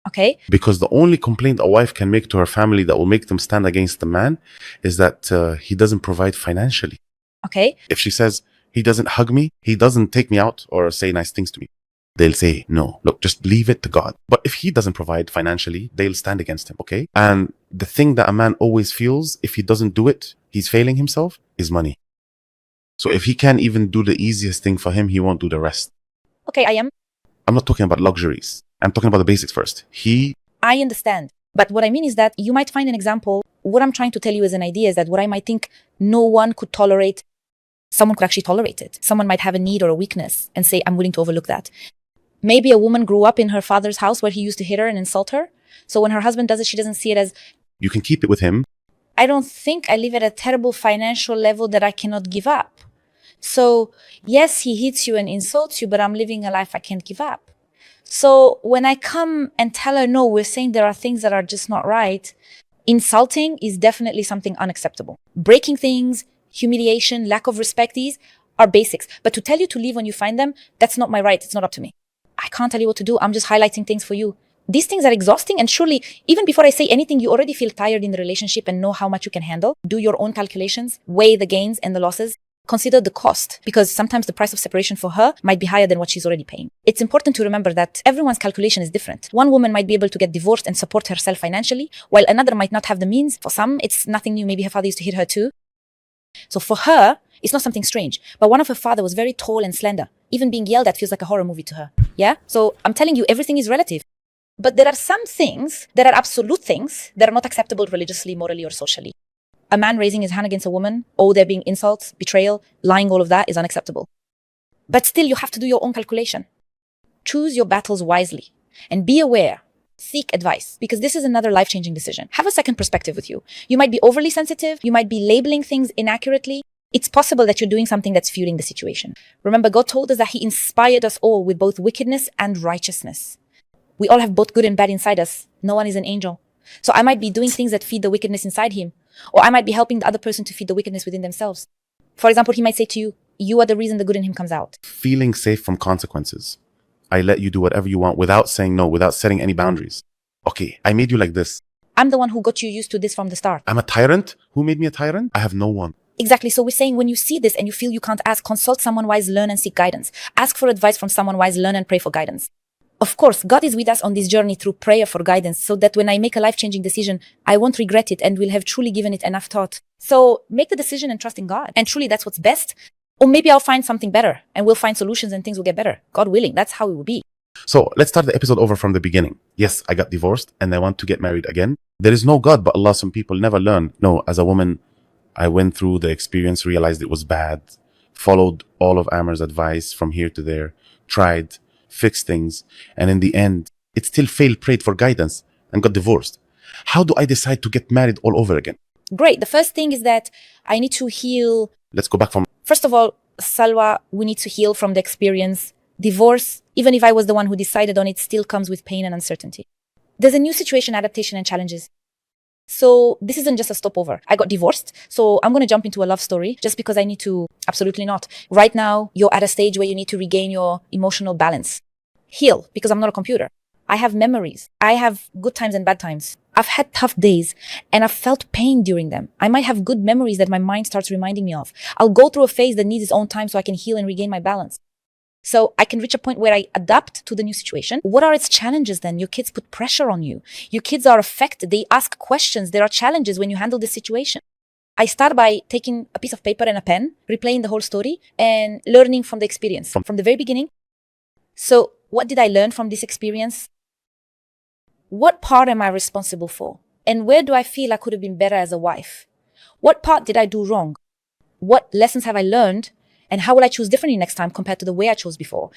Speaker 1: Okay.
Speaker 2: Because the only complaint a wife can make to her family that will make them stand against the man is that he doesn't provide financially.
Speaker 1: Okay.
Speaker 2: If she says, he doesn't hug me, he doesn't take me out or say nice things to me, they'll say, no, look, just leave it to God. But if he doesn't provide financially, they'll stand against him, okay? And the thing that a man always feels, if he doesn't do it, he's failing himself, is money. So if he can't even do the easiest thing for him, he won't do the rest.
Speaker 1: Okay,
Speaker 2: I'm not talking about luxuries. I'm talking about the basics first.
Speaker 1: I understand. But what I mean is that you might find an example. What I'm trying to tell you as an idea is that what I might think no one could tolerate, someone could actually tolerate it. Someone might have a need or a weakness and say, I'm willing to overlook that. Maybe a woman grew up in her father's house where he used to hit her and insult her. So when her husband does it, she doesn't see it as,
Speaker 2: You can keep it with him.
Speaker 1: I don't think I live at a terrible financial level that I cannot give up. So yes, he hits you and insults you, but I'm living a life I can't give up. So when I come and tell her, no, we're saying there are things that are just not right, insulting is definitely something unacceptable. Breaking things, humiliation, lack of respect, these are basics. But to tell you to leave when you find them, that's not my right. It's not up to me. I can't tell you what to do. I'm just highlighting things for you. These things are exhausting. And surely, even before I say anything, you already feel tired in the relationship and know how much you can handle. Do your own calculations, weigh the gains and the losses. Consider the cost, because sometimes the price of separation for her might be higher than what she's already paying. It's important to remember that everyone's calculation is different. One woman might be able to get divorced and support herself financially, while another might not have the means. For some, it's nothing new. Maybe her father used to hit her too. So for her, it's not something strange. But one of her father was very tall and slender. Even being yelled at feels like a horror movie to her. Yeah? So I'm telling you, everything is relative. But there are some things that are absolute things that are not acceptable religiously, morally, or socially. A man raising his hand against a woman, there being insults, betrayal, lying, all of that is unacceptable. But still, you have to do your own calculation. Choose your battles wisely and be aware. Seek advice, because this is another life-changing decision. Have a second perspective with you. You might be overly sensitive. You might be labeling things inaccurately. It's possible that you're doing something that's fueling the situation. Remember, God told us that He inspired us all with both wickedness and righteousness. We all have both good and bad inside us. No one is an angel. So I might be doing things that feed the wickedness inside him, or I might be helping the other person to feed the wickedness within themselves. For example, he might say to you, you are the reason the good in him comes out.
Speaker 2: Feeling safe from consequences. I let you do whatever you want without saying no, without setting any boundaries. Okay, I made you like this.
Speaker 1: I'm the one who got you used to this from the start.
Speaker 2: I'm a tyrant? Who made me a tyrant? I have no one.
Speaker 1: Exactly. So we're saying when you see this and you feel you can't ask, consult someone wise, learn and seek guidance. Ask for advice from someone wise, learn and pray for guidance. Of course, God is with us on this journey through prayer for guidance, so that when I make a life-changing decision, I won't regret it and will have truly given it enough thought. So make the decision and trust in God. And truly that's what's best. Or maybe I'll find something better and we'll find solutions and things will get better. God willing, that's how it will be.
Speaker 2: So let's start the episode over from the beginning. Yes, I got divorced and I want to get married again. There is no God but Allah. Some people never learn. No, as a woman, I went through the experience, realized it was bad, followed all of Amar's advice from here to there, tried, fixed things, and in the end, it still failed, prayed for guidance, and got divorced. How do I decide to get married all over again?
Speaker 1: Great. The first thing is that I need to heal.
Speaker 2: Let's go back from...
Speaker 1: First of all, Salwa, we need to heal from the experience. Divorce, even if I was the one who decided on it, still comes with pain and uncertainty. There's a new situation, adaptation, and challenges. So this isn't just a stopover. I got divorced, so I'm going to jump into a love story just because I need to. Absolutely not. Right now, you're at a stage where you need to regain your emotional balance. Heal, because I'm not a computer. I have memories. I have good times and bad times. I've had tough days and I've felt pain during them. I might have good memories that my mind starts reminding me of. I'll go through a phase that needs its own time so I can heal and regain my balance. So I can reach a point where I adapt to the new situation. What are its challenges then? Your kids put pressure on you. Your kids are affected. They ask questions. There are challenges when you handle this situation. I start by taking a piece of paper and a pen, replaying the whole story and learning from the experience from the very beginning. So what did I learn from this experience? What part am I responsible for? And where do I feel I could have been better as a wife? What part did I do wrong? What lessons have I learned? And how will I choose differently next time compared to the way I chose before?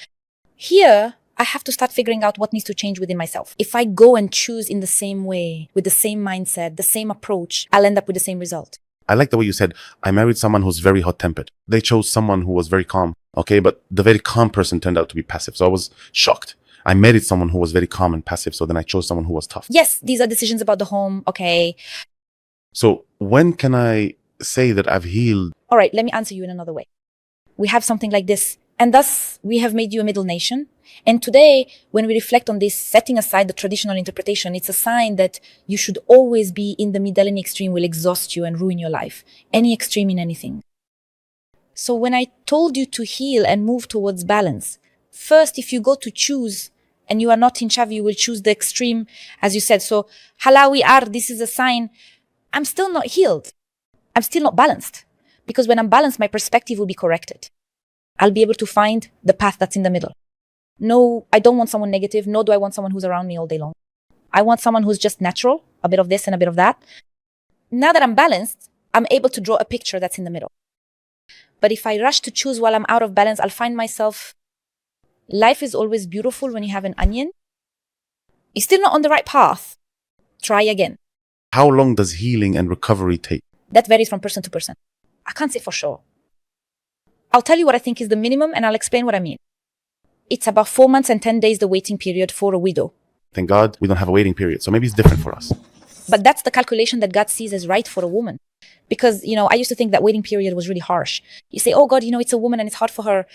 Speaker 1: Here, I have to start figuring out what needs to change within myself. If I go and choose in the same way, with the same mindset, the same approach, I'll end up with the same result.
Speaker 2: I like the way you said, I married someone who's very hot-tempered. They chose someone who was very calm, okay? But the very calm person turned out to be passive. So I was shocked. I married someone who was very calm and passive. So then I chose someone who was tough.
Speaker 1: Yes, these are decisions about the home. Okay.
Speaker 2: So when can I say that I've healed?
Speaker 1: All right, let me answer you in another way. We have something like this. And thus, we have made you a middle nation. And today, when we reflect on this, setting aside the traditional interpretation, it's a sign that you should always be in the middle. Any extreme will exhaust you and ruin your life. Any extreme in anything. So when I told you to heal and move towards balance, first, if you go to choose and you are not in Shavi, you will choose the extreme, as you said. So, halawi ar, this is a sign. I'm still not healed. I'm still not balanced. Because when I'm balanced, my perspective will be corrected. I'll be able to find the path that's in the middle. No, I don't want someone negative, nor do I want someone who's around me all day long. I want someone who's just natural, a bit of this and a bit of that. Now that I'm balanced, I'm able to draw a picture that's in the middle. But if I rush to choose while I'm out of balance, I'll find myself, life is always beautiful when you have an onion. You're still not on the right path. Try again.
Speaker 2: How long does healing and recovery take?
Speaker 1: That varies from person to person. I can't say for sure. I'll tell you what I think is the minimum and I'll explain what I mean. It's about 4 months and 10 days the waiting period for a widow.
Speaker 2: Thank God we don't have a waiting period. So maybe it's different for us.
Speaker 1: But that's the calculation that God sees as right for a woman. Because, I used to think that waiting period was really harsh. You say, oh God, it's a woman and it's hard for her.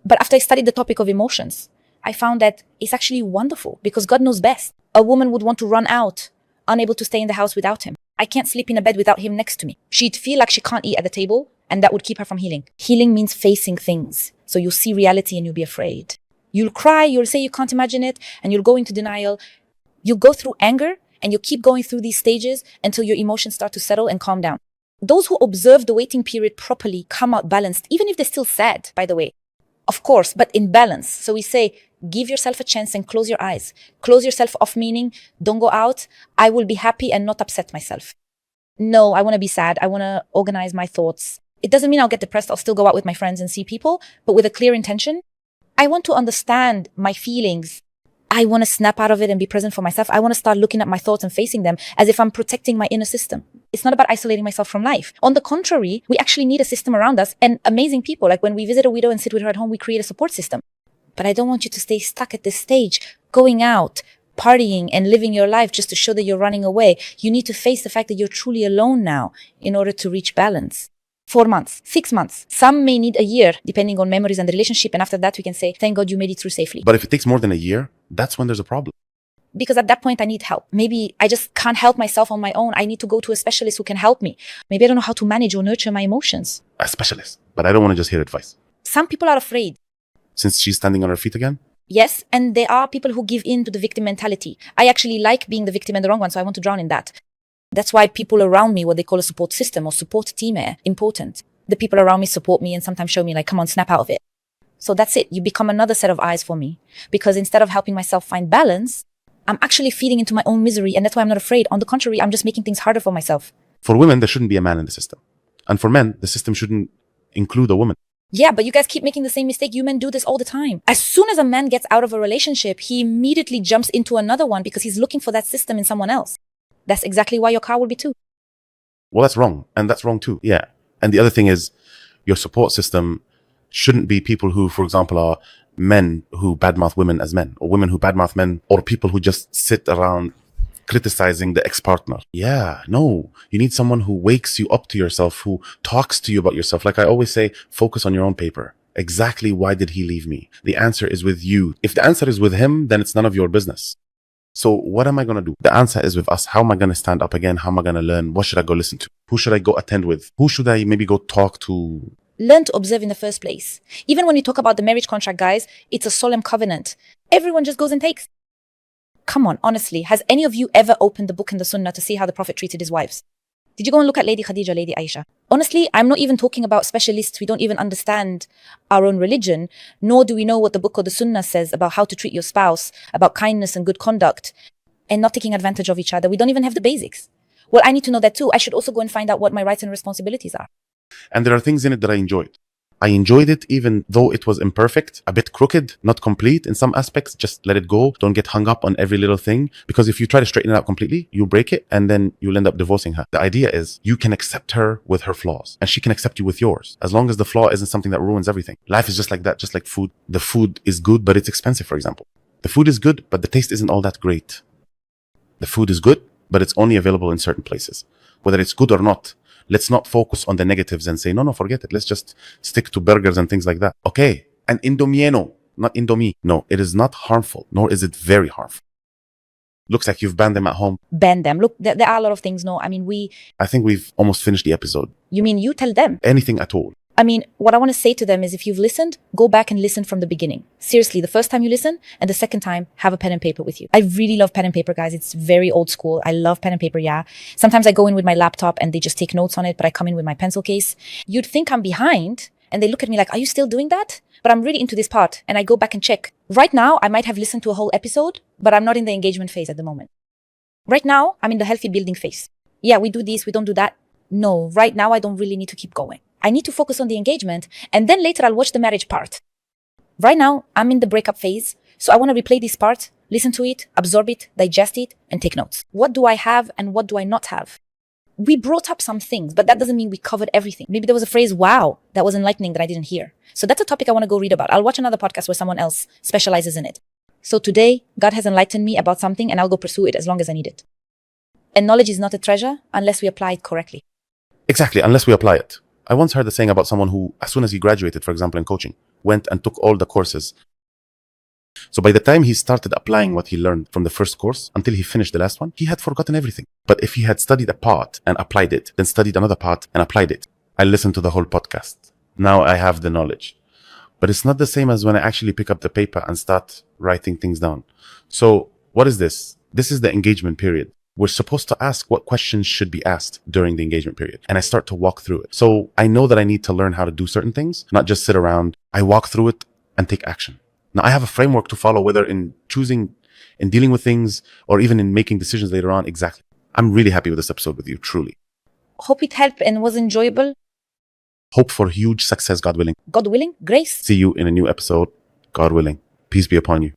Speaker 1: But after I studied the topic of emotions, I found that it's actually wonderful because God knows best. A woman would want to run out, unable to stay in the house without him. I can't sleep in a bed without him next to me. She'd feel like she can't eat at the table, and that would keep her from healing. Healing means facing things. So you'll see reality and you'll be afraid. You'll cry, you'll say you can't imagine it, and you'll go into denial. You'll go through anger, and you'll keep going through these stages until your emotions start to settle and calm down. Those who observe the waiting period properly come out balanced, even if they're still sad, by the way. Of course, but in balance. So we say, give yourself a chance and close your eyes. Close yourself off, meaning don't go out. I will be happy and not upset myself. No, I want to be sad. I want to organize my thoughts. It doesn't mean I'll get depressed. I'll still go out with my friends and see people, but with a clear intention. I want to understand my feelings. I want to snap out of it and be present for myself. I want to start looking at my thoughts and facing them as if I'm protecting my inner system. It's not about isolating myself from life. On the contrary, we actually need a system around us and amazing people. Like when we visit a widow and sit with her at home, we create a support system. But I don't want you to stay stuck at this stage, going out, partying and living your life just to show that you're running away. You need to face the fact that you're truly alone now in order to reach balance. 4 months, 6 months. Some may need a year, depending on memories and the relationship. And after that, we can say, thank God you made it through safely.
Speaker 2: But if it takes more than a year, that's when there's a problem.
Speaker 1: Because at that point, I need help. Maybe I just can't help myself on my own. I need to go to a specialist who can help me. Maybe I don't know how to manage or nurture my emotions.
Speaker 2: A specialist. But I don't want to just hear advice.
Speaker 1: Some people are afraid.
Speaker 2: Since she's standing on her feet again?
Speaker 1: Yes, and there are people who give in to the victim mentality. I actually like being the victim and the wrong one, so I want to drown in that. That's why people around me, what they call a support system or support team, are important. The people around me support me and sometimes show me like, come on, snap out of it. So that's it. You become another set of eyes for me. Because instead of helping myself find balance, I'm actually feeding into my own misery. And that's why I'm not afraid. On the contrary, I'm just making things harder for myself.
Speaker 2: For women, there shouldn't be a man in the system. And for men, the system shouldn't include a woman.
Speaker 1: Yeah, but you guys keep making the same mistake. You men do this all the time. As soon as a man gets out of a relationship, he immediately jumps into another one because he's looking for that system in someone else. That's exactly why your car will be too.
Speaker 2: Well, that's wrong. And that's wrong too. Yeah. And the other thing is, your support system shouldn't be people who, for example, are men who badmouth women as men, or women who badmouth men, or people who just sit around criticizing the ex-partner. Yeah, no. You need someone who wakes you up to yourself, who talks to you about yourself. Like I always say, focus on your own paper. Exactly why did he leave me? The answer is with you. If the answer is with him, then it's none of your business. So what am I going to do? The answer is with us. How am I going to stand up again? How am I going to learn? What should I go listen to? Who should I go attend with? Who should I maybe go talk to?
Speaker 1: Learn to observe in the first place. Even when you talk about the marriage contract, guys, it's a solemn covenant. Everyone just goes and takes. Come on, honestly, has any of you ever opened the book in the Sunnah to see how the Prophet treated his wives? Did you go and look at Lady Khadija, Lady Aisha? Honestly, I'm not even talking about specialists. We don't even understand our own religion, nor do we know what the book or the sunnah says about how to treat your spouse, about kindness and good conduct, and not taking advantage of each other. We don't even have the basics. Well, I need to know that too. I should also go and find out what my rights and responsibilities are.
Speaker 2: And there are things in it that I enjoyed. I enjoyed it even though it was imperfect, a bit crooked, not complete in some aspects. Just let it go. Don't get hung up on every little thing, because if you try to straighten it out completely, you break it and then you'll end up divorcing her. The idea is you can accept her with her flaws and she can accept you with yours, as long as the flaw isn't something that ruins everything. Life is just like that, just like food. The food is good, but it's expensive, for example. The food is good, but the taste isn't all that great. The food is good, but it's only available in certain places. Whether it's good or not, let's not focus on the negatives and say, no, forget it. Let's just stick to burgers and things like that. Okay. And Indomieno, not Indomie. No, it is not harmful, nor is it very harmful. Looks like you've banned them at home.
Speaker 1: Ban them. Look, there are a lot of things. No, I mean,
Speaker 2: I think we've almost finished the episode.
Speaker 1: You mean you tell them?
Speaker 2: Anything at all.
Speaker 1: I mean, what I want to say to them is, if you've listened, go back and listen from the beginning. Seriously, the first time you listen and the second time, have a pen and paper with you. I really love pen and paper, guys. It's very old school. I love pen and paper, yeah. Sometimes I go in with my laptop and they just take notes on it, but I come in with my pencil case. You'd think I'm behind and they look at me like, are you still doing that? But I'm really into this part and I go back and check. Right now, I might have listened to a whole episode, but I'm not in the engagement phase at the moment. Right now, I'm in the healthy building phase. Yeah, we do this, we don't do that. No, right now, I don't really need to keep going. I need to focus on the engagement, and then later I'll watch the marriage part. Right now, I'm in the breakup phase, so I want to replay this part, listen to it, absorb it, digest it, and take notes. What do I have and what do I not have? We brought up some things, but that doesn't mean we covered everything. Maybe there was a phrase, wow, that was enlightening that I didn't hear. So that's a topic I want to go read about. I'll watch another podcast where someone else specializes in it. So today, God has enlightened me about something and I'll go pursue it as long as I need it. And knowledge is not a treasure unless we apply it correctly.
Speaker 2: Exactly, unless we apply it. I once heard a saying about someone who, as soon as he graduated, for example, in coaching, went and took all the courses. So by the time he started applying what he learned from the first course until he finished the last one, he had forgotten everything. But if he had studied a part and applied it, then studied another part and applied it, I listened to the whole podcast. Now I have the knowledge. But it's not the same as when I actually pick up the paper and start writing things down. So what is this? This is the engagement period. We're supposed to ask what questions should be asked during the engagement period. And I start to walk through it. So I know that I need to learn how to do certain things, not just sit around. I walk through it and take action. Now I have a framework to follow, whether in choosing, in dealing with things, or even in making decisions later on. Exactly. I'm really happy with this episode with you, truly.
Speaker 1: Hope it helped and was enjoyable.
Speaker 2: Hope for huge success, God willing.
Speaker 1: God willing, grace.
Speaker 2: See you in a new episode, God willing. Peace be upon you.